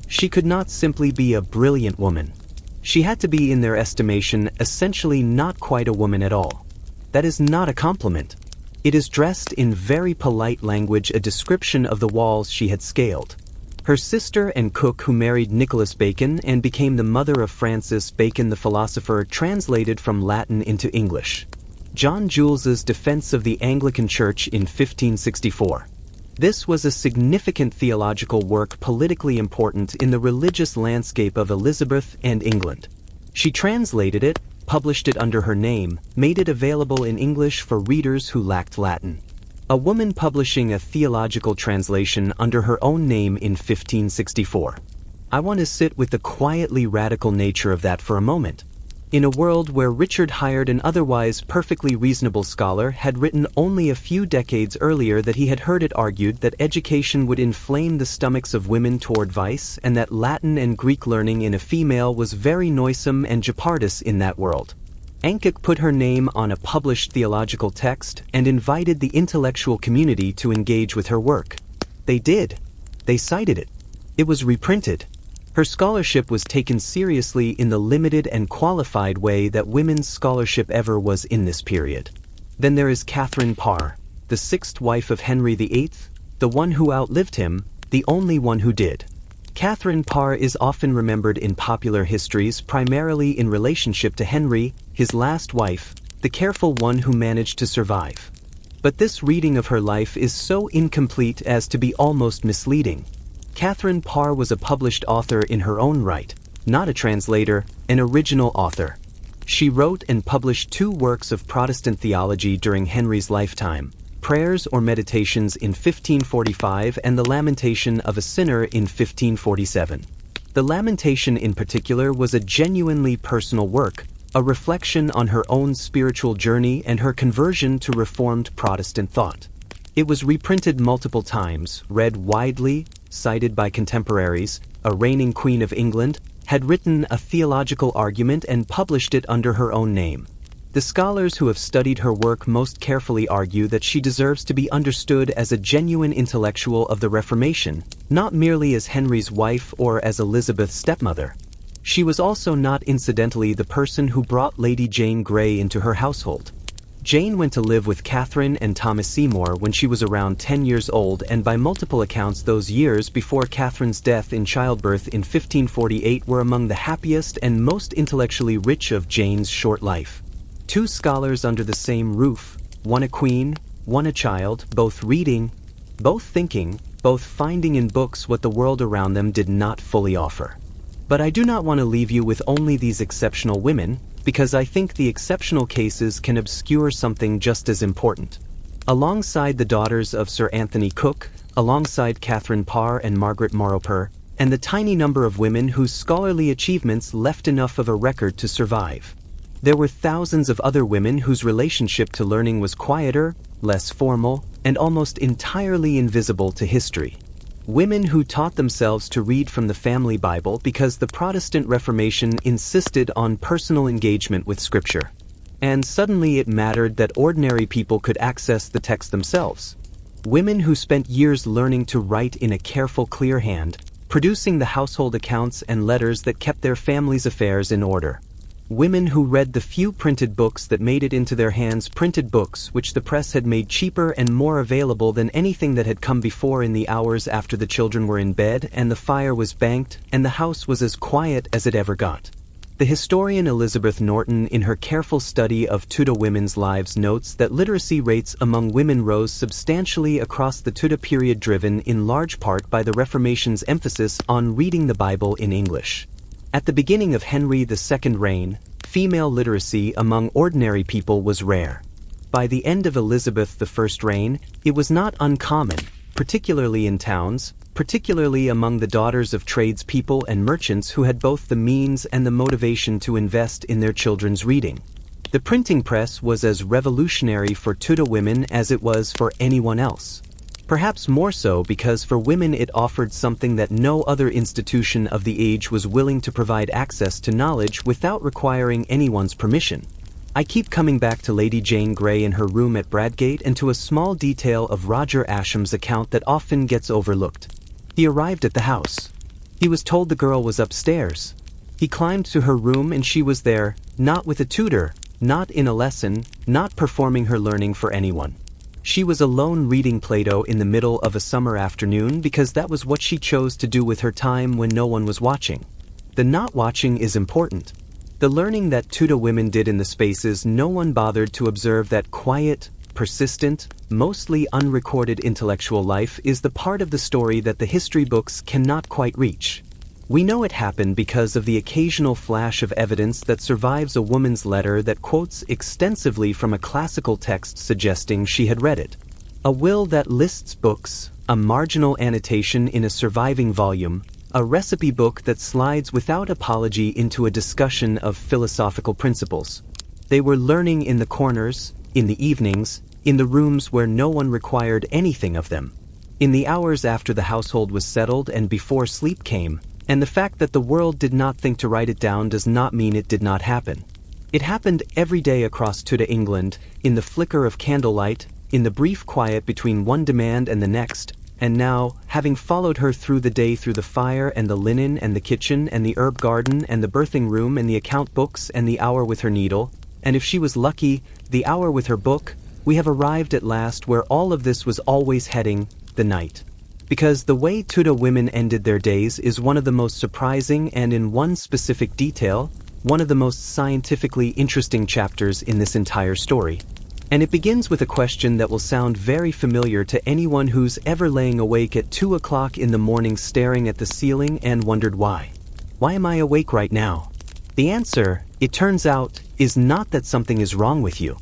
She could not simply be a brilliant woman. She had to be, in their estimation, essentially not quite a woman at all. That is not a compliment. It is dressed in very polite language a description of the walls she had scaled. Her sister and cook, who married Nicholas Bacon and became the mother of Francis Bacon the philosopher, translated from Latin into English. John Jules's Defense of the Anglican Church in 1564. This was a significant theological work, politically important in the religious landscape of Elizabeth and England. She translated it, published it under her name, made it available in English for readers who lacked Latin. A woman publishing a theological translation under her own name in 1564. I want to sit with the quietly radical nature of that for a moment. In a world where Richard Hired, an otherwise perfectly reasonable scholar, had written only a few decades earlier that he had heard it argued that education would inflame the stomachs of women toward vice, and that Latin and Greek learning in a female was very noisome and jeopardous in that world. Ankic put her name on a published theological text and invited the intellectual community to engage with her work. They did. They cited it. It was reprinted. Her scholarship was taken seriously in the limited and qualified way that women's scholarship ever was in this period. Then there is Catherine Parr. the sixth wife of Henry VIII, the one who outlived him, the only one who did. Catherine Parr is often remembered in popular histories primarily in relationship to Henry, his last wife, the careful one who managed to survive. But this reading of her life is so incomplete as to be almost misleading. Catherine Parr was a published author in her own right, not a translator, an original author. She wrote and published 2 works of Protestant theology during Henry's lifetime, Prayers or Meditations in 1545 and The Lamentation of a Sinner in 1547. The Lamentation in particular was a genuinely personal work, a reflection on her own spiritual journey and her conversion to Reformed Protestant thought. It was reprinted multiple times, read widely, cited by contemporaries. A reigning Queen of England had written a theological argument and published it under her own name. The scholars who have studied her work most carefully argue that she deserves to be understood as a genuine intellectual of the Reformation, not merely as Henry's wife or as Elizabeth's stepmother. She was also not incidentally the person who brought Lady Jane Grey into her household. Jane went to live with Catherine and Thomas Seymour when she was around 10 years old, and by multiple accounts those years before Catherine's death in childbirth in 1548 were among the happiest and most intellectually rich of Jane's short life. 2 scholars under the same roof, one a queen, one a child, both reading, both thinking, both finding in books what the world around them did not fully offer. But I do not want to leave you with only these exceptional women, because I think the exceptional cases can obscure something just as important. Alongside the daughters of Sir Anthony Cook, alongside Catherine Parr and Margaret Morrowper, and the tiny number of women whose scholarly achievements left enough of a record to survive, there were thousands of other women whose relationship to learning was quieter, less formal, and almost entirely invisible to history. Women who taught themselves to read from the family Bible because the Protestant Reformation insisted on personal engagement with Scripture. And suddenly it mattered that ordinary people could access the text themselves. Women who spent years learning to write in a careful, clear hand, producing the household accounts and letters that kept their family's affairs in order. Women who read the few printed books that made it into their hands, printed books which the press had made cheaper and more available than anything that had come before, in the hours after the children were in bed and the fire was banked and the house was as quiet as it ever got. The historian Elizabeth Norton, in her careful study of Tudor women's lives, notes that literacy rates among women rose substantially across the Tudor period, driven in large part by the Reformation's emphasis on reading the Bible in English. At the beginning of Henry II's reign, female literacy among ordinary people was rare. By the end of Elizabeth I's reign, it was not uncommon, particularly in towns, particularly among the daughters of tradespeople and merchants who had both the means and the motivation to invest in their children's reading. The printing press was as revolutionary for Tudor women as it was for anyone else. Perhaps more so because for women it offered something that no other institution of the age was willing to provide: access to knowledge without requiring anyone's permission. I keep coming back to Lady Jane Grey in her room at Bradgate and to a small detail of Roger Ascham's account that often gets overlooked. He arrived at the house. He was told the girl was upstairs. He climbed to her room and she was there, not with a tutor, not in a lesson, not performing her learning for anyone. She was alone reading Plato in the middle of a summer afternoon because that was what she chose to do with her time when no one was watching. The not watching is important. The learning that Tudor women did in the spaces no one bothered to observe, that quiet, persistent, mostly unrecorded intellectual life, is the part of the story that the history books cannot quite reach. We know it happened because of the occasional flash of evidence that survives a woman's letter that quotes extensively from a classical text suggesting she had read it. A will that lists books, a marginal annotation in a surviving volume, a recipe book that slides without apology into a discussion of philosophical principles. They were learning in the corners, in the evenings, in the rooms where no one required anything of them, in the hours after the household was settled and before sleep came. And the fact that the world did not think to write it down does not mean it did not happen. It happened every day across Tudor England, in the flicker of candlelight, in the brief quiet between one demand and the next. And now, having followed her through the day, through the fire and the linen and the kitchen and the herb garden and the birthing room and the account books and the hour with her needle, and if she was lucky, the hour with her book, We have arrived at last where all of this was always heading, the night. Because the way Tudor women ended their days is one of the most surprising and in one specific detail, one of the most scientifically interesting chapters in this entire story. And it begins with a question that will sound very familiar to anyone who's ever laying awake at 2 o'clock in the morning staring at the ceiling and wondered why. Why am I awake right now? The answer, it turns out, is not that something is wrong with you.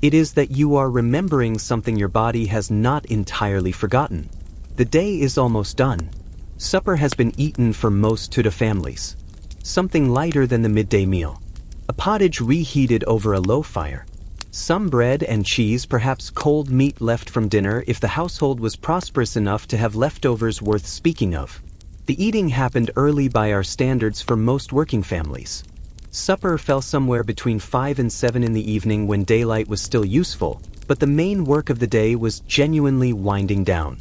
It is that you are remembering something your body has not entirely forgotten. The day is almost done. Supper has been eaten for most Tudor families. Something lighter than the midday meal. A pottage reheated over a low fire. Some bread and cheese, perhaps cold meat left from dinner if the household was prosperous enough to have leftovers worth speaking of. The eating happened early by our standards for most working families. Supper fell somewhere between 5 and 7 in the evening when daylight was still useful, but the main work of the day was genuinely winding down.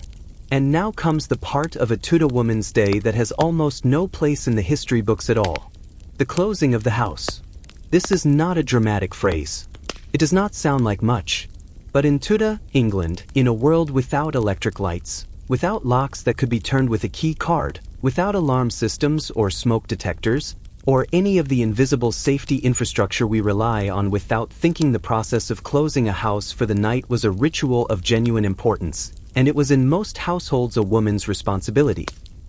And now comes the part of a Tudor woman's day that has almost no place in the history books at all. The closing of the house. This is not a dramatic phrase. It does not sound like much. But in Tudor England, in a world without electric lights, without locks that could be turned with a key card, without alarm systems or smoke detectors, or any of the invisible safety infrastructure we rely on, without thinking, the process of closing a house for the night was a ritual of genuine importance, and it was in most households a woman's responsibility.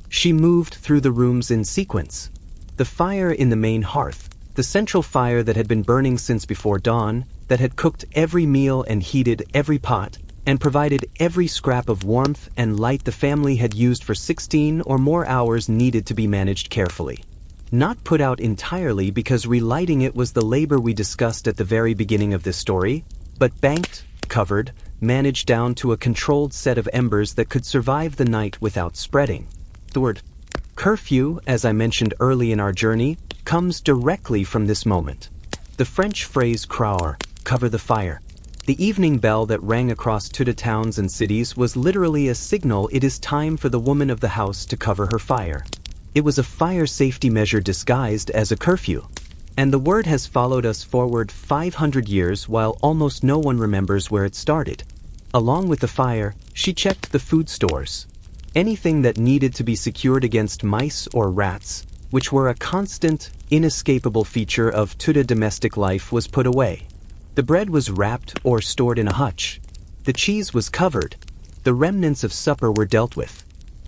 She moved through the rooms in sequence. The fire in the main hearth, the central fire that had been burning since before dawn, that had cooked every meal and heated every pot, and provided every scrap of warmth and light the family had used for 16 or more hours, needed to be managed carefully. Not put out entirely, because relighting it was the labor we discussed at the very beginning of this story, but banked, covered, managed down to a controlled set of embers that could survive the night without spreading. The word curfew, as I mentioned early in our journey, comes directly from this moment. The French phrase croire, cover the fire. The evening bell that rang across Tudor towns and cities was literally a signal it is time for the woman of the house to cover her fire. It was a fire safety measure disguised as a curfew. And the word has followed us forward 500 years while almost no one remembers where it started. Along with the fire, she checked the food stores. Anything that needed to be secured against mice or rats, which were a constant, inescapable feature of Tudor domestic life, was put away. The bread was wrapped or stored in a hutch. The cheese was covered. The remnants of supper were dealt with.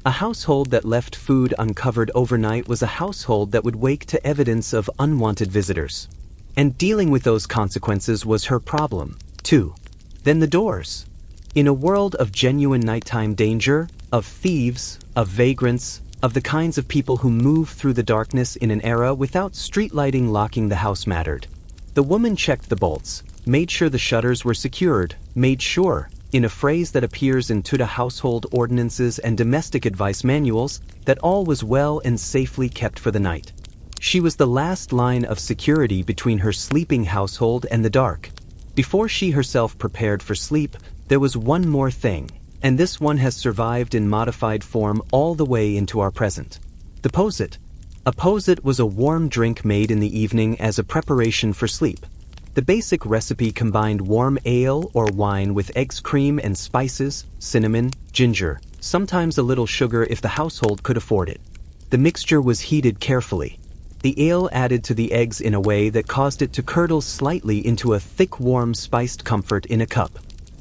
A household that left food uncovered overnight was a household that would wake to evidence of unwanted visitors. And dealing with those consequences was her problem, too. Then the doors. In a world of genuine nighttime danger, of thieves, of vagrants, of the kinds of people who move through the darkness in an era without street lighting locking the house mattered. The woman checked the bolts, made sure the shutters were secured, made sure, in a phrase that appears in Tudor household ordinances and domestic advice manuals, that all was well and safely kept for the night. She was the last line of security between her sleeping household and the dark. Before she herself prepared for sleep, there was one more thing, and this one has survived in modified form all the way into our present. The posset. A posset was a warm drink made in the evening as a preparation for sleep. The basic recipe combined warm ale or wine with eggs, cream and spices, cinnamon, ginger, sometimes a little sugar if the household could afford it. The mixture was heated carefully. The ale added to the eggs in a way that caused it to curdle slightly into a thick, warm, spiced comfort in a cup.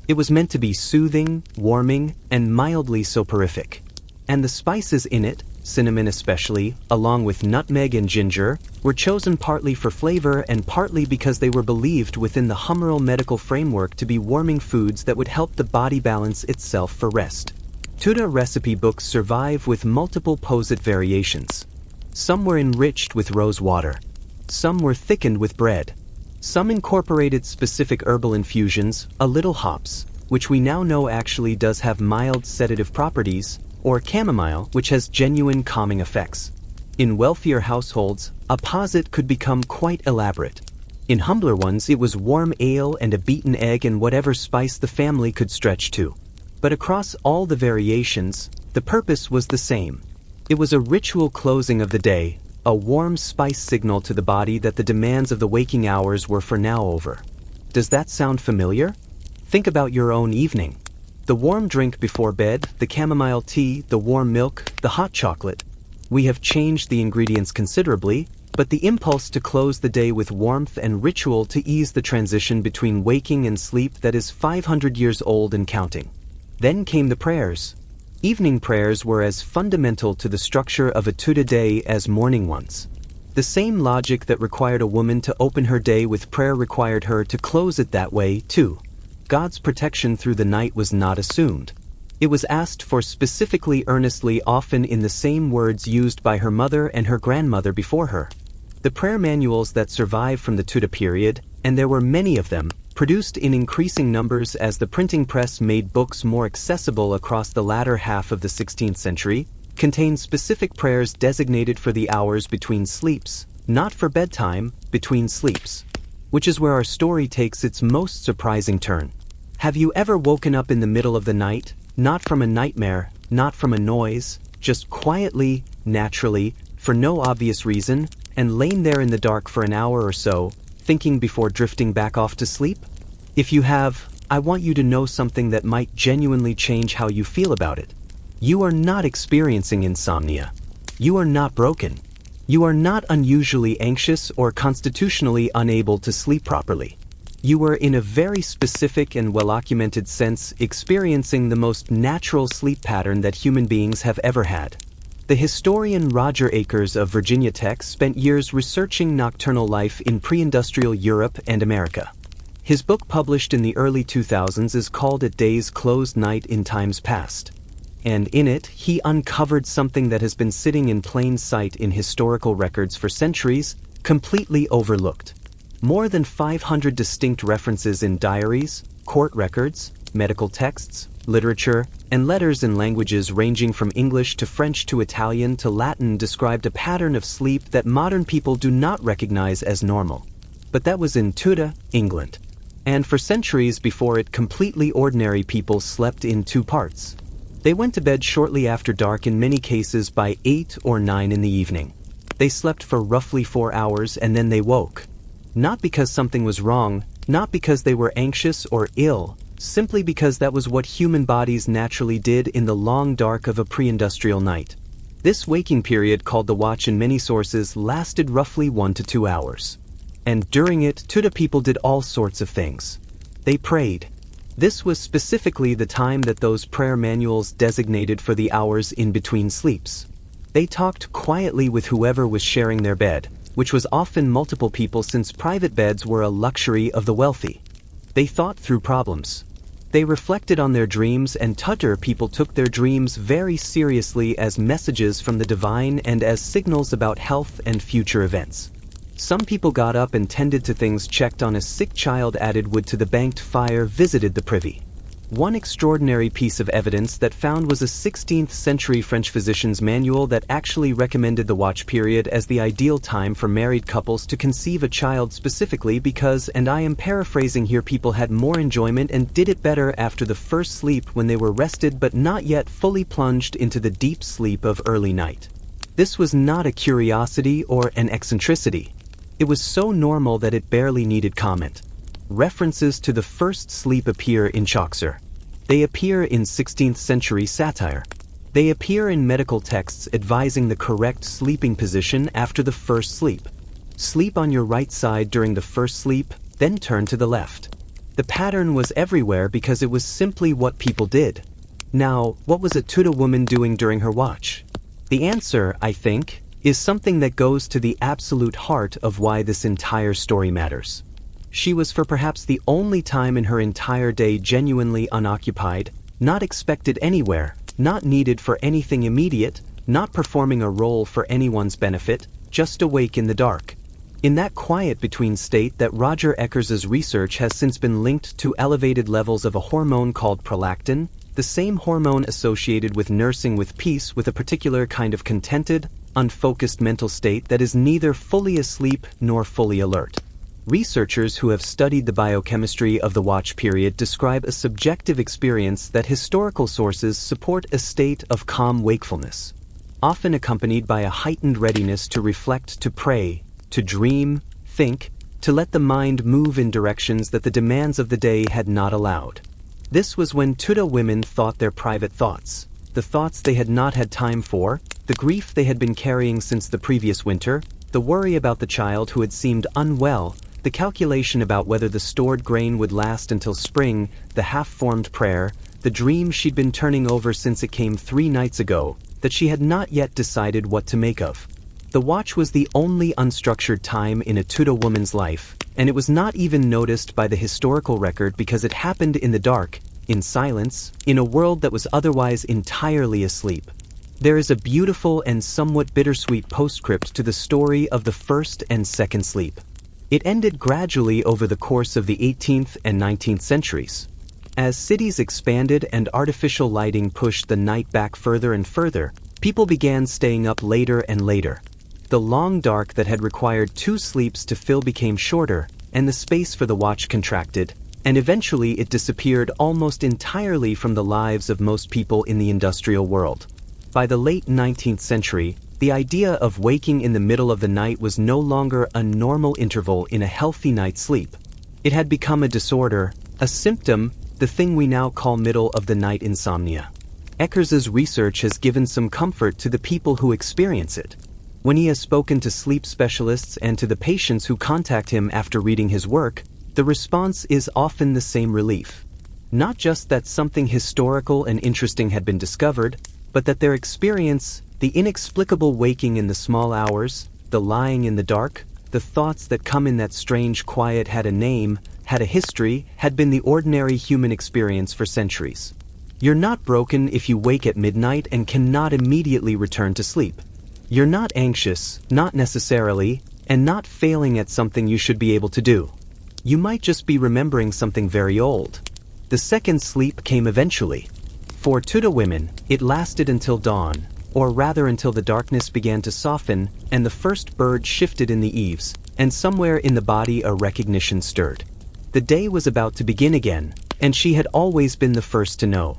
It was meant to be soothing, warming, and mildly soporific. And the spices in it, cinnamon especially, along with nutmeg and ginger, were chosen partly for flavor and partly because they were believed within the humoral medical framework to be warming foods that would help the body balance itself for rest. Tudor recipe books survive with multiple posset variations. Some were enriched with rose water. Some were thickened with bread. Some incorporated specific herbal infusions, a little hops, which we now know actually does have mild sedative properties, or chamomile, which has genuine calming effects. In wealthier households, a posset could become quite elaborate. In humbler ones, it was warm ale and a beaten egg and whatever spice the family could stretch to. But across all the variations, the purpose was the same. It was a ritual closing of the day, a warm spice signal to the body that the demands of the waking hours were for now over. Does that sound familiar? Think about your own evening. The warm drink before bed, the chamomile tea, the warm milk, the hot chocolate. We have changed the ingredients considerably, but the impulse to close the day with warmth and ritual to ease the transition between waking and sleep that is 500 years old and counting. Then came the prayers. Evening prayers were as fundamental to the structure of a Tudor day as morning ones. The same logic that required a woman to open her day with prayer required her to close it that way, too. God's protection through the night was not assumed. It was asked for specifically, earnestly, often in the same words used by her mother and her grandmother before her. The prayer manuals that survive from the Tudor period, and there were many of them, produced in increasing numbers as the printing press made books more accessible across the latter half of the 16th century, contain specific prayers designated for the hours between sleeps, not for bedtime, between sleeps. Which is where our story takes its most surprising turn. Have you ever woken up in the middle of the night, not from a nightmare, not from a noise, just quietly, naturally, for no obvious reason, and lain there in the dark for an hour or so, thinking before drifting back off to sleep? If you have, I want you to know something that might genuinely change how you feel about it. You are not experiencing insomnia. You are not broken. You are not unusually anxious or constitutionally unable to sleep properly. You are, in a very specific and well-documented sense, experiencing the most natural sleep pattern that human beings have ever had. The historian Roger Akers of Virginia Tech spent years researching nocturnal life in pre-industrial Europe and America. His book, published in the early 2000s, is called A Day's Closed Night in Times Past. And in it, he uncovered something that has been sitting in plain sight in historical records for centuries, completely overlooked. More than 500 distinct references in diaries, court records, medical texts, literature, and letters in languages ranging from English to French to Italian to Latin described a pattern of sleep that modern people do not recognize as normal. But that was in Tudor England. And for centuries before it, completely ordinary people slept in two parts. They went to bed shortly after dark, in many cases by 8 or 9 in the evening. They slept for roughly 4 hours and then they woke. Not because something was wrong, not because they were anxious or ill, simply because that was what human bodies naturally did in the long dark of a pre-industrial night. This waking period, called the watch in many sources, lasted roughly 1 to 2 hours. And during it, Tudor people did all sorts of things. They prayed. This was specifically the time that those prayer manuals designated for the hours in between sleeps. They talked quietly with whoever was sharing their bed, which was often multiple people since private beds were a luxury of the wealthy. They thought through problems. They reflected on their dreams, and Tudor people took their dreams very seriously as messages from the divine and as signals about health and future events. Some people got up and tended to things, checked on a sick child, added wood to the banked fire, visited the privy. One extraordinary piece of evidence that found was a 16th century French physician's manual that actually recommended the watch period as the ideal time for married couples to conceive a child, specifically because, and I am paraphrasing here, people had more enjoyment and did it better after the first sleep when they were rested but not yet fully plunged into the deep sleep of early night. This was not a curiosity or an eccentricity. It was so normal that it barely needed comment. References to the first sleep appear in Chaucer. They appear in 16th century satire. They appear in medical texts advising the correct sleeping position after the first sleep. Sleep on your right side during the first sleep, then turn to the left. The pattern was everywhere because it was simply what people did. Now, what was a Tudor woman doing during her watch? The answer, I think, is something that goes to the absolute heart of why this entire story matters. She was, for perhaps the only time in her entire day, genuinely unoccupied, not expected anywhere, not needed for anything immediate, not performing a role for anyone's benefit, just awake in the dark. In that quiet between state that Roger Akers's research has since been linked to elevated levels of a hormone called prolactin, the same hormone associated with nursing with peace, with a particular kind of contented, unfocused mental state that is neither fully asleep nor fully alert. Researchers who have studied the biochemistry of the watch period describe a subjective experience that historical sources support a state of calm wakefulness, often accompanied by a heightened readiness to reflect, to pray, to dream, think, to let the mind move in directions that the demands of the day had not allowed. This was when Tudor women thought their private thoughts, the thoughts they had not had time for, the grief they had been carrying since the previous winter, the worry about the child who had seemed unwell, the calculation about whether the stored grain would last until spring, the half-formed prayer, the dream she'd been turning over since it came 3 nights ago, that she had not yet decided what to make of. The watch was the only unstructured time in a Tudor woman's life, and it was not even noticed by the historical record because it happened in the dark, in silence, in a world that was otherwise entirely asleep. There is a beautiful and somewhat bittersweet postscript to the story of the first and second sleep. It ended gradually over the course of the 18th and 19th centuries. As cities expanded and artificial lighting pushed the night back further and further, people began staying up later and later. The long dark that had required 2 sleeps to fill became shorter, and the space for the watch contracted, and eventually it disappeared almost entirely from the lives of most people in the industrial world. By the late 19th century, the idea of waking in the middle of the night was no longer a normal interval in a healthy night's sleep. It had become a disorder, a symptom, the thing we now call middle-of-the-night insomnia. Eckers's research has given some comfort to the people who experience it. When he has spoken to sleep specialists and to the patients who contact him after reading his work, the response is often the same relief. Not just that something historical and interesting had been discovered, but that their experience, the inexplicable waking in the small hours, the lying in the dark, the thoughts that come in that strange quiet had a name, had a history, had been the ordinary human experience for centuries. You're not broken if you wake at midnight and cannot immediately return to sleep. You're not anxious, not necessarily, and not failing at something you should be able to do. You might just be remembering something very old. The second sleep came eventually. For Tudor women, it lasted until dawn, or rather until the darkness began to soften and the first bird shifted in the eaves, and somewhere in the body a recognition stirred. The day was about to begin again, and she had always been the first to know.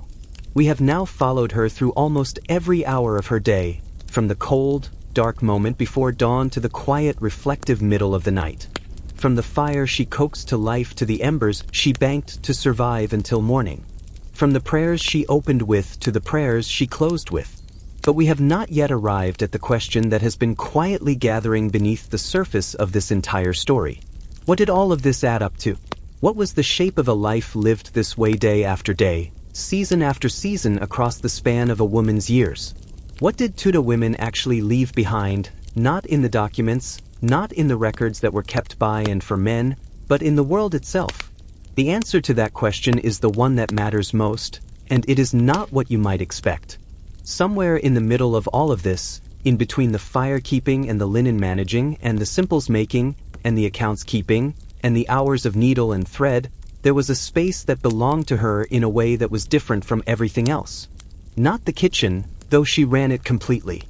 We have now followed her through almost every hour of her day, from the cold, dark moment before dawn to the quiet, reflective middle of the night. From the fire she coaxed to life to the embers she banked to survive until morning. From the prayers she opened with to the prayers she closed with. But we have not yet arrived at the question that has been quietly gathering beneath the surface of this entire story. What did all of this add up to? What was the shape of a life lived this way day after day, season after season across the span of a woman's years? What did Tudor women actually leave behind, not in the documents, not in the records that were kept by and for men, but in the world itself? The answer to that question is the one that matters most, and it is not what you might expect. Somewhere in the middle of all of this, in between the fire keeping and the linen managing and the simples making and the accounts keeping and the hours of needle and thread, there was a space that belonged to her in a way that was different from everything else. Not the kitchen, though she ran it completely.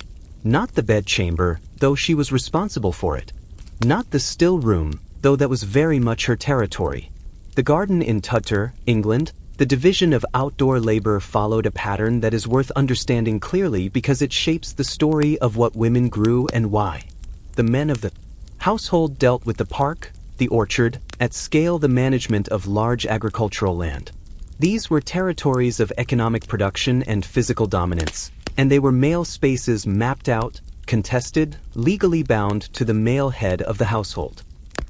Not the bedchamber, though she was responsible for it. Not the still room, though that was very much her territory. The garden in Tudor England, the division of outdoor labor followed a pattern that is worth understanding clearly because it shapes the story of what women grew and why. The men of the household dealt with the park, the orchard, at scale the management of large agricultural land. These were territories of economic production and physical dominance, and they were male spaces mapped out, contested, legally bound to the male head of the household.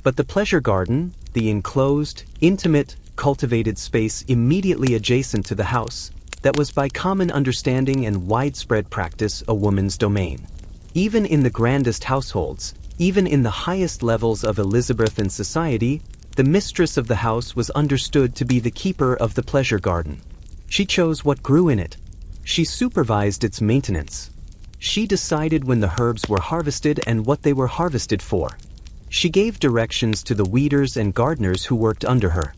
But the pleasure garden, the enclosed, intimate, cultivated space immediately adjacent to the house, that was by common understanding and widespread practice a woman's domain. Even in the grandest households, even in the highest levels of Elizabethan society, the mistress of the house was understood to be the keeper of the pleasure garden. She chose what grew in it. She supervised its maintenance. She decided when the herbs were harvested and what they were harvested for. She gave directions to the weeders and gardeners who worked under her.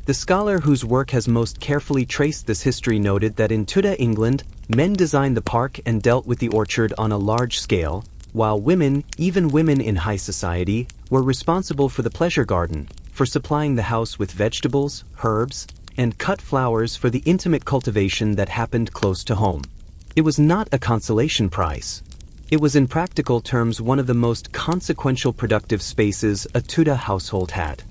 The scholar whose work has most carefully traced this history noted that in Tudor England, men designed the park and dealt with the orchard on a large scale, while women, even women in high society, were responsible for the pleasure garden, for supplying the house with vegetables, herbs, and cut flowers for the intimate cultivation that happened close to home. It was not a consolation prize. It was in practical terms one of the most consequential productive spaces a Tudor household had.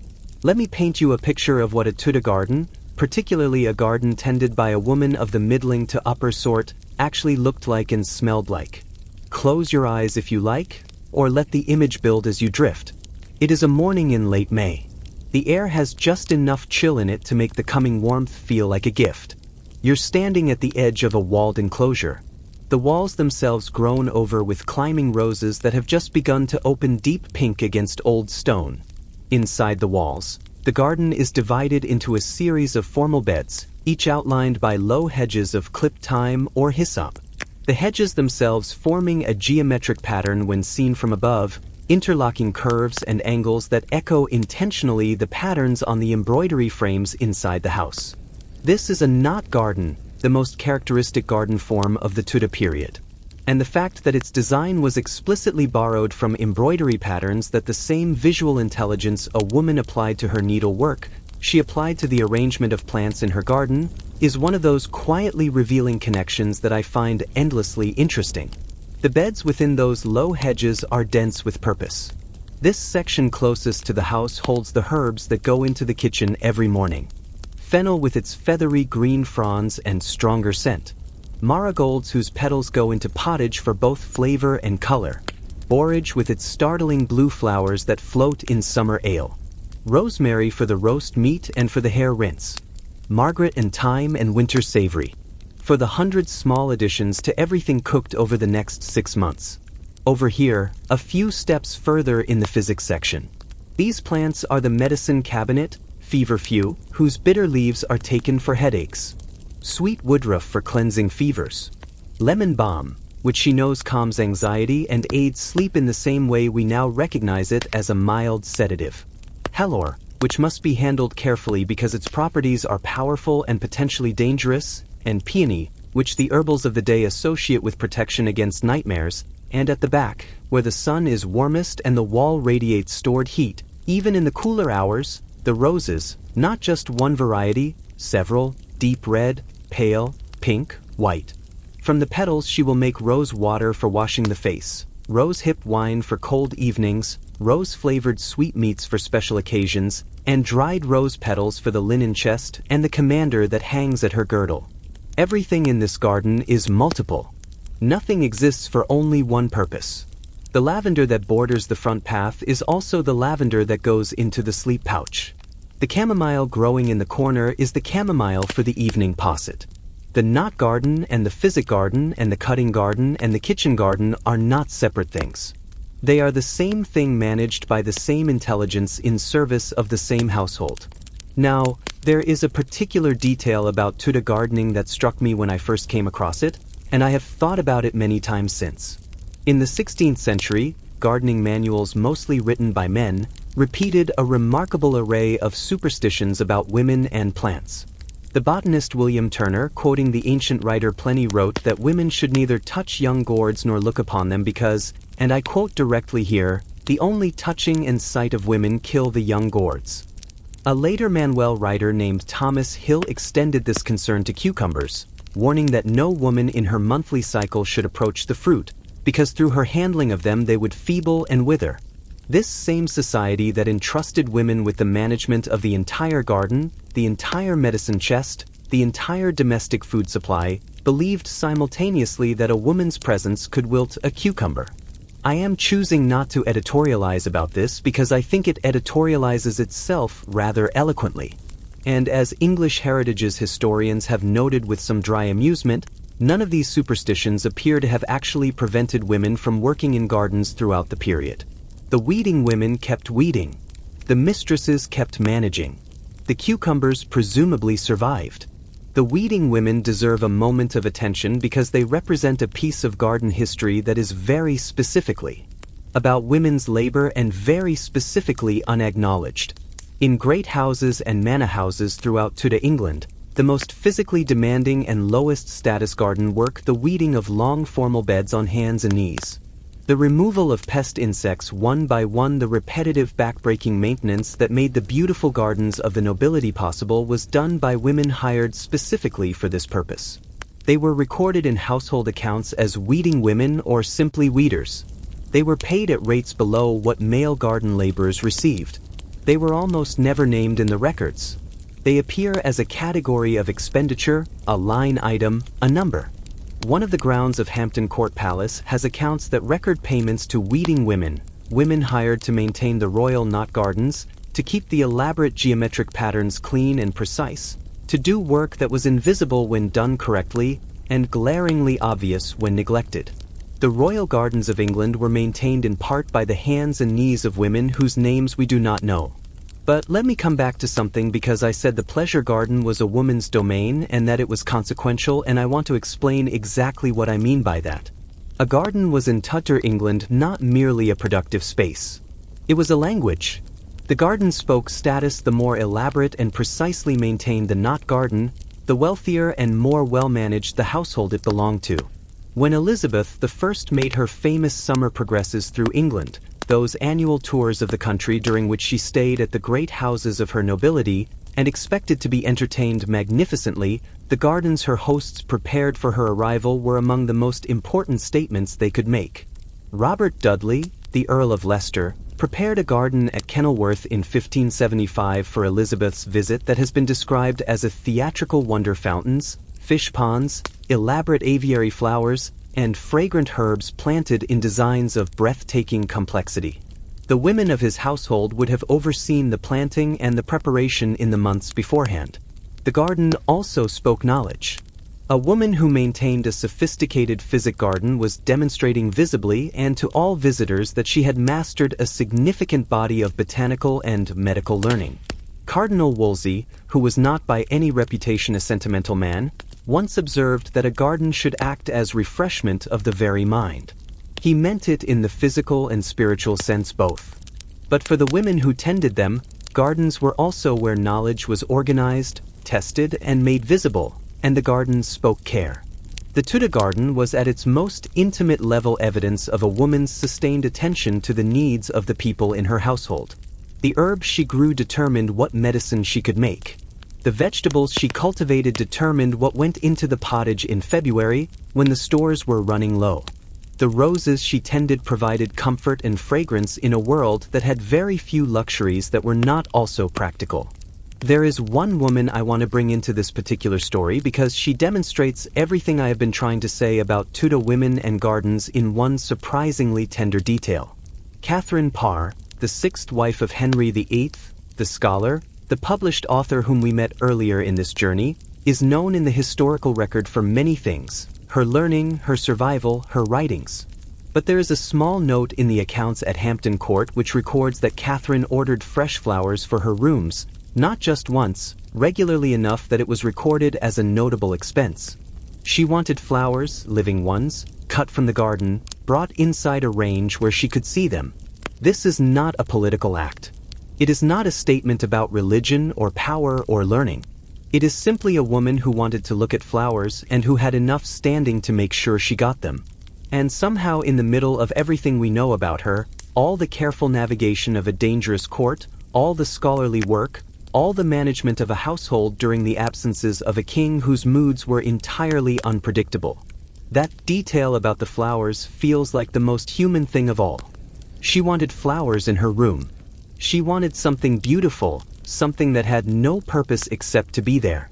Let me paint you a picture of what a Tudor garden, particularly a garden tended by a woman of the middling to upper sort, actually looked like and smelled like. Close your eyes if you like, or let the image build as you drift. It is a morning in late May. The air has just enough chill in it to make the coming warmth feel like a gift. You're standing at the edge of a walled enclosure. The walls themselves grown over with climbing roses that have just begun to open deep pink against old stone. Inside the walls, the garden is divided into a series of formal beds, each outlined by low hedges of clipped thyme or hyssop. The hedges themselves forming a geometric pattern when seen from above, interlocking curves and angles that echo intentionally the patterns on the embroidery frames inside the house. This is a knot garden, the most characteristic garden form of the Tudor period. And the fact that its design was explicitly borrowed from embroidery patterns that the same visual intelligence a woman applied to her needlework, she applied to the arrangement of plants in her garden, is one of those quietly revealing connections that I find endlessly interesting. The beds within those low hedges are dense with purpose. This section closest to the house holds the herbs that go into the kitchen every morning. Fennel with its feathery green fronds and stronger scent. Marigolds whose petals go into pottage for both flavor and color. Porridge with its startling blue flowers that float in summer ale. Rosemary for the roast meat and for the hair rinse. Margaret and thyme and winter savory. For the 100 small additions to everything cooked over the next 6 months. Over here, a few steps further in the physics section. These plants are the medicine cabinet, feverfew, whose bitter leaves are taken for headaches. Sweet woodruff for cleansing fevers. Lemon balm, which she knows calms anxiety and aids sleep in the same way we now recognize it as a mild sedative. Hellor, which must be handled carefully because its properties are powerful and potentially dangerous, and peony, which the herbals of the day associate with protection against nightmares, and at the back, where the sun is warmest and the wall radiates stored heat, even in the cooler hours, the roses, not just one variety, several, deep red, pale, pink, white. From the petals she will make rose water for washing the face, rose hip wine for cold evenings, rose-flavored sweetmeats for special occasions, and dried rose petals for the linen chest and the commander that hangs at her girdle. Everything in this garden is multiple. Nothing exists for only one purpose. The lavender that borders the front path is also the lavender that goes into the sleep pouch. The chamomile growing in the corner is the chamomile for the evening posset. The knot garden and the physic garden and the cutting garden and the kitchen garden are not separate things. They are the same thing managed by the same intelligence in service of the same household. Now, there is a particular detail about Tudor gardening that struck me when I first came across it, and I have thought about it many times since. In the 16th century, gardening manuals mostly written by men repeated a remarkable array of superstitions about women and plants. The botanist William Turner, quoting the ancient writer Pliny, wrote that women should neither touch young gourds nor look upon them because, and I quote directly here, the only touching and sight of women kill the young gourds. A later Manuel writer named Thomas Hill extended this concern to cucumbers, warning that no woman in her monthly cycle should approach the fruit, because through her handling of them they would feeble and wither. This same society that entrusted women with the management of the entire garden, the entire medicine chest, the entire domestic food supply, believed simultaneously that a woman's presence could wilt a cucumber. I am choosing not to editorialize about this because I think it editorializes itself rather eloquently. And as English heritages historians have noted with some dry amusement, none of these superstitions appear to have actually prevented women from working in gardens throughout the period. The weeding women kept weeding. The mistresses kept managing. The cucumbers presumably survived. The weeding women deserve a moment of attention because they represent a piece of garden history that is very specifically about women's labor and very specifically unacknowledged. In great houses and manor houses throughout Tudor England, the most physically demanding and lowest status garden work the weeding of long formal beds on hands and knees. The removal of pest insects one by one, the repetitive backbreaking maintenance that made the beautiful gardens of the nobility possible was done by women hired specifically for this purpose. They were recorded in household accounts as weeding women or simply weeders. They were paid at rates below what male garden laborers received. They were almost never named in the records. They appear as a category of expenditure, a line item, a number. One of the grounds of Hampton Court Palace has accounts that record payments to weeding women, women hired to maintain the royal knot gardens, to keep the elaborate geometric patterns clean and precise, to do work that was invisible when done correctly and glaringly obvious when neglected. The royal gardens of England were maintained in part by the hands and knees of women whose names we do not know. But let me come back to something, because I said the pleasure garden was a woman's domain and that it was consequential, and I want to explain exactly what I mean by that. A garden was in Tudor England not merely a productive space. It was a language. The garden spoke status. The more elaborate and precisely maintained the knot garden, the wealthier and more well-managed the household it belonged to. When Elizabeth I made her famous summer progresses through England, those annual tours of the country during which she stayed at the great houses of her nobility and expected to be entertained magnificently, the gardens her hosts prepared for her arrival were among the most important statements they could make. Robert Dudley, the Earl of Leicester, prepared a garden at Kenilworth in 1575 for Elizabeth's visit that has been described as a theatrical wonder: fountains, fish ponds, elaborate aviary flowers, and fragrant herbs planted in designs of breathtaking complexity. The women of his household would have overseen the planting and the preparation in the months beforehand. The garden also spoke knowledge. A woman who maintained a sophisticated physic garden was demonstrating visibly and to all visitors that she had mastered a significant body of botanical and medical learning. Cardinal Wolsey, who was not by any reputation a sentimental man, once observed that a garden should act as refreshment of the very mind. He meant it in the physical and spiritual sense both. But for the women who tended them, gardens were also where knowledge was organized, tested, and made visible, and the gardens spoke care. The Tudor garden was at its most intimate level evidence of a woman's sustained attention to the needs of the people in her household. The herbs she grew determined what medicine she could make. The vegetables she cultivated determined what went into the pottage in February when the stores were running low. The roses she tended provided comfort and fragrance in a world that had very few luxuries that were not also practical. There is one woman I want to bring into this particular story because she demonstrates everything I have been trying to say about Tudor women and gardens in one surprisingly tender detail. Catherine Parr, the sixth wife of Henry VIII, the scholar, the published author whom we met earlier in this journey, is known in the historical record for many things: her learning, her survival, her writings. But there is a small note in the accounts at Hampton Court which records that Catherine ordered fresh flowers for her rooms, not just once, regularly enough that it was recorded as a notable expense. She wanted flowers, living ones, cut from the garden, brought inside a range where she could see them. This is not a political act. It is not a statement about religion or power or learning. It is simply a woman who wanted to look at flowers and who had enough standing to make sure she got them. And somehow in the middle of everything we know about her, all the careful navigation of a dangerous court, all the scholarly work, all the management of a household during the absences of a king whose moods were entirely unpredictable. That detail about the flowers feels like the most human thing of all. She wanted flowers in her room. She wanted something beautiful, something that had no purpose except to be there.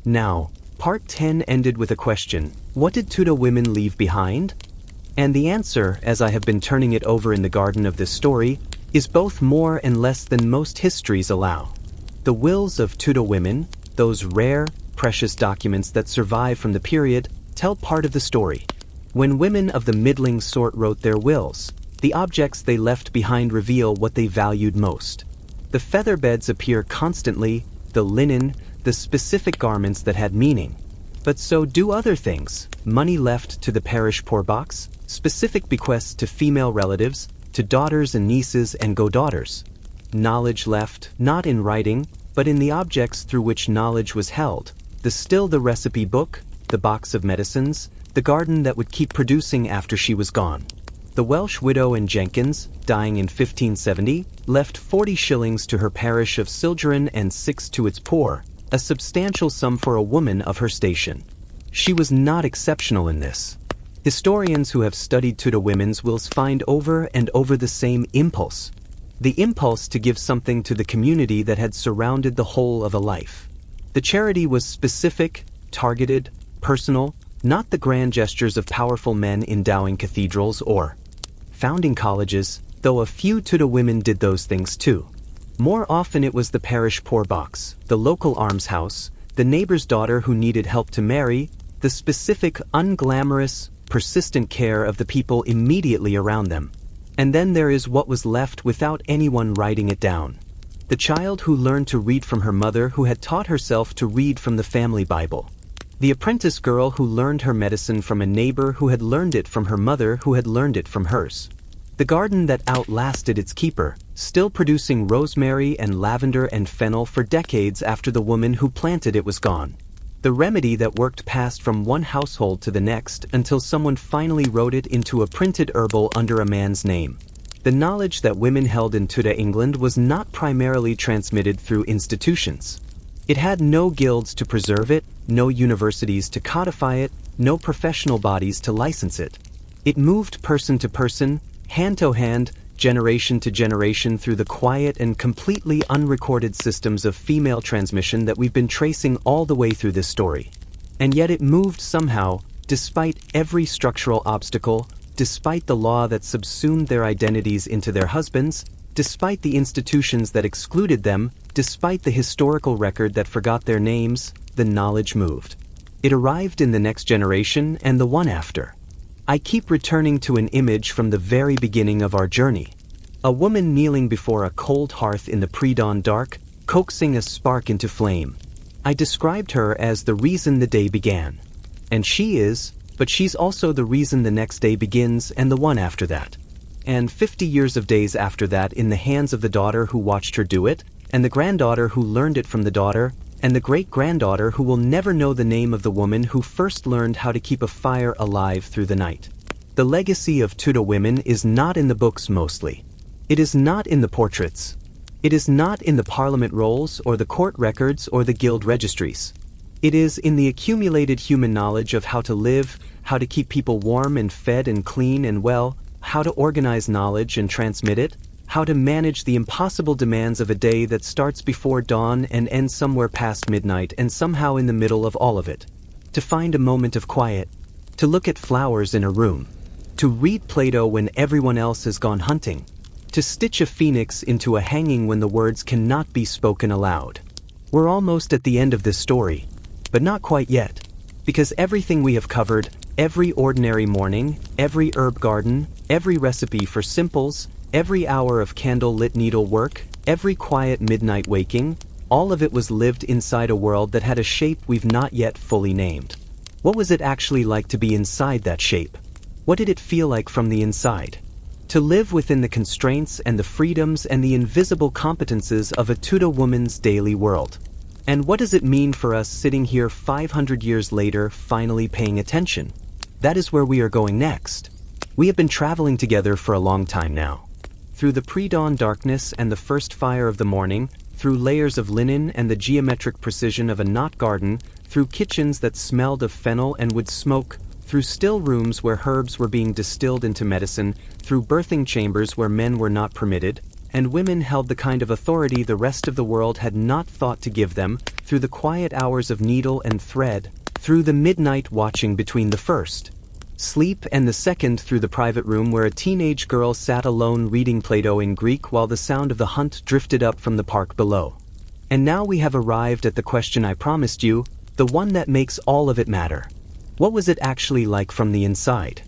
Now, part 10 ended with a question: what did Tudor women leave behind? And the answer, as I have been turning it over in the garden of this story, is both more and less than most histories allow. The wills of Tudor women, those rare, precious documents that survive from the period, tell part of the story. When women of the middling sort wrote their wills, the objects they left behind reveal what they valued most. The feather beds appear constantly, the linen, the specific garments that had meaning. But so do other things: money left to the parish poor box, specific bequests to female relatives, to daughters and nieces and goddaughters. Knowledge left, not in writing, but in the objects through which knowledge was held: the recipe book, the box of medicines, the garden that would keep producing after she was gone. The Welsh widow in Jenkins, dying in 1570, left 40 shillings to her parish of Silgerin and 6 to its poor, a substantial sum for a woman of her station. She was not exceptional in this. Historians who have studied Tudor women will find over and over the same impulse. The impulse to give something to the community that had surrounded the whole of a life. The charity was specific, targeted, personal, not the grand gestures of powerful men endowing cathedrals or founding colleges, though a few Tudor women did those things too. More often it was the parish poor box, the local almshouse, the neighbor's daughter who needed help to marry, the specific, unglamorous, persistent care of the people immediately around them. And then there is what was left without anyone writing it down. The child who learned to read from her mother who had taught herself to read from the family Bible. The apprentice girl who learned her medicine from a neighbor who had learned it from her mother who had learned it from hers. The garden that outlasted its keeper, still producing rosemary and lavender and fennel for decades after the woman who planted it was gone. The remedy that worked passed from one household to the next until someone finally wrote it into a printed herbal under a man's name. The knowledge that women held in Tudor England was not primarily transmitted through institutions. It had no guilds to preserve it, no universities to codify it, no professional bodies to license it. It moved person to person, hand to hand, generation to generation through the quiet and completely unrecorded systems of female transmission that we've been tracing all the way through this story. And yet it moved somehow, despite every structural obstacle, despite the law that subsumed their identities into their husbands, despite the institutions that excluded them, despite the historical record that forgot their names, the knowledge moved. It arrived in the next generation and the one after. I keep returning to an image from the very beginning of our journey. A woman kneeling before a cold hearth in the pre-dawn dark, coaxing a spark into flame. I described her as the reason the day began. And she is, but she's also the reason the next day begins and the one after that. And 50 years of days after that in the hands of the daughter who watched her do it, and the granddaughter who learned it from the daughter, and the great-granddaughter who will never know the name of the woman who first learned how to keep a fire alive through the night. The legacy of Tudor women is not in the books mostly. It is not in the portraits. It is not in the parliament rolls or the court records or the guild registries. It is in the accumulated human knowledge of how to live, how to keep people warm and fed and clean and well, how to organize knowledge and transmit it, how to manage the impossible demands of a day that starts before dawn and ends somewhere past midnight and somehow in the middle of all of it. To find a moment of quiet, to look at flowers in a room, to read Plato when everyone else has gone hunting, to stitch a phoenix into a hanging when the words cannot be spoken aloud. We're almost at the end of this story, but not quite yet, because everything we have covered, every ordinary morning, every herb garden, every recipe for simples, every hour of candle-lit needlework, every quiet midnight waking, all of it was lived inside a world that had a shape we've not yet fully named. What was it actually like to be inside that shape? What did it feel like from the inside? To live within the constraints and the freedoms and the invisible competences of a Tudor woman's daily world. And what does it mean for us sitting here 500 years later finally paying attention? That is where we are going next. We have been traveling together for a long time now. Through the pre-dawn darkness and the first fire of the morning, through layers of linen and the geometric precision of a knot garden, through kitchens that smelled of fennel and would smoke, through still rooms where herbs were being distilled into medicine, through birthing chambers where men were not permitted, and women held the kind of authority the rest of the world had not thought to give them, through the quiet hours of needle and thread, through the midnight watching between the first sleep and the second, through the private room where a teenage girl sat alone reading Plato in Greek while the sound of the hunt drifted up from the park below. And now we have arrived at the question I promised you, the one that makes all of it matter. What was it actually like from the inside?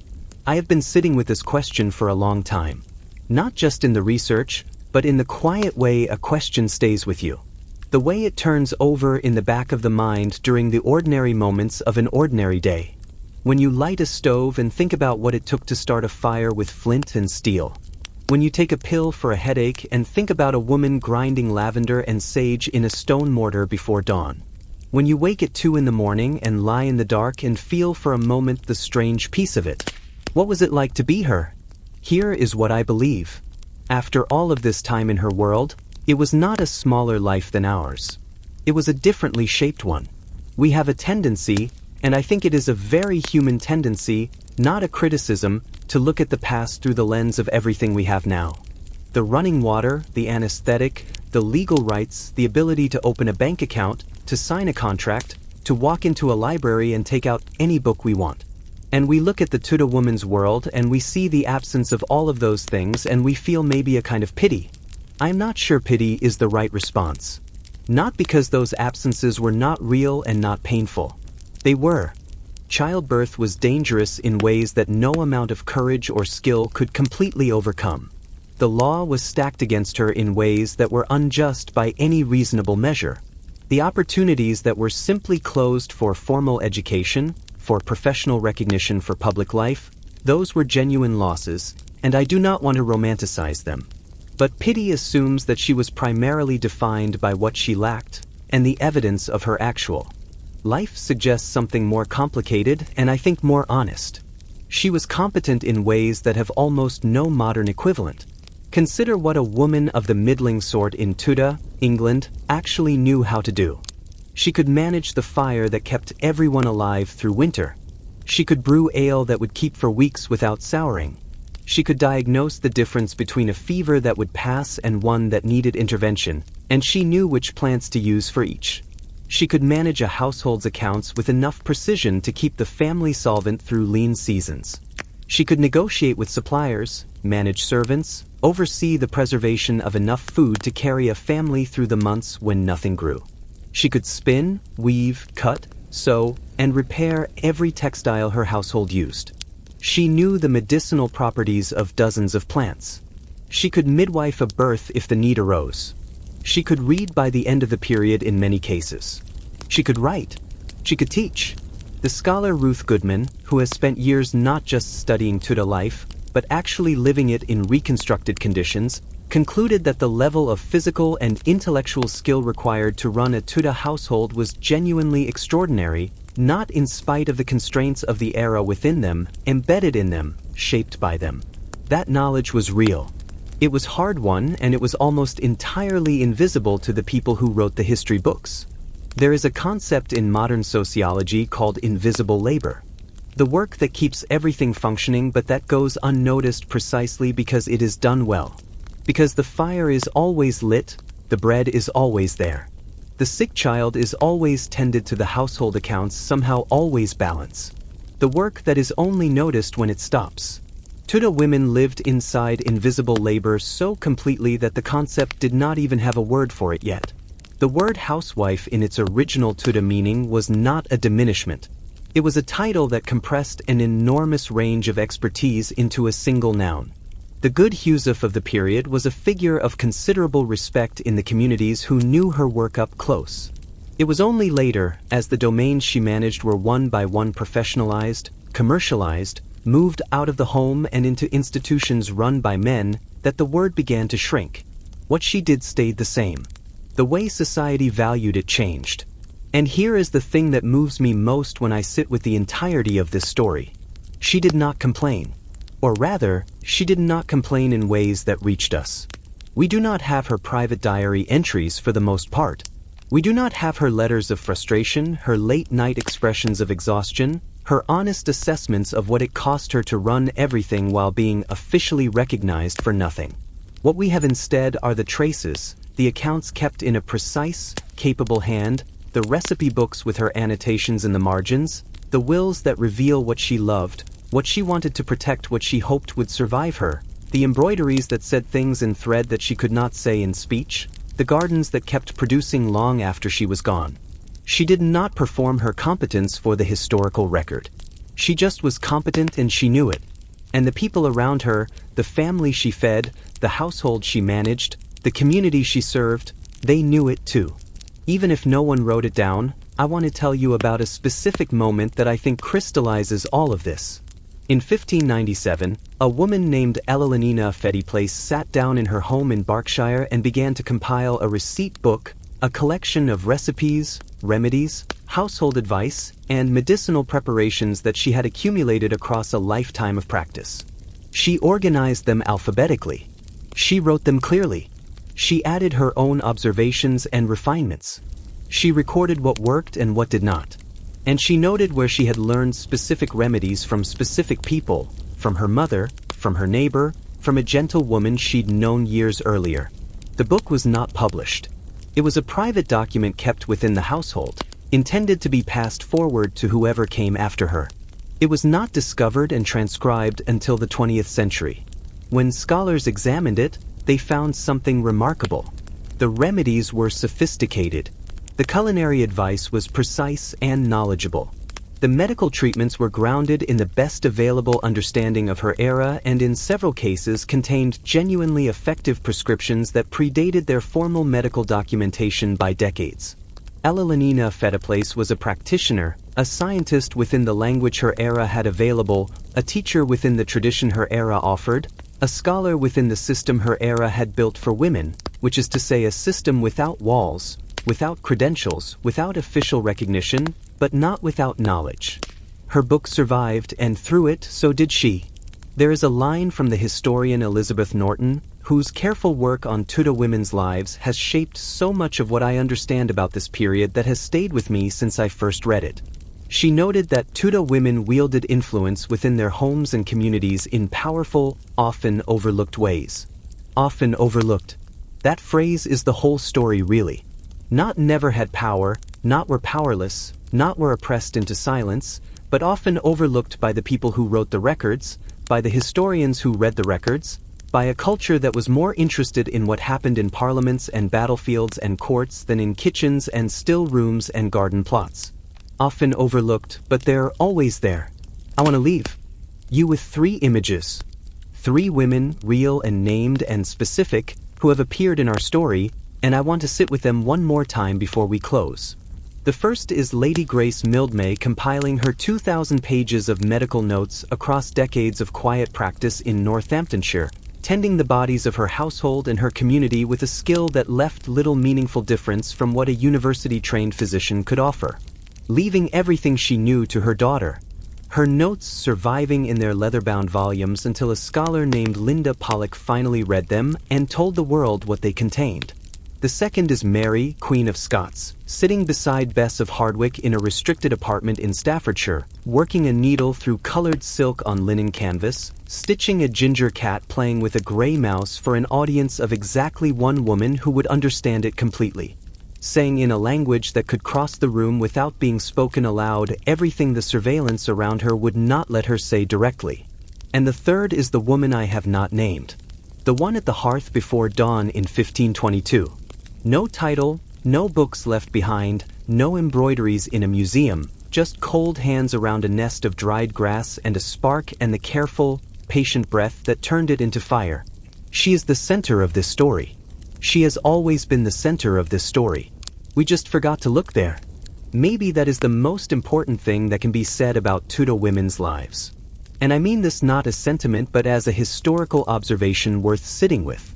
I have been sitting with this question for a long time. Not just in the research, but in the quiet way a question stays with you. The way it turns over in the back of the mind during the ordinary moments of an ordinary day. When you light a stove and think about what it took to start a fire with flint and steel. When you take a pill for a headache and think about a woman grinding lavender and sage in a stone mortar before dawn. When you wake at 2 in the morning and lie in the dark and feel for a moment the strange piece of it. What was it like to be her? Here is what I believe. After all of this time in her world, it was not a smaller life than ours. It was a differently shaped one. We have a tendency, And I think it is a very human tendency, not a criticism, to look at the past through the lens of everything we have now. The running water, the anesthetic, the legal rights, the ability to open a bank account, to sign a contract, to walk into a library and take out any book we want. And we look at the Tudor woman's world and we see the absence of all of those things and we feel maybe a kind of pity. I'm not sure pity is the right response. Not because those absences were not real and not painful. They were. Childbirth was dangerous in ways that no amount of courage or skill could completely overcome. The law was stacked against her in ways that were unjust by any reasonable measure. The opportunities that were simply closed for formal education, for professional recognition for public life, those were genuine losses, and I do not want to romanticize them. But pity assumes that she was primarily defined by what she lacked, and the evidence of her actual. Life suggests something more complicated and I think more honest. She was competent in ways that have almost no modern equivalent. Consider what a woman of the middling sort in Tudor England actually knew how to do. She could manage the fire that kept everyone alive through winter. She could brew ale that would keep for weeks without souring. She could diagnose the difference between a fever that would pass and one that needed intervention, and she knew which plants to use for each. She could manage a household's accounts with enough precision to keep the family solvent through lean seasons. She could negotiate with suppliers, manage servants, oversee the preservation of enough food to carry a family through the months when nothing grew. She could spin, weave, cut, sew, and repair every textile her household used. She knew the medicinal properties of dozens of plants. She could midwife a birth if the need arose. She could read by the end of the period in many cases. She could write. She could teach. The scholar Ruth Goodman, who has spent years not just studying Tudor life, but actually living it in reconstructed conditions, concluded that the level of physical and intellectual skill required to run a Tudor household was genuinely extraordinary, not in spite of the constraints of the era within them, embedded in them, shaped by them. That knowledge was real. It was hard-won, and it was almost entirely invisible to the people who wrote the history books. There is a concept in modern sociology called invisible labor. The work that keeps everything functioning but that goes unnoticed precisely because it is done well. Because the fire is always lit, the bread is always there. The sick child is always tended to, the household accounts somehow always balance. The work that is only noticed when it stops. Tudor women lived inside invisible labor so completely that the concept did not even have a word for it yet. The word housewife in its original Tudor meaning was not a diminishment. It was a title that compressed an enormous range of expertise into a single noun. The good Husef of the period was a figure of considerable respect in the communities who knew her work up close. It was only later, as the domains she managed were one by one professionalized, commercialized, moved out of the home and into institutions run by men, that the word began to shrink. What she did stayed the same. The way society valued it changed. And here is the thing that moves me most when I sit with the entirety of this story. She did not complain. Or rather, she did not complain in ways that reached us. We do not have her private diary entries for the most part. We do not have her letters of frustration, her late-night expressions of exhaustion, her honest assessments of what it cost her to run everything while being officially recognized for nothing. What we have instead are the traces, the accounts kept in a precise, capable hand, the recipe books with her annotations in the margins, the wills that reveal what she loved, what she wanted to protect, what she hoped would survive her, the embroideries that said things in thread that she could not say in speech, the gardens that kept producing long after she was gone. She did not perform her competence for the historical record. She just was competent and she knew it. And the people around her, the family she fed, the household she managed, the community she served, they knew it too. Even if no one wrote it down, I want to tell you about a specific moment that I think crystallizes all of this. In 1597, a woman named Elalina Fettyplace sat down in her home in Berkshire and began to compile a receipt book, a collection of recipes, remedies, household advice, and medicinal preparations that she had accumulated across a lifetime of practice. She organized them alphabetically. She wrote them clearly. She added her own observations and refinements. She recorded what worked and what did not. And she noted where she had learned specific remedies from specific people, from her mother, from her neighbor, from a gentle woman she'd known years earlier. The book was not published. It was a private document kept within the household, intended to be passed forward to whoever came after her. It was not discovered and transcribed until the 20th century. When scholars examined it, they found something remarkable. The remedies were sophisticated. The culinary advice was precise and knowledgeable. The medical treatments were grounded in the best available understanding of her era and in several cases contained genuinely effective prescriptions that predated their formal medical documentation by decades. Elenina Fetiplace was a practitioner, a scientist within the language her era had available, a teacher within the tradition her era offered, a scholar within the system her era had built for women, which is to say a system without walls, without credentials, without official recognition, but not without knowledge. Her book survived, and through it, so did she. There is a line from the historian Elizabeth Norton, whose careful work on Tudor women's lives has shaped so much of what I understand about this period that has stayed with me since I first read it. She noted that Tudor women wielded influence within their homes and communities in powerful, often overlooked ways. Often overlooked. That phrase is the whole story, really. Not never had power, not were powerless, not were oppressed into silence, but often overlooked by the people who wrote the records, by the historians who read the records, by a culture that was more interested in what happened in parliaments and battlefields and courts than in kitchens and still rooms and garden plots. Often overlooked, but they're always there. I want to leave you with 3 images. 3 women, real and named and specific, who have appeared in our story, and I want to sit with them one more time before we close. The first is Lady Grace Mildmay compiling her 2,000 pages of medical notes across decades of quiet practice in Northamptonshire, tending the bodies of her household and her community with a skill that left little meaningful difference from what a university-trained physician could offer. Leaving everything she knew to her daughter. Her notes surviving in their leather-bound volumes until a scholar named Linda Pollock finally read them and told the world what they contained. The second is Mary, Queen of Scots, sitting beside Bess of Hardwick in a restricted apartment in Staffordshire, working a needle through colored silk on linen canvas, stitching a ginger cat playing with a gray mouse for an audience of exactly one woman who would understand it completely. Saying in a language that could cross the room without being spoken aloud everything the surveillance around her would not let her say directly. And the third is the woman I have not named. The one at the hearth before dawn in 1522. No title, no books left behind, no embroideries in a museum, just cold hands around a nest of dried grass and a spark and the careful, patient breath that turned it into fire. She is the center of this story. She has always been the center of this story. We just forgot to look there. Maybe that is the most important thing that can be said about Tudor women's lives. And I mean this not as sentiment but as a historical observation worth sitting with.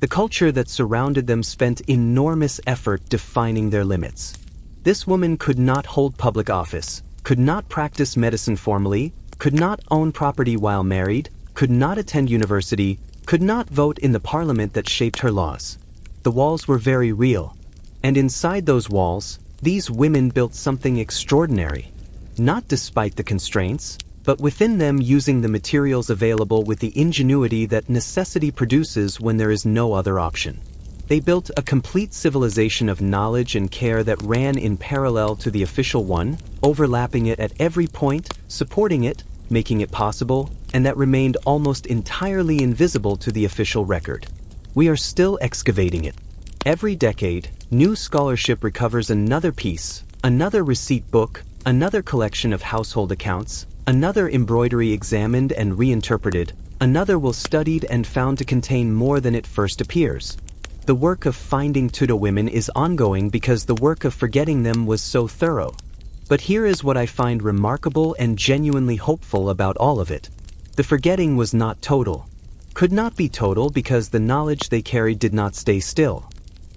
The culture that surrounded them spent enormous effort defining their limits. This woman could not hold public office, could not practice medicine formally, could not own property while married, could not attend university, could not vote in the parliament that shaped her laws. The walls were very real. And inside those walls, these women built something extraordinary. Not despite the constraints, but within them using the materials available with the ingenuity that necessity produces when there is no other option. They built a complete civilization of knowledge and care that ran in parallel to the official one, overlapping it at every point, supporting it, making it possible, and that remained almost entirely invisible to the official record. We are still excavating it. Every decade, new scholarship recovers another piece, another receipt book, another collection of household accounts, another embroidery examined and reinterpreted, another will studied and found to contain more than it first appears. The work of finding Tudor women is ongoing because the work of forgetting them was so thorough. But here is what I find remarkable and genuinely hopeful about all of it. The forgetting was not total. Could not be total because the knowledge they carried did not stay still.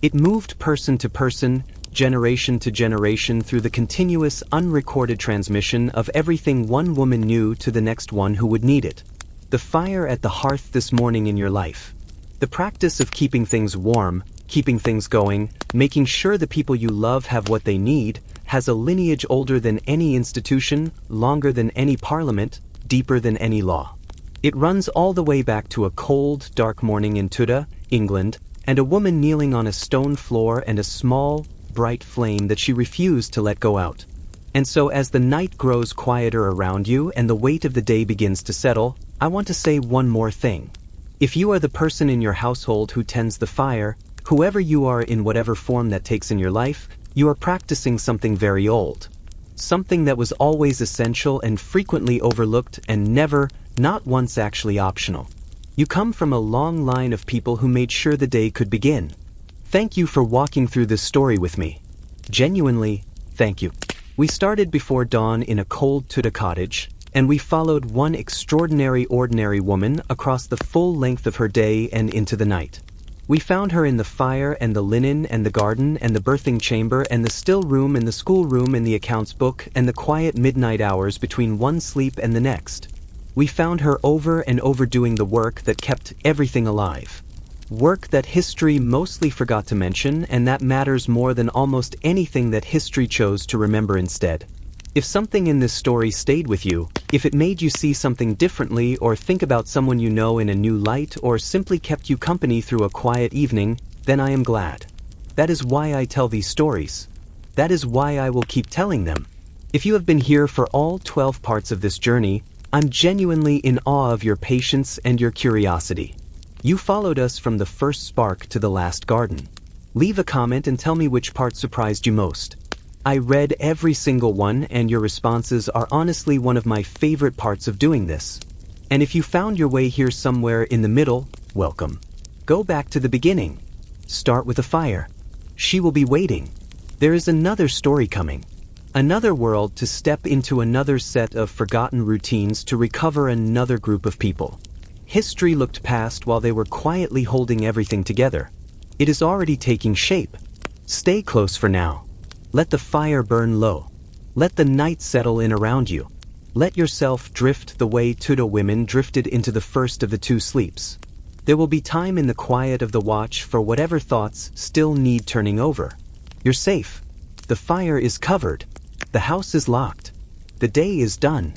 It moved person to person, generation to generation through the continuous unrecorded transmission of everything one woman knew to the next one who would need it. The fire at the hearth this morning in your life. The practice of keeping things warm, keeping things going, making sure the people you love have what they need, has a lineage older than any institution, longer than any parliament, deeper than any law. It runs all the way back to a cold, dark morning in Tudor, England, and a woman kneeling on a stone floor and a small, bright flame that she refused to let go out. And so as the night grows quieter around you and the weight of the day begins to settle, I want to say one more thing. If you are the person in your household who tends the fire, whoever you are in whatever form that takes in your life, you are practicing something very old. Something that was always essential and frequently overlooked and never, not once actually optional. You come from a long line of people who made sure the day could begin. Thank you for walking through this story with me. Genuinely, thank you. We started before dawn in a cold Tudor cottage, and we followed one extraordinary ordinary woman across the full length of her day and into the night. We found her in the fire and the linen and the garden and the birthing chamber and the still room and the schoolroom and the accounts book and the quiet midnight hours between one sleep and the next. We found her over and over doing the work that kept everything alive. Work that history mostly forgot to mention, and that matters more than almost anything that history chose to remember instead. If something in this story stayed with you, if it made you see something differently or think about someone you know in a new light or simply kept you company through a quiet evening, then I am glad. That is why I tell these stories. That is why I will keep telling them. If you have been here for all 12 parts of this journey, I'm genuinely in awe of your patience and your curiosity. You followed us from the first spark to the last garden. Leave a comment and tell me which part surprised you most. I read every single one, and your responses are honestly one of my favorite parts of doing this. And if you found your way here somewhere in the middle, welcome. Go back to the beginning. Start with a fire. She will be waiting. There is another story coming. Another world to step into, another set of forgotten routines to recover, another group of people. History looked past while they were quietly holding everything together. It is already taking shape. Stay close for now. Let the fire burn low. Let the night settle in around you. Let yourself drift the way Tudor women drifted into the first of the two sleeps. There will be time in the quiet of the watch for whatever thoughts still need turning over. You're safe. The fire is covered. The house is locked. The day is done.